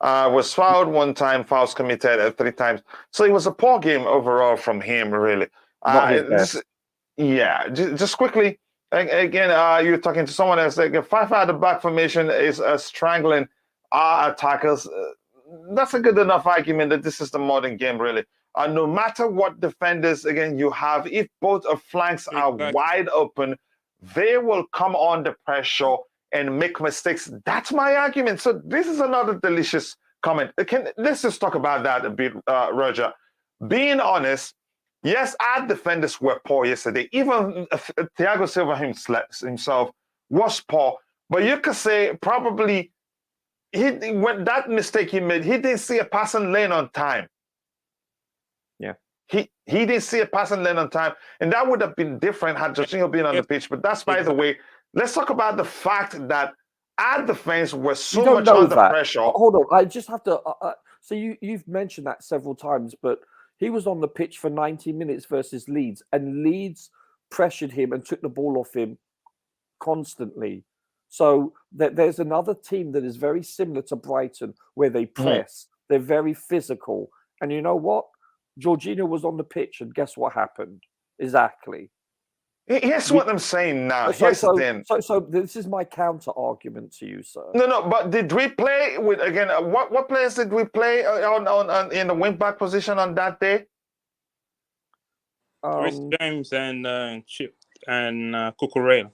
Speaker 1: Was fouled 1 time, fouls committed 3 times. So it was a poor game overall from him, really. Just quickly, again, you're talking to someone else. Like a 5 out of back formation is strangling our attackers. That's a good enough argument that this is the modern game, really. No matter what defenders, again, you have, if both of flanks are wide open, they will come under pressure and make mistakes. That's my argument. So this is another delicious comment. Let's just talk about that a bit, Roger. Being honest, yes, our defenders were poor yesterday. Even Thiago Silva himself was poor. But you could say probably when that mistake he made, he didn't see a passing lane on time.
Speaker 3: Yeah.
Speaker 1: He didn't see a passing lane on time. And that would have been different had Jorginho been on the pitch. But that's by the way. Let's talk about the fact that our defense was so much under pressure.
Speaker 3: Hold on, I just have to. So you've mentioned that several times, but he was on the pitch for 90 minutes versus Leeds, and Leeds pressured him and took the ball off him constantly. So there's another team that is very similar to Brighton, where they press. They're very physical, and you know what? Jorginho was on the pitch, and guess what happened? Exactly.
Speaker 1: Here's what I'm saying now.
Speaker 3: So this is my counter argument to you, sir.
Speaker 1: No. But did we play with, again? What players did we play on in the wing back position on that day?
Speaker 5: Chris James and Chip and Cucurella.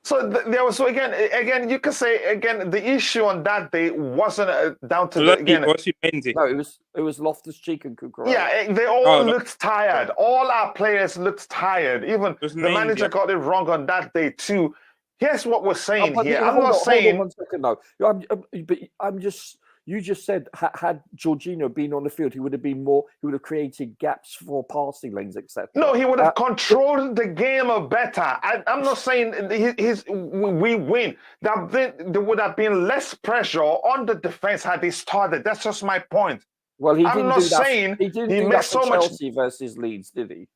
Speaker 1: So there was again. You could say again the issue on that day wasn't down to
Speaker 3: No, it was Loftus-Cheek and Cucurella.
Speaker 1: Yeah, they all looked tired. All our players looked tired. Even the manager got it wrong on that day too. Here's what we're saying here. I'm not saying.
Speaker 3: Hold on 1 second, but I'm just. You just said had Jorginho been on the field, he would have been more. He would have created gaps for passing lanes, etc.
Speaker 1: No, he would have controlled the game better. I'm not saying we win. There would have been less pressure on the defense had he started. That's just my point.
Speaker 3: Well, he
Speaker 1: I'm not saying
Speaker 3: he didn't do that for Chelsea versus Leeds, did he?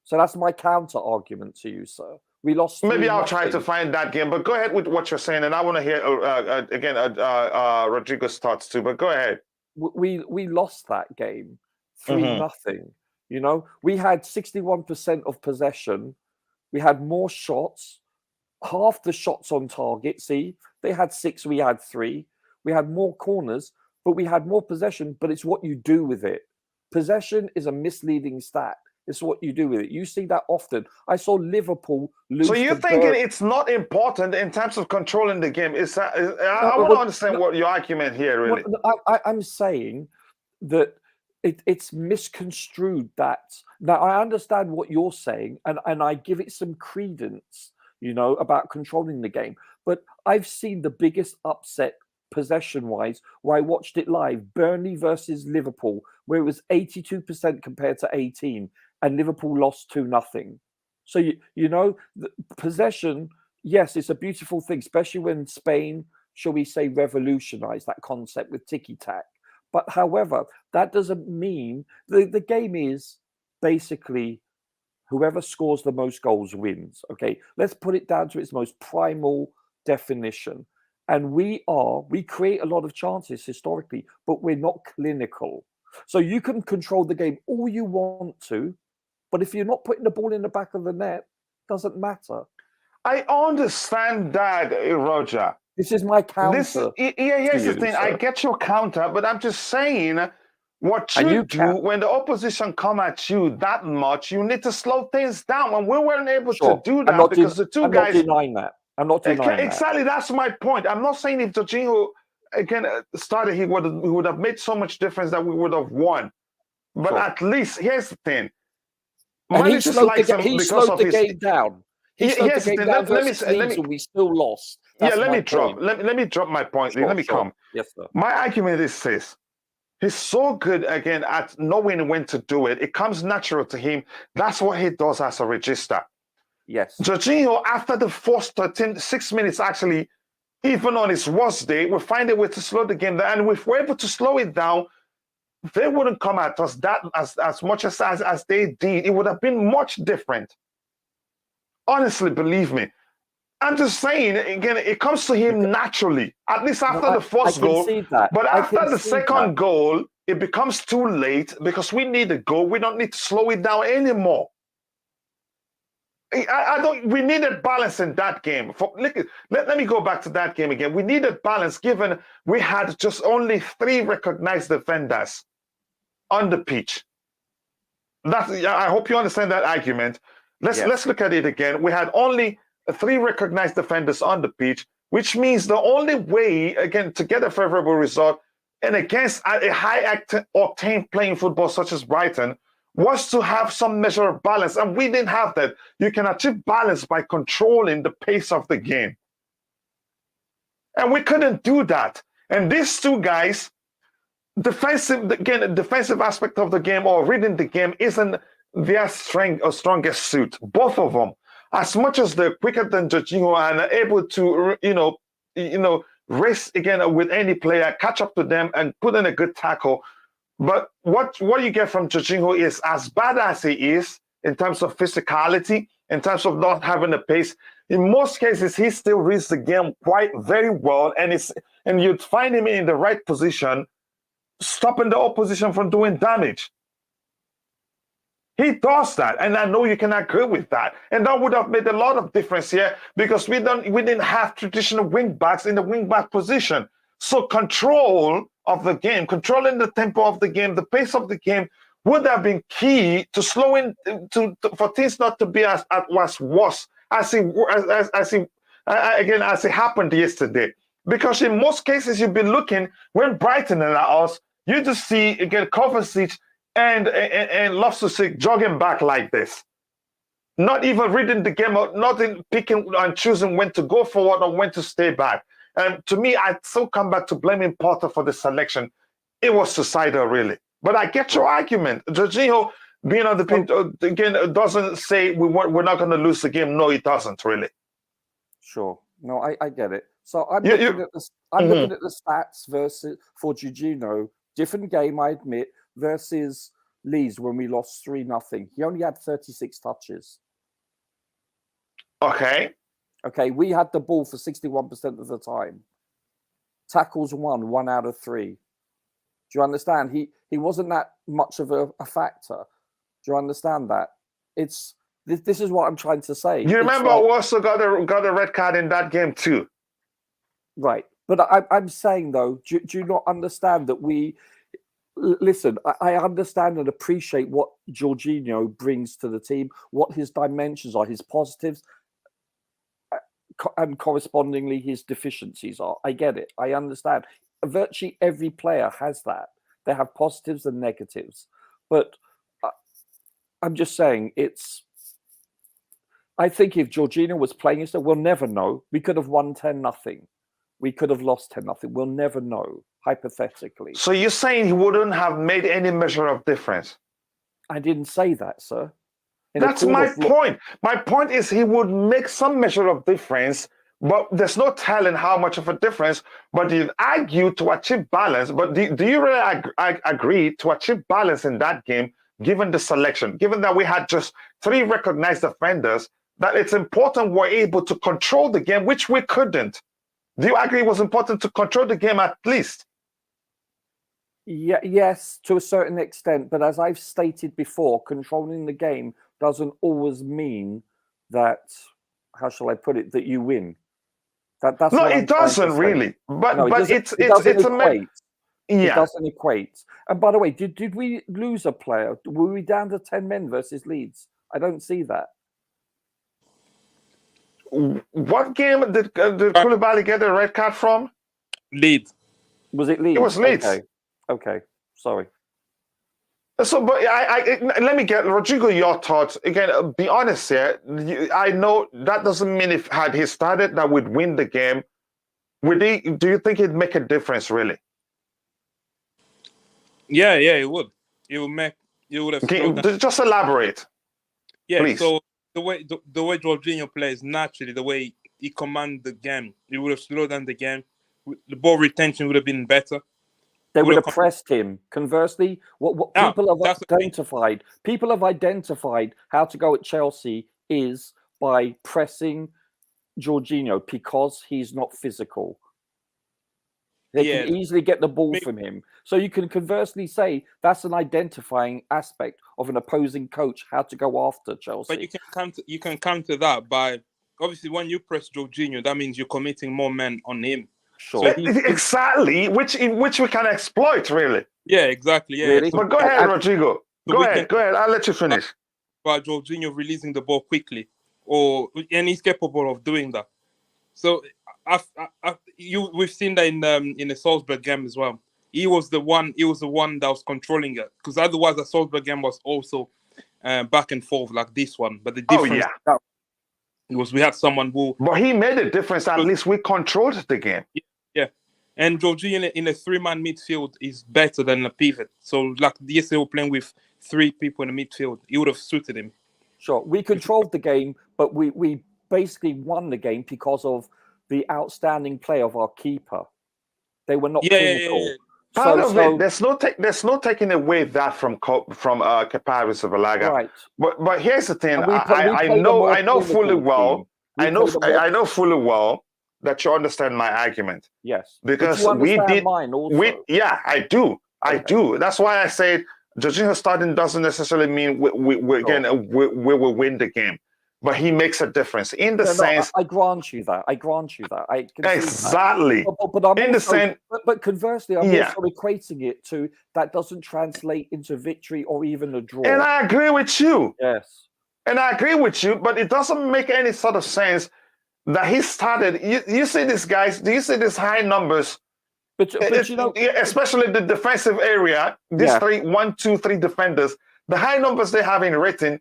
Speaker 3: So that's my counter argument to you, sir. We lost.
Speaker 1: Maybe I'll try to find that game, but go ahead with what you're saying, and I want to hear again Rodrigo's thoughts too. But go ahead.
Speaker 3: We lost that game 3-0. You know, we had 61% of possession. We had more shots, half the shots on target. See, they had 6, we had 3. We had more corners, but we had more possession. But it's what you do with it. Possession is a misleading stat. It's what you do with it. You see that often. I saw Liverpool lose.
Speaker 1: So you're thinking it's not important in terms of controlling the game? I want to understand what your argument here really.
Speaker 3: I'm saying that it's misconstrued. That now I understand what you're saying, and I give it some credence. You know, about controlling the game, but I've seen the biggest upset possession-wise, where I watched it live, Burnley versus Liverpool, where it was 82% compared to 18%, and Liverpool lost 2-0. So, you know, the possession, yes, it's a beautiful thing, especially when Spain, shall we say, revolutionized that concept with tiki-tac. But however, that doesn't mean the game is basically whoever scores the most goals wins. Okay, let's put it down to its most primal definition. And we create a lot of chances historically, but we're not clinical. So you can control the game all you want to, but if you're not putting the ball in the back of the net, it doesn't matter.
Speaker 1: I understand that, Roger.
Speaker 3: This is my counter.
Speaker 1: Here's the
Speaker 3: you,
Speaker 1: thing.
Speaker 3: sir.
Speaker 1: I get your counter, but I'm just saying what
Speaker 3: And
Speaker 1: you
Speaker 3: you
Speaker 1: do
Speaker 3: can-
Speaker 1: when the opposition come at you that much, you need to slow things down. And we weren't able
Speaker 3: Sure.
Speaker 1: to do
Speaker 3: I'm
Speaker 1: that
Speaker 3: not
Speaker 1: because the two
Speaker 3: I'm
Speaker 1: guys.
Speaker 3: not denying that. I'm not denying that.
Speaker 1: Exactly, that's my point. I'm not saying if Jorginho again started, he would have made so much difference that we would have won. But
Speaker 3: Sure.
Speaker 1: at least here's the thing.
Speaker 3: And he
Speaker 1: Managers
Speaker 3: slowed
Speaker 1: like him
Speaker 3: the
Speaker 1: because
Speaker 3: slowed
Speaker 1: of
Speaker 3: the
Speaker 1: his.
Speaker 3: game down. He slowed the
Speaker 1: Here's the
Speaker 3: game
Speaker 1: thing.
Speaker 3: down
Speaker 1: Let me
Speaker 3: versus Leeds and we still lost. That's
Speaker 1: let
Speaker 3: my
Speaker 1: me drop.
Speaker 3: point.
Speaker 1: Let me drop my point.
Speaker 3: Sure,
Speaker 1: Let me
Speaker 3: sure.
Speaker 1: come.
Speaker 3: Yes, sir.
Speaker 1: My argument is this. He's so good again at knowing when to do it. It comes natural to him. That's what he does as a register.
Speaker 3: Yes.
Speaker 1: Jorginho, after the first 6 minutes, actually, even on his worst day, we find a way to slow the game down. And if we're able to slow it down, they wouldn't come at us that as much as they did. It would have been much different. Honestly, believe me. I'm just saying, again, it comes to him naturally, at least after the first goal. But after the second goal, it becomes too late because we need a goal. We don't need to slow it down anymore. We needed balance in that game. Let me go back to that game again. We needed balance given we had just only 3 recognized defenders on the pitch. I hope you understand that argument. Let's look at it again. We had only 3 recognized defenders on the pitch, which means the only way, again, to get a favorable result and against a high-octane playing football such as Brighton was to have some measure of balance. And we didn't have that. You can achieve balance by controlling the pace of the game. And we couldn't do that. And these two guys, defensive aspect of the game or reading the game isn't their strength or strongest suit. Both of them. As much as they're quicker than Jorginho and are able to, race again with any player, catch up to them and put in a good tackle. But what you get from Jorginho is, as bad as he is in terms of physicality, in terms of not having the pace, in most cases he still reads the game quite very well, and you'd find him in the right position, stopping the opposition from doing damage. He does that, and I know you can agree with that. And that would have made a lot of difference here because we didn't have traditional wing backs in the wing back position. So control of the game, controlling the tempo of the game, the pace of the game would have been key to slowing for things not to be as worse as it happened yesterday. Because in most cases you've been looking when Brighton and us, you just see again Kovacic and Loftus-Cheek jogging back like this, not even reading the game, or not in picking and choosing when to go forward or when to stay back. And to me, I still come back to blaming Potter for the selection. It was suicidal, really. But I get your argument. Jorginho being on the pitch again doesn't say we're not going to lose the game. No, it doesn't really.
Speaker 3: Sure. No, I get it. So I'm looking at the stats versus for Jorginho. Different game, I admit, versus Leeds when we lost 3-0. He only had 36 touches.
Speaker 1: Okay,
Speaker 3: we had the ball for 61% of the time. Tackles 1 out of 3. Do you understand? He wasn't that much of a factor. Do you understand that? This is what I'm trying to say.
Speaker 1: You remember we also got a red card in that game too.
Speaker 3: Right. But I'm saying, though, do you not understand that listen, I understand and appreciate what Jorginho brings to the team, what his dimensions are, his positives, and correspondingly his deficiencies are. I get it. I understand. Virtually every player has that. They have positives and negatives. But I'm just saying I think if Jorginho was playing, we'll never know. We could have won 10-0. We could have lost 10-0. We'll never know, hypothetically.
Speaker 1: So you're saying he wouldn't have made any measure of difference? I
Speaker 3: didn't say that, sir.
Speaker 1: That's my point. My point is he would make some measure of difference, but there's no telling how much of a difference. But you argue to achieve balance. But do you really agree to achieve balance in that game, given the selection, given that we had just 3 recognized defenders, that it's important we're able to control the game, which we couldn't? Do you agree it was important to control the game at least?
Speaker 3: Yeah, yes, to a certain extent. But as I've stated before, controlling the game doesn't always mean that, how shall I put it, that you win. That's
Speaker 1: No,
Speaker 3: what I'm
Speaker 1: it
Speaker 3: trying to
Speaker 1: doesn't
Speaker 3: say.
Speaker 1: really. But
Speaker 3: No, it doesn't,
Speaker 1: it's
Speaker 3: it doesn't
Speaker 1: a
Speaker 3: equate. It
Speaker 1: yeah.
Speaker 3: doesn't equate. And by the way, did we lose a player? Were we down to 10 men versus Leeds? I don't see that.
Speaker 1: What game did Koulibaly get a red card from?
Speaker 5: Leeds.
Speaker 3: Was it Leeds?
Speaker 1: It was Leeds.
Speaker 3: Okay. Sorry.
Speaker 1: So, but let me get Rodrigo your thoughts again. Be honest here. I know that doesn't mean if had he started that would win the game. Would he? Do you think it'd make a difference really?
Speaker 5: Yeah, it would. It would make. It would have.
Speaker 1: Just elaborate.
Speaker 5: Yeah.
Speaker 1: Please.
Speaker 5: So the way Jorginho plays naturally, the way he commands the game, it would have slowed down the game. The ball retention would have been better.
Speaker 3: They would have pressed him. Conversely, what people have identified how to go at Chelsea is by pressing Jorginho because he's not physical. They can easily get the ball from him. So you can conversely say that's an identifying aspect of an opposing coach how to go after Chelsea.
Speaker 5: But you can counter that by obviously when you press Jorginho, that means you're committing more men on him.
Speaker 3: Sure.
Speaker 5: So
Speaker 1: exactly, which we can exploit really.
Speaker 5: Yeah, exactly. Yeah.
Speaker 3: Really?
Speaker 5: So,
Speaker 1: but go ahead, Rodrigo. Go ahead. I'll let you finish.
Speaker 5: But Jorginho releasing the ball quickly, and he's capable of doing that. So we've seen that in the Salzburg game as well. He was the one that was controlling it, because otherwise the Salzburg game was also back and forth like this one. But the difference was we had someone who.
Speaker 1: But he made a difference. At least we controlled the game.
Speaker 5: Yeah, and Jorginho in a 3-man midfield is better than a pivot. So like yesterday, we're playing with 3 people in the midfield. It would have suited him.
Speaker 3: Sure, we controlled the game, but we basically won the game because of the outstanding play of our keeper. They were not clinical.
Speaker 5: Yeah.
Speaker 1: Part of it, there's no taking away that from Kepa Arrizabalaga.
Speaker 3: Right.
Speaker 1: But here's the thing. I know fully well that you understand my argument.
Speaker 3: Yes.
Speaker 1: Because
Speaker 3: mine also.
Speaker 1: I do. I do. That's why I said Jorginho starting doesn't necessarily mean we will win the game. But he makes a difference in the sense.
Speaker 3: I grant you that. I can
Speaker 1: exactly.
Speaker 3: That. But conversely, I'm also equating it to that doesn't translate into victory or even a draw.
Speaker 1: And I agree with you.
Speaker 3: Yes.
Speaker 1: And I agree with you, but it doesn't make any sort of sense that he started. You see these guys. Do you see these high numbers?
Speaker 3: But you know,
Speaker 1: especially the defensive area. These 1, 2, 3 defenders. The high numbers they have in written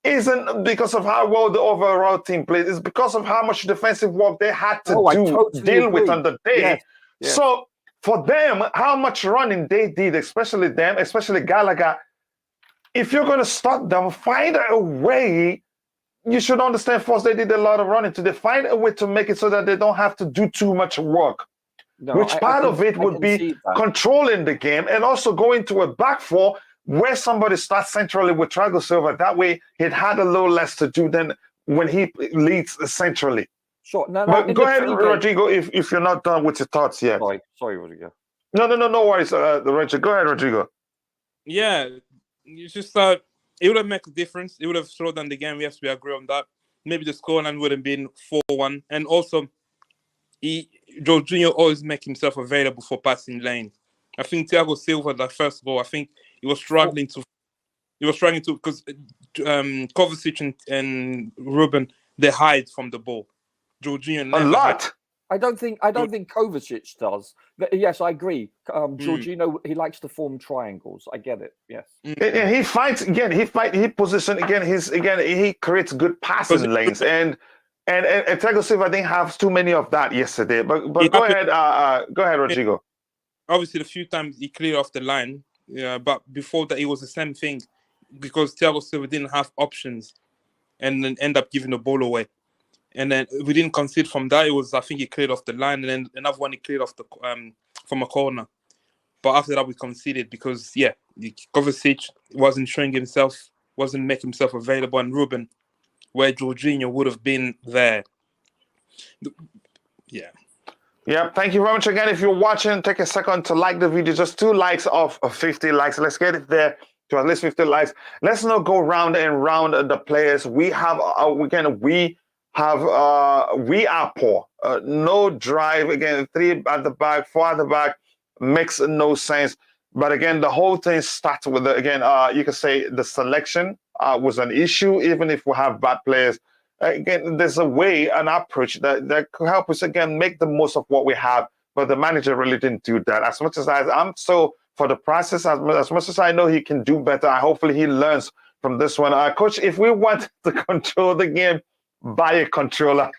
Speaker 1: isn't because of how well the overall team played. It's because of how much defensive work they had to deal with on the day. Yes. So for them, how much running they did, especially Gallagher, if you're going to stop them, find a way. You should understand first they did a lot of running. They find a way to make it so that they don't have to do too much work. Part of it would be controlling the game and also going to a back 4 where somebody starts centrally with Thiago Silva. That way, he'd had a little less to do than when he leads centrally.
Speaker 3: Sure.
Speaker 1: But go ahead, Rodrigo, if you're not done with your thoughts yet.
Speaker 3: Sorry, Rodrigo.
Speaker 1: No worries, Rodrigo. Go ahead, Rodrigo.
Speaker 5: Yeah, it's just that it would have made a difference. It would have slowed down the game. Yes, we agree on that. Maybe the scoreline would have been 4-1. And also, Jorginho always make himself available for passing lane. I think Thiago Silva, that first goal, I think he was struggling to because Kovacic and Ruben, they hide from the ball. Jorginho
Speaker 1: a lot.
Speaker 3: I don't think Kovacic does. But yes, I agree. Jorginho, he likes to form triangles. I get it. Yes.
Speaker 1: And he fights again. He positions again. He creates good passing lanes. And Thiago Silva didn't have too many of that yesterday. But go ahead, Rodrigo.
Speaker 5: Obviously, the few times he cleared off the line, but before that, it was the same thing because Thiago Silva didn't have options, and then end up giving the ball away. And then we didn't concede from that. It was, I think, he cleared off the line, and then another one he cleared off from a corner. But after that, we conceded because Kovacic wasn't showing himself, wasn't making himself available, and Ruben, where Jorginho would have been there. Yeah.
Speaker 1: Yeah, thank you very much again. If you're watching, take a second to like the video. Just 2 likes off of 50 likes. Let's get it there to at least 50 likes. Let's not go round and round the players. We are poor. No drive. Again, 3 at the back, 4 at the back makes no sense. But again, the whole thing starts with you can say the selection was an issue. Even if we have bad players, again, there's a way, an approach that could help us again make the most of what we have. But the manager really didn't do that. As much as I'm so for the process, as much as I know he can do better, hopefully he learns from this one. Coach, if we want to control the game, buy a controller.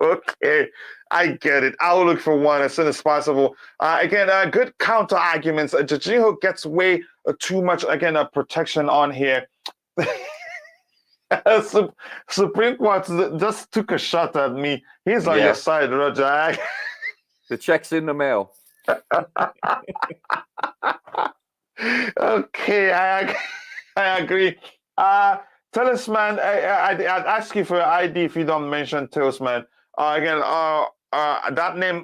Speaker 1: Okay, I get it. I'll look for one as soon as possible. Good counter arguments. Jorginho gets way too much, protection on here. Supreme Court just took a shot at me. He's on your side, Roger.
Speaker 3: The check's in the mail.
Speaker 1: Okay, I agree. Talisman, I'd ask you for your ID if you don't mention Talisman. That name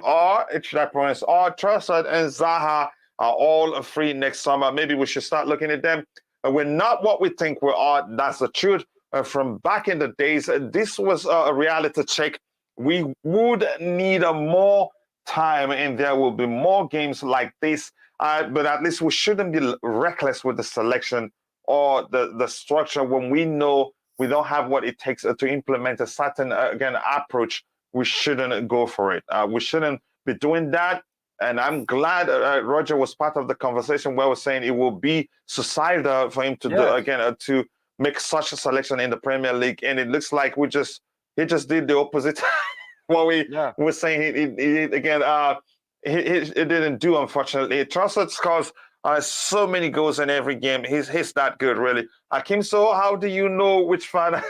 Speaker 1: should I pronounce Trossard and Zaha are all free next summer. Maybe we should start looking at them. We're not what we think we are. That's the truth. From back in the days, this was a reality check. We would need more time, and there will be more games like this. But at least we shouldn't be reckless with the selection or the structure when we know we don't have what it takes to implement a certain approach. We shouldn't go for it. We shouldn't be doing that. And I'm glad Roger was part of the conversation where we're saying it will be suicidal for him to do to make such a selection in the Premier League. And it looks like he just did the opposite. What we were saying he didn't do, unfortunately. Trossard scores so many goals in every game. He's that good, really. Akim, so how do you know which fan?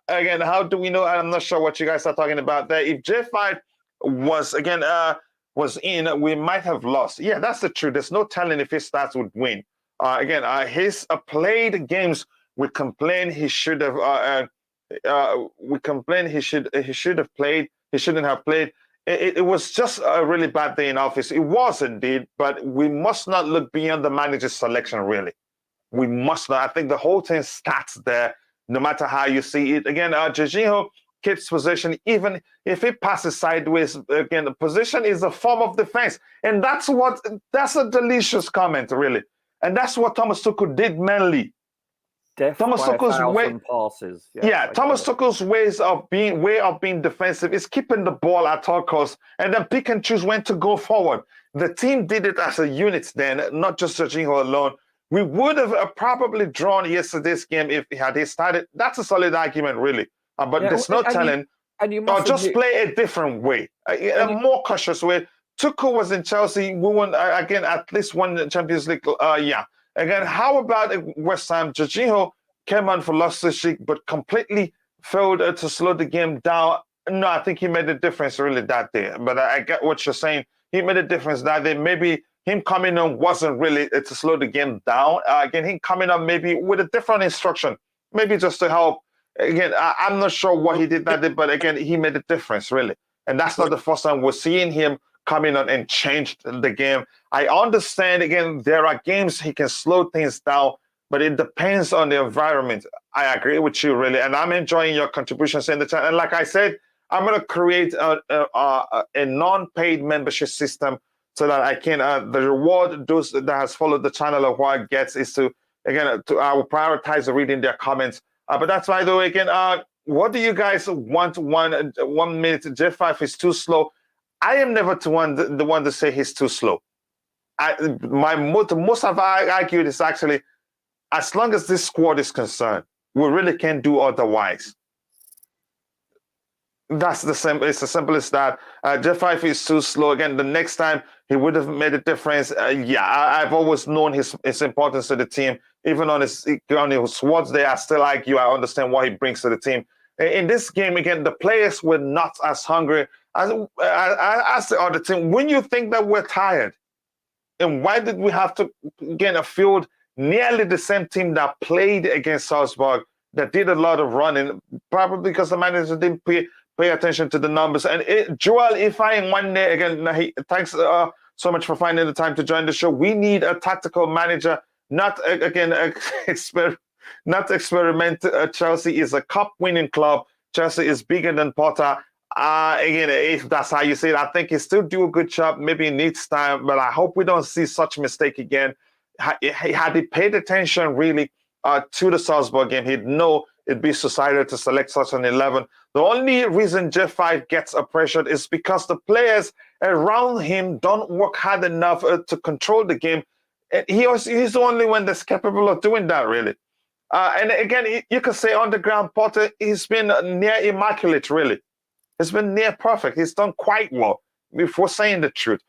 Speaker 1: Again, how do we know? I'm not sure what you guys are talking about there. If J5 was in, we might have lost. Yeah, that's the truth. There's no telling if his stats would win. His played games, we complain he should have. We complain he should have played. He shouldn't have played. It was just a really bad day in office. It was indeed, but we must not look beyond the manager's selection, really. We must not. I think the whole thing starts there, no matter how you see it. Again, Jorginho keeps possession, even if it passes sideways. Again, the position is a form of defense. And that's a delicious comment, really. And that's what Thomas Tuchel did mainly.
Speaker 3: Thomas Tuchel's passes.
Speaker 1: Thomas Tuchel's way of being defensive is keeping the ball at all costs and then pick and choose when to go forward. The team did it as a unit then, not just Jorginho alone. We would have probably drawn yesterday's game if he had started. That's a solid argument, really. But there's no telling. Or just play a different way, a more cautious way. Tuchel was in Chelsea. We won at least one Champions League. Again, how about West Ham? Jorginho came on for Loftus-Cheek, but completely failed to slow the game down. No, I think he made a difference really that day. But I get what you're saying. He made a difference that day. Maybe him coming on wasn't really to slow the game down. Him coming on maybe with a different instruction, maybe just to help. Again, I'm not sure what he did that day, but again, he made a difference, really. And that's not the first time we're seeing him coming on and changed the game. I understand, again, there are games he can slow things down, but it depends on the environment. I agree with you, really, and I'm enjoying your contributions in the chat. And like I said, I'm going to create a non-paid membership system so that I can, the reward those that has followed the channel of what it gets is to, again, I will prioritize reading their comments. But that's why, though, again, what do you guys want? 1 minute, J5 is too slow. I am never the one to say he's too slow. Most I've argued is actually, as long as this squad is concerned, we really can't do otherwise. That's the same. It's as simple as that. J5 is too slow. Again, the next time he would have made a difference. I've always known his importance to the team. Even on his squads, I still like you. I understand what he brings to the team. In this game, again, the players were not as hungry as the other team. When you think that we're tired, and why did we have to get a field nearly the same team that played against Salzburg, that did a lot of running, probably because the manager didn't pay attention to the numbers. And Joel, if I in one day again, thanks so much for finding the time to join the show. We need a tactical manager, not not experiment. Chelsea is a cup-winning club. Chelsea is bigger than Potter. Again, if that's how you say it, I think he still do a good job. Maybe it needs time, but I hope we don't see such mistake again. Had he paid attention really to the Salzburg game, he'd know it'd be suicidal to select such an 11. The only reason J5 gets pressured is because the players around him don't work hard enough to control the game. He's the only one that's capable of doing that, really. And again, you could say on the ground, Potter, he's been near immaculate, really. He's been near perfect. He's done quite well, if we're saying the truth.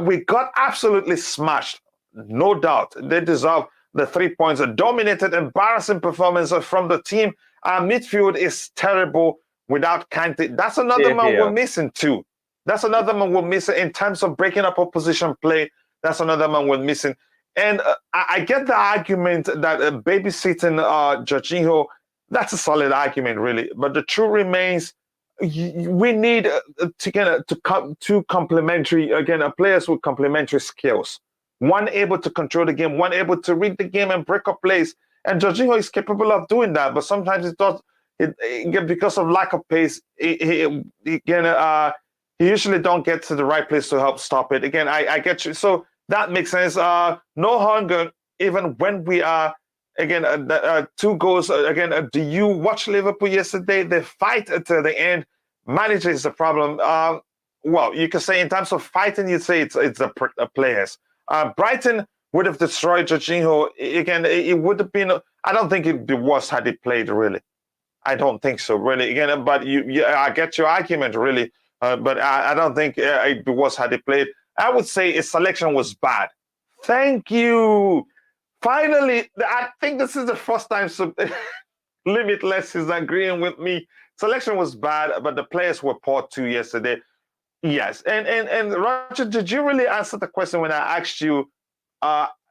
Speaker 1: We got absolutely smashed, no doubt. They deserve the 3 points. A dominated, embarrassing performance from the team. Our midfield is terrible without Kante. That's another man we're missing too. That's another man we're missing in terms of breaking up opposition play. That's another man we're missing. And I get the argument that babysitting Jorginho, that's a solid argument, really. But the truth remains, we need to get two complementary, players with complementary skills. One able to control the game, one able to read the game and break up plays. And Jorginho is capable of doing that, but sometimes it does. Because of lack of pace, he usually don't get to the right place to help stop it. Again, I get you. So that makes sense. No hunger, even when we are, 2 goals. Do you watch Liverpool yesterday? They fight until the end. Manager is the problem. Well, you can say in terms of fighting, you'd say it's the players. Brighton would have destroyed Jorginho. Again, it would have been, I don't think it'd be worse had he played, really. I don't think so, really. Again, but I get your argument, really. But I don't think it was had he played. I would say his selection was bad. Thank you. Finally, I think this is the first time Limitless is agreeing with me. Selection was bad, but the players were poor too yesterday. Yes. And Roger, did you really answer the question when I asked you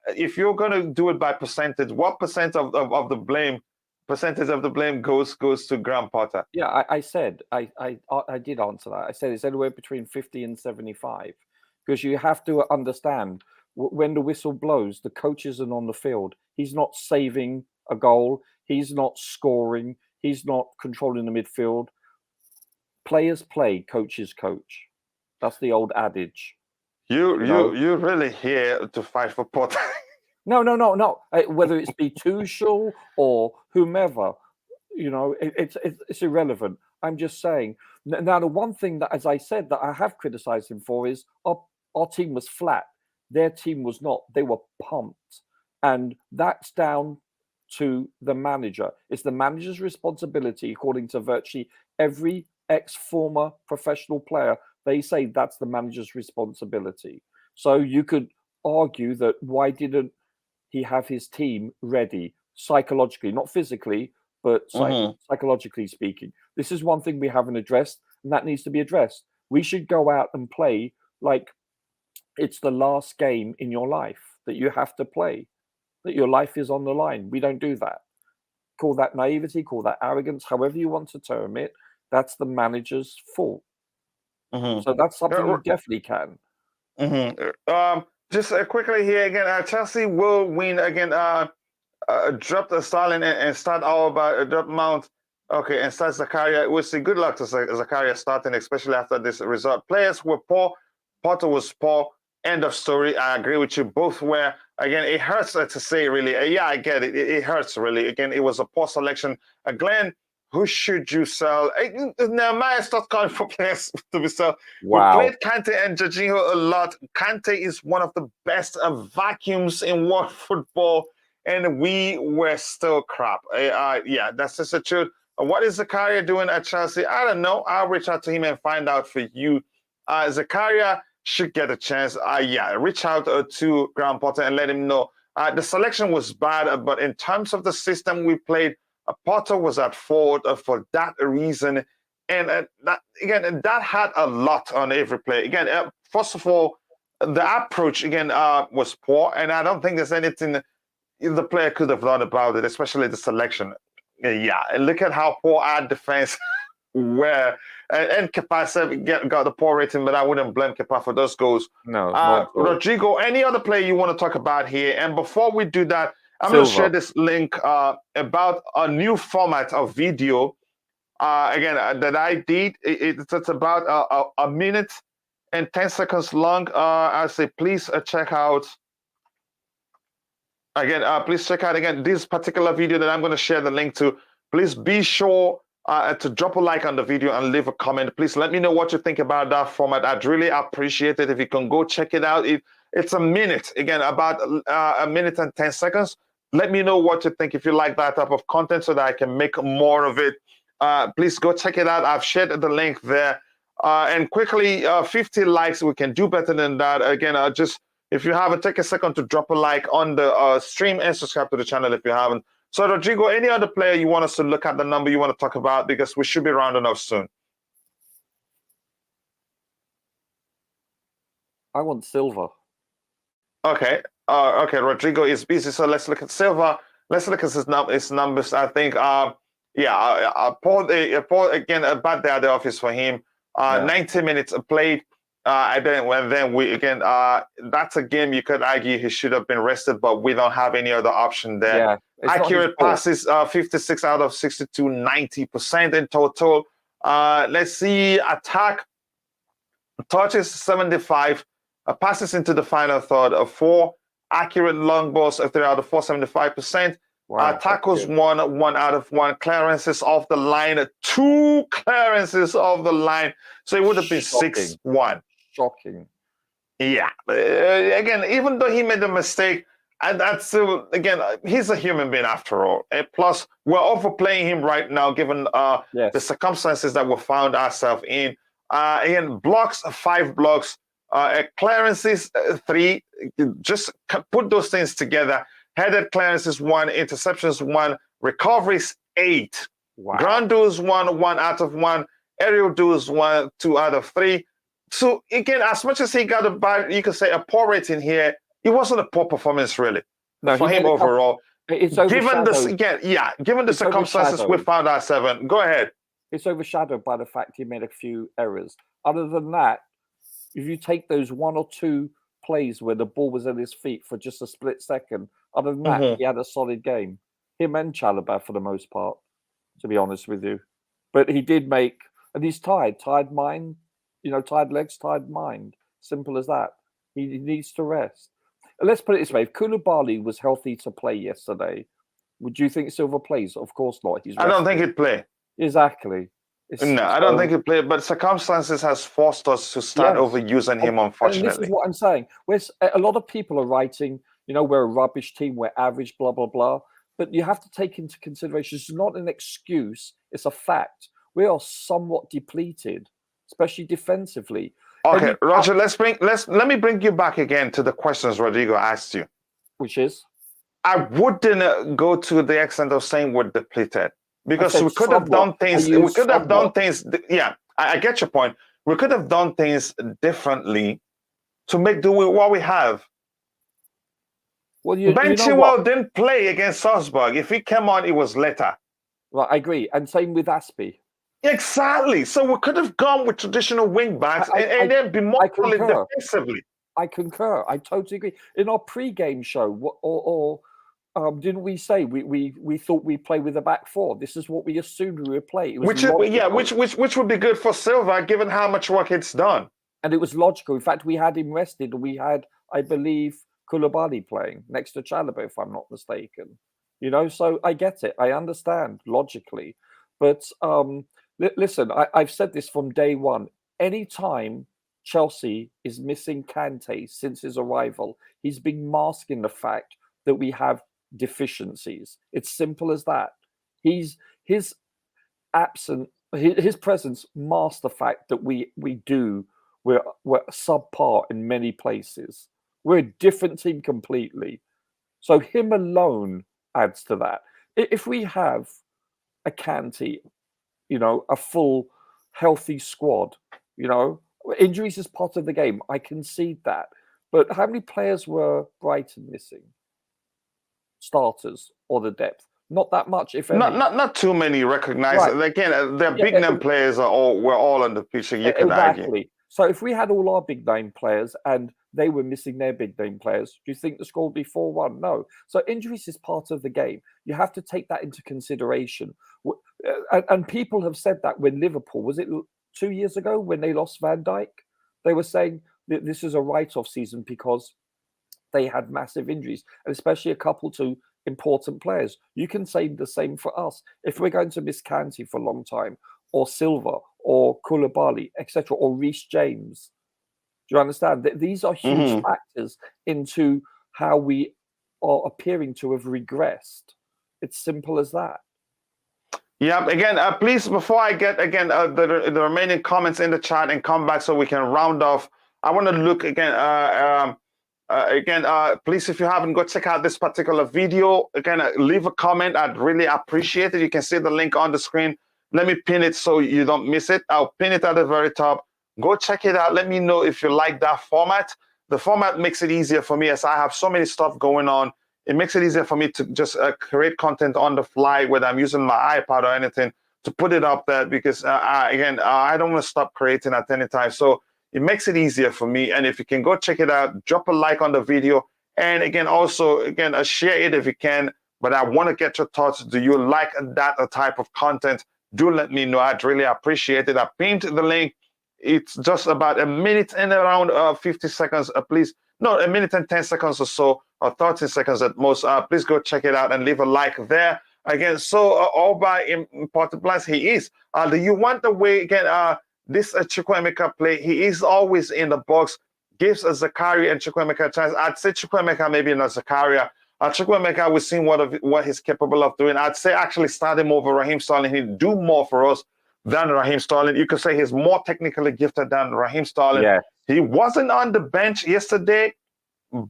Speaker 1: if you're going to do it by percentage, what percentage of the blame goes to Graham Potter?
Speaker 3: Yeah, I said I did answer that. I said it's anywhere between 50 and 75, because you have to understand when the whistle blows, the coach isn't on the field. He's not saving a goal. He's not scoring. He's not controlling the midfield. Players play, coaches coach. That's the old adage.
Speaker 1: You're really here to fight for Potter.
Speaker 3: No. Whether it's be Tuchel or whomever, it's irrelevant. I'm just saying. Now, the one thing that, as I said, that I have criticised him for is our team was flat. Their team was not. They were pumped. And that's down to the manager. It's the manager's responsibility, according to virtually every ex-former professional player. They say that's the manager's responsibility. So you could argue that why didn't he have his team ready psychologically, not physically, but psychologically speaking? This is one thing we haven't addressed, and that needs to be addressed. We should go out and play like it's the last game in your life that you have to play, that your life is on the line. We don't do that. Call that naivety, call that arrogance, however you want to term it. That's the manager's fault. So that's something you definitely can.
Speaker 1: Just quickly here again, Chelsea will win again. Drop the Stalin and start Alba, drop Mount. Okay, and start Zakaria. We'll see. Good luck to Zakaria starting, especially after this result. Players were poor. Potter was poor. End of story. I agree with you. Both were. Again, it hurts to say, really. Yeah, I get it. It hurts, really. Again, it was a poor selection. Glenn, who should you sell? Nehemiah start calling for players to be sold.
Speaker 3: Wow.
Speaker 1: We played Kante and Jorginho a lot. Kante is one of the best vacuums in world football, and we were still crap. Yeah, that's just the truth. What is Zakaria doing at Chelsea? I don't know. I'll reach out to him and find out for you. Zakaria should get a chance. Reach out to Graham Potter and let him know. The selection was bad, but in terms of the system we played, Potter was at fault for that reason. And that had a lot on every play. Again, first of all, the approach, was poor. And I don't think there's anything the player could have done about it, especially the selection. And look at how poor our defense where and Kepa got the poor rating, but I wouldn't blame Kepa for those goals.
Speaker 3: No, not at all.
Speaker 1: Rodrigo, any other player you want to talk about here? And before we do that, I'm going to share this link about a new format of video. Again, that I did. It's about a minute and 10 seconds long. I say, please check out. Again, please check out again this particular video that I'm going to share the link to. Please be sure to drop a like on the video and leave a comment. Please let me know what you think about that format. I'd really appreciate it if you can go check it out. It's a minute, again, about a minute and 10 seconds. Let me know what you think if you like that type of content so that I can make more of it. Please go check it out. I've shared the link there. And quickly, 50 likes. We can do better than that. Again, just if you haven't, take a second to drop a like on the stream and subscribe to the channel if you haven't. So, Rodrigo, any other player you want us to look at the number you want to talk about? Because we should be rounding off soon.
Speaker 3: I want Silva.
Speaker 1: Okay. Okay, Rodrigo is busy, so let's look at Silva. Let's look at his numbers. I think, Paul, again, a bad day at the office for him. 90 minutes played. That's a game you could argue he should have been rested, but we don't have any other option there.
Speaker 3: Yeah,
Speaker 1: accurate passes, 56 out of 62, 90% in total. Let's see, attack, touches 75, passes into the final third of 4, accurate long balls, 3 out of 4, 75%.
Speaker 3: Wow,
Speaker 1: tackles 1 out of 1, clearances off the line, 2 clearances off the line. So it would have been 6-1.
Speaker 3: Shocking.
Speaker 1: Yeah. Again, even though he made a mistake, and that's still, again, he's a human being after all. And plus, we're overplaying him right now, given the circumstances that we found ourselves in. Again, blocks, 5 blocks, clearances, 3. Just put those things together. Headed clearances 1, interceptions 1, recoveries 8.
Speaker 3: Wow.
Speaker 1: Ground duels 1 out of 1, aerial duels 1, 2 out of 3. So again, as much as he got you could say a poor rating here, it wasn't a poor performance really for him overall.
Speaker 3: It's
Speaker 1: given the circumstances we found ourselves in. Go ahead.
Speaker 3: It's overshadowed by the fact he made a few errors. Other than that, if you take those 1 or 2 plays where the ball was at his feet for just a split second, other than that, he had a solid game. Him and Chalobah for the most part, to be honest with you. But he did make, and he's tired mind. Tired legs, tired mind. Simple as that. He needs to rest. Let's put it this way. If Koulibaly was healthy to play yesterday, would you think Silva plays? Of course not.
Speaker 1: I don't think he'd play.
Speaker 3: Exactly.
Speaker 1: I don't think he'd play. But circumstances has forced us to start overusing him, unfortunately.
Speaker 3: And this is what I'm saying. A lot of people are writing, we're a rubbish team, we're average, blah, blah, blah. But you have to take into consideration, it's not an excuse, it's a fact. We are somewhat depleted, especially defensively.
Speaker 1: Okay, Roger, let me bring you back again to the questions Rodrigo asked you.
Speaker 3: Which is?
Speaker 1: I wouldn't go to the extent of saying we're depleted because we could have done things. We could have done things. Yeah, I get your point. We could have done things differently to make do with what we have.
Speaker 3: Well,
Speaker 1: Ben Chilwell didn't play against Salzburg. If he came on, it was later.
Speaker 3: Right, I agree. And same with Aspie.
Speaker 1: Exactly. So we could have gone with traditional wing backs and then be more solid defensively.
Speaker 3: I concur. I totally agree. In our pre-game show, didn't we say we thought we'd play with a back 4? This is what we assumed we would play.
Speaker 1: Which would be good for Silva, given how much work it's done.
Speaker 3: And it was logical. In fact, we had him rested. We had, I believe, Koulibaly playing next to Chalobah, if I'm not mistaken. So I get it. I understand logically. But listen, I've said this from day one. Anytime Chelsea is missing Kante since his arrival, he's been masking the fact that we have deficiencies. It's simple as that. His presence masks the fact that we're subpar in many places. We're a different team completely. So him alone adds to that. If we have a Kante, a full healthy squad, injuries is part of the game. I concede that. But how many players were Brighton missing? Starters or the depth? Not that much, if any.
Speaker 1: Not too many recognized.
Speaker 3: Right.
Speaker 1: Again, their big name players were all on the pitch. You could argue.
Speaker 3: Exactly. So if we had all our big name players and they were missing their big name players, do you think the score would be 4-1? No. So injuries is part of the game. You have to take that into consideration. And people have said that when Liverpool, was it 2 years ago when they lost Van Dijk? They were saying that this is a write-off season because they had massive injuries, and especially a couple to important players. You can say the same for us. If we're going to miss Kante for a long time, or Silva, or Koulibaly, etc., or Reece James, do you understand? These are huge factors into how we are appearing to have regressed. It's simple as that.
Speaker 1: Yeah, again, please, before I get, again, the remaining comments in the chat and come back so we can round off, I want to look again, please, if you haven't, go check out this particular video. Again, leave a comment. I'd really appreciate it. You can see the link on the screen. Let me pin it so you don't miss it. I'll pin it at the very top. Go check it out. Let me know if you like that format. The format makes it easier for me as I have so many stuff going on. It makes it easier for me to just create content on the fly, whether I'm using my iPad or anything, to put it up there because, again, I don't want to stop creating at any time. So it makes it easier for me. And if you can go check it out, drop a like on the video. And again, also, again, share it if you can. But I want to get your thoughts. Do you like that type of content? Do let me know. I'd really appreciate it. I pinned the link. It's just about a minute and around 50 seconds, please. No, a minute and 10 seconds or so, or 30 seconds at most. Please go check it out and leave a like there. Again, so all by important plus he is. Do you want the way, again, this Chukwuemeka play? He is always in the box, gives Zakaria and Chukwuemeka a chance. I'd say Chukwuemeka maybe not Zakaria. Chukwuemeka, we've seen what he's capable of doing. I'd say actually start him over Raheem Sterling. He'd do more for us than Raheem Sterling. You could say he's more technically gifted than Raheem Sterling.
Speaker 3: Yeah.
Speaker 1: He wasn't on the bench yesterday,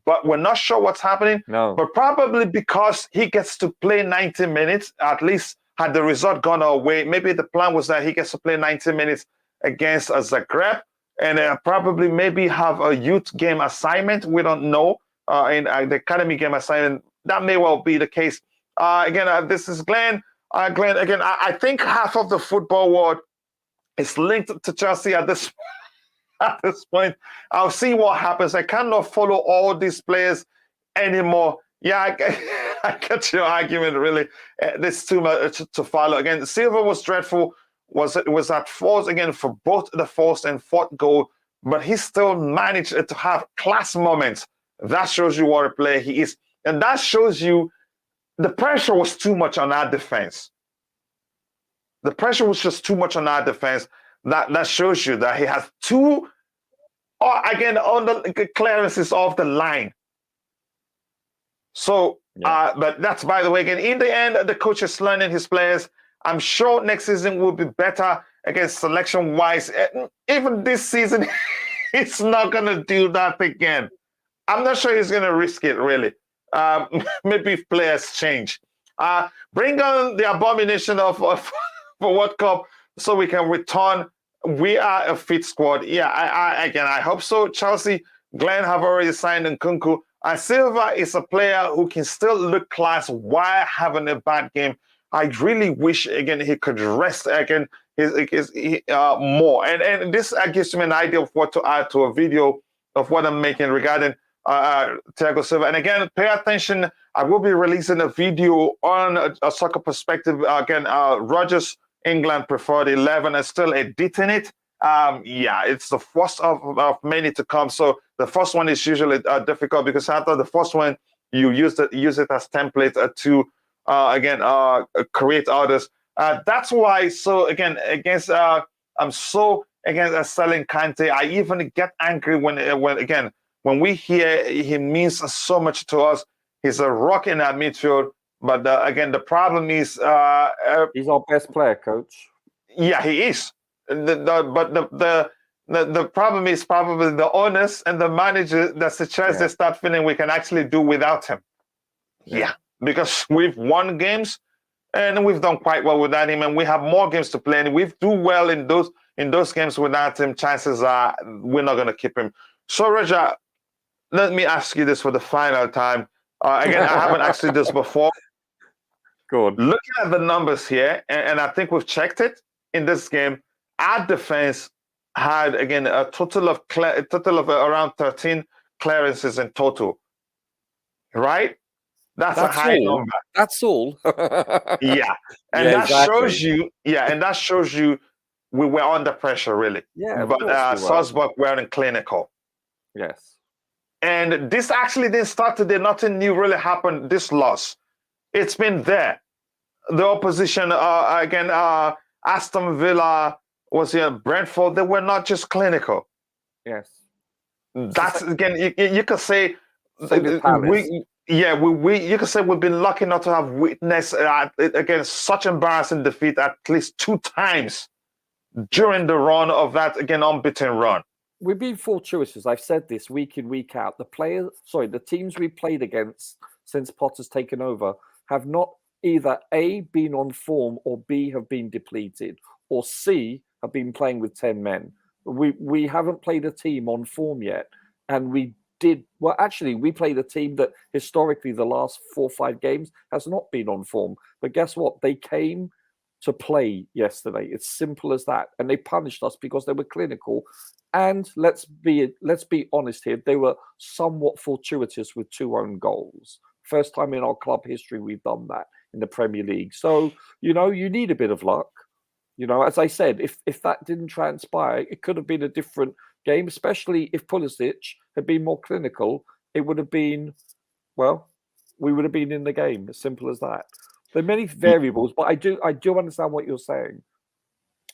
Speaker 1: but we're not sure what's happening.
Speaker 3: No.
Speaker 1: But probably because he gets to play 90 minutes, at least had the result gone our way, maybe the plan was that he gets to play 90 minutes against Zagreb and probably maybe have a youth game assignment. We don't know. In the academy game assignment, that may well be the case. Again, this is Glenn. Glenn, again, I think half of the football world is linked to Chelsea at this point. I'll see what happens. I cannot follow all these players anymore. Yeah, I get your argument, really. There's too much to follow. Again, Silva was dreadful. Was at fault again for both the first and fourth goal, but he still managed to have class moments. That shows you what a player he is. And that shows you the pressure was too much on our defense. The pressure was just too much on our defense. That shows you that he has two, again, on the clearances off the line. So, but that's, by the way, again, in the end, the coach is learning his players. I'm sure next season will be better, again, selection-wise. Even this season, it's not going to do that again. I'm not sure he's going to risk it, really. Maybe if players change. Bring on the abomination of for World Cup so we can return. We are a fit squad. Yeah, I hope so. Chelsea, Glenn have already signed Nkunku. Silva is a player who can still look class while having a bad game. I really wish, again, he could rest, again, more. And this gives me an idea of what to add to a video of what I'm making regarding Thiago Silva. And again, pay attention. I will be releasing a video on a soccer perspective. Again, Rogers, England preferred 11 and still editing it. Yeah, it's the first of many to come. So the first one is usually difficult because after the first one, you use it as template to create others. That's why. So again, against I'm so against selling Kante. I even get angry when we hear he means so much to us. He's a rock in our midfield. But again, the problem is
Speaker 3: he's our best player, coach.
Speaker 1: Yeah, he is. But the problem is probably the owners and the manager. That's the chance they start feeling we can actually do without him. Yeah, because we've won games and we've done quite well without him, and we have more games to play. And we do well in those games without him. Chances are we're not going to keep him. So, Raja, let me ask you this for the final time. Again, I haven't asked you this before.
Speaker 3: Go on.
Speaker 1: Looking at the numbers here, and I think we've checked it in this game, our defense had, again, a total of around 13 clearances in total. Right? That's a high
Speaker 3: all.
Speaker 1: number.
Speaker 3: That's all.
Speaker 1: Yeah. And
Speaker 3: Yeah,
Speaker 1: that
Speaker 3: exactly.
Speaker 1: shows you we were under pressure, really.
Speaker 3: Yeah, of
Speaker 1: But
Speaker 3: course we were.
Speaker 1: Salzburg weren't clinical.
Speaker 3: Yes.
Speaker 1: And this actually didn't start today. Nothing new really happened. This loss, it's been there. The opposition, again, Aston Villa was here, Brentford. They were not just clinical.
Speaker 3: Yes.
Speaker 1: That's, again, you could say,
Speaker 3: Same with Palace.
Speaker 1: you could say we've been lucky not to have witnessed, again, such embarrassing defeat at least 2 times during the run of that, again, unbeaten run.
Speaker 3: We've been fortuitous. I've said this week in, week out. The teams we played against since Potter's taken over have not either A, been on form, or B, have been depleted, or C, have been playing with 10 men. We haven't played a team on form yet. And we played a team that historically the last 4 or 5 games has not been on form. But guess what? They came to play yesterday. It's simple as that. And they punished us because they were clinical. And let's be honest here, they were somewhat fortuitous with 2 own goals. First time in our club history we've done that in the Premier League. So, you need a bit of luck. As I said, if that didn't transpire, it could have been a different game, especially if Pulisic had been more clinical. It would have been, we would have been in the game. As simple as that. There are many variables, but I do understand what you're saying.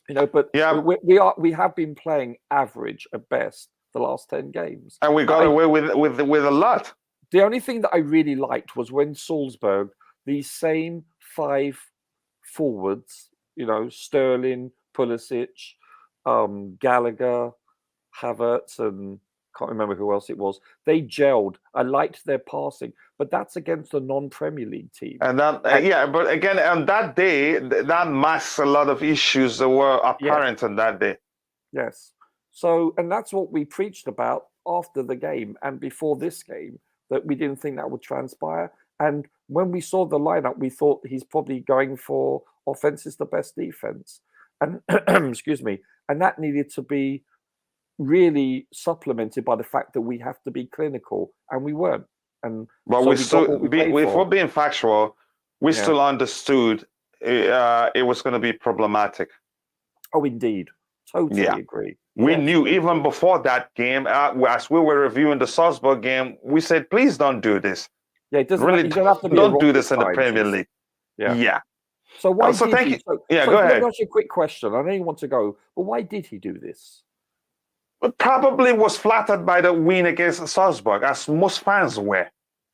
Speaker 3: But we have been playing average at best the last 10 games,
Speaker 1: and we got away with a lot.
Speaker 3: The only thing that I really liked was when Salzburg, these same 5 forwards, Sterling, Pulisic, Gallagher, Havertz, and can't remember who else it was. They gelled. I liked their passing, but that's against a non-Premier League team.
Speaker 1: And that, but again, on that day, that masks a lot of issues that were apparent on that day.
Speaker 3: Yes. So, and that's what we preached about after the game and before this game, that we didn't think that would transpire. And when we saw the lineup, we thought he's probably going for offense is the best defense. And excuse me, and that needed to be really supplemented by the fact that we have to be clinical, and we weren't. And
Speaker 1: but
Speaker 3: so
Speaker 1: if we're being factual, we still understood it was going to be problematic.
Speaker 3: Oh, indeed. Totally agree.
Speaker 1: We knew even before that game, as we were reviewing the Salzburg game, we said, please don't do this.
Speaker 3: Yeah, it doesn't
Speaker 1: really
Speaker 3: have to be
Speaker 1: don't do this in the Premier League.
Speaker 3: Yeah. So why did
Speaker 1: thank
Speaker 3: he?
Speaker 1: you.
Speaker 3: So,
Speaker 1: go ahead.
Speaker 3: Let me ask you a quick question. I know you want to go, but why did he do this?
Speaker 1: Probably was flattered by the win against Salzburg, as most fans were.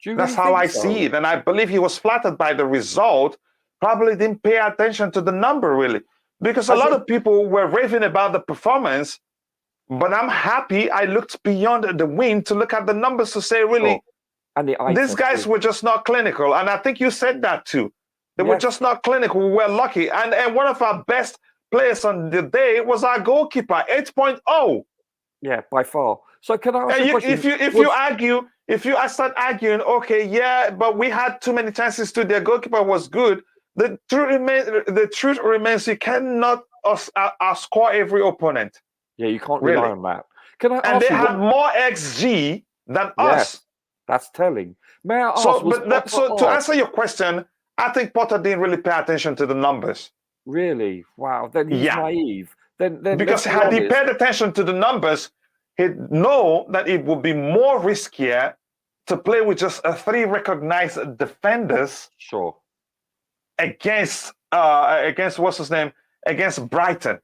Speaker 1: That's how I see it. And I believe he was flattered by the result, probably didn't pay attention to the number, really. Because a lot of people were raving about the performance, but I'm happy I looked beyond the win to look at the numbers to say, really,
Speaker 3: and
Speaker 1: these guys were just not clinical. And I think you said that too. They were just not clinical. We were lucky. And one of our best players on the day was our goalkeeper, 8.0.
Speaker 3: Yeah, by far. So can I ask you a question?
Speaker 1: If you start arguing, okay, but we had too many chances to their goalkeeper was good. The truth remains you cannot outscore every opponent.
Speaker 3: Yeah, you can't rely on that. Can I ask
Speaker 1: and they had more XG than us.
Speaker 3: That's telling. May I ask?
Speaker 1: To answer your question, I think Potter didn't really pay attention to the numbers.
Speaker 3: Really? Wow. Then he's naive. Then
Speaker 1: because had he paid attention to the numbers, he'd know that it would be more riskier to play with just 3 recognized defenders.
Speaker 3: Sure.
Speaker 1: Against what's his name? Against Brighton.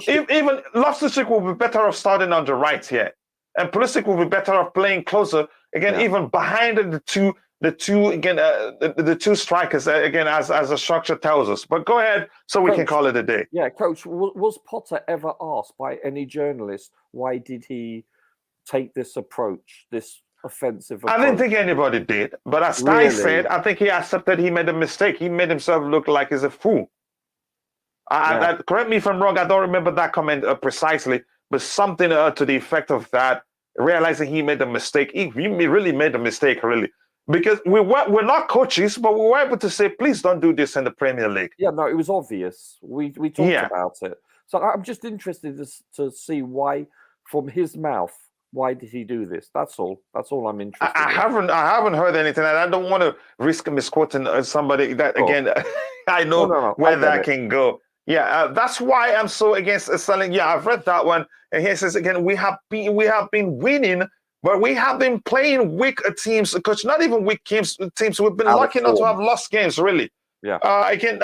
Speaker 1: Even Loftus-Cheek will be better off starting on the right here, and Pulisic will be better off playing closer again, even behind the two strikers again, as the structure tells us. But go ahead, so we can call it a day.
Speaker 3: Yeah, Coach. Was Potter ever asked by any journalist why did he take this approach, this offensive approach?
Speaker 1: I didn't think anybody did, but as Ty said, I think he accepted he made a mistake. He made himself look like he's a fool. Correct me if I'm wrong. I don't remember that comment precisely, but something to the effect of that. Realizing he made a mistake, he really made a mistake. Really, because we're not coaches, but we were able to say, please don't do this in the Premier League.
Speaker 3: Yeah, no, it was obvious. We talked about it. So I'm just interested to see why, from his mouth, why did he do this? That's all. That's all I'm interested in.
Speaker 1: I haven't heard anything, and I don't want to risk misquoting somebody that again. I know where that can go. Yeah, that's why I'm so against selling. Yeah, I've read that one, and here it says again, we have been winning, but we have been playing weak teams. Coach, not even weak teams. We've been lucky not to have lost games, really.
Speaker 3: Yeah.
Speaker 1: Again,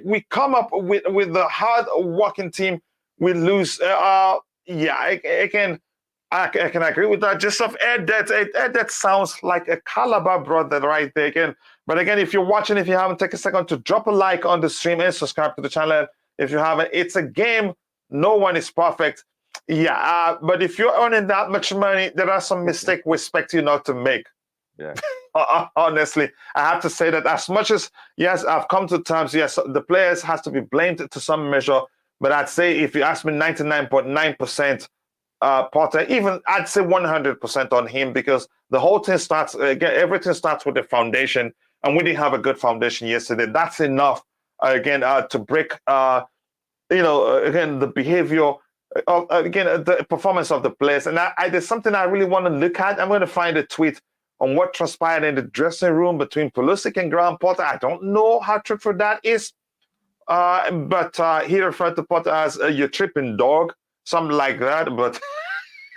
Speaker 1: we come up with the hard working team. We lose. Again. I can agree with that. Just of that sounds like a Calabar brother right there again. But again, if you're watching, if you haven't, take a second to drop a like on the stream and subscribe to the channel. If you haven't, it's a game. No one is perfect. Yeah, but if you're earning that much money, there are some mistakes we expect you not to make.
Speaker 3: Yeah.
Speaker 1: Honestly, I have to say that as much as, yes, I've come to terms, yes, the players has to be blamed to some measure. But I'd say if you ask me 99.9%, Potter, even I'd say 100% on him, because the whole thing starts again. Everything starts with the foundation, and we didn't have a good foundation yesterday. That's enough again to break. Again the behavior of the performance of the players. And there's something I really want to look at. I'm going to find a tweet on what transpired in the dressing room between Pulisic and Graham Potter. I don't know how truthful that is, but he referred to Potter as your tripping dog. Something like that, but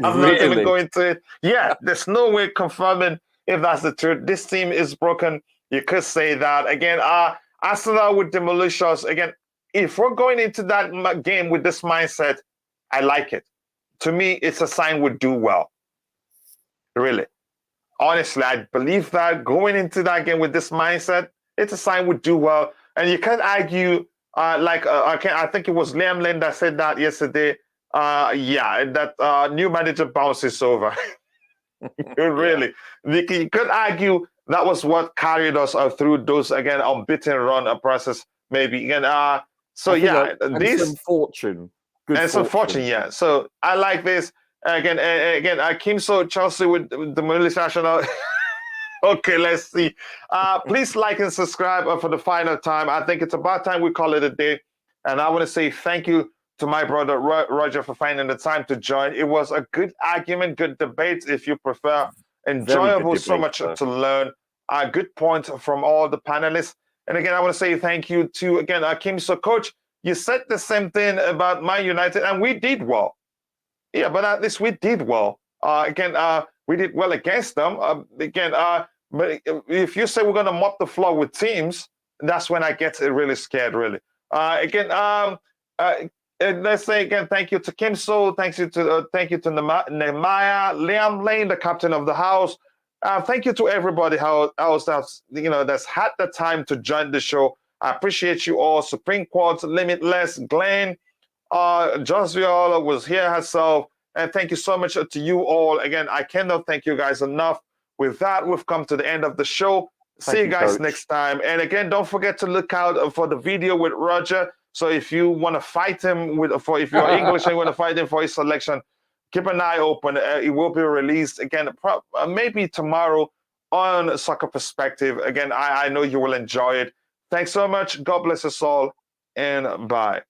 Speaker 1: I'm not even going to it. Yeah, there's no way confirming if that's the truth. This team is broken. You could say that. Again, Arsenal would demolish us. Again, if we're going into that game with this mindset, I like it. To me, it's a sign we do well. Really. Honestly, I believe that going into that game with this mindset, it's a sign we do well. And you can't argue, I think it was Liam Lane that said that yesterday. That new manager bounces over. Really, you could argue that was what carried us through those again unbeaten run process. Maybe again.
Speaker 3: Some fortune.
Speaker 1: Some fortune. Yeah. So I like this again. Kimso Chelsea with the English national. Okay, let's see. Please like and subscribe for the final time. I think it's about time we call it a day. And I want to say thank you to my brother Roger for finding the time to join. It was a good argument, good debate, if you prefer. Enjoyable, so much to learn. Good point from all the panelists. And again, I want to say thank you to, again, Kim. So, Coach, you said the same thing about Man United, and we did well. Yeah, but at least we did well. We did well against them. But if you say we're going to mop the floor with teams, that's when I get really scared, really. Let's say again, thank you to Kim So, thank you to Nehemiah, Liam Lane, the captain of the house. Thank you to everybody else that's had the time to join the show. I appreciate you all. Supreme Quartz, Limitless, Glenn, Josviola was here herself, and thank you so much to you all. Again, I cannot thank you guys enough. With that, we've come to the end of the show. See you guys next time. And again, don't forget to look out for the video with Roger. So if you want to fight him if you're English and you want to fight him for his selection, keep an eye open. It will be released again, maybe tomorrow on Soccer Perspective. Again, I know you will enjoy it. Thanks so much. God bless us all, and bye.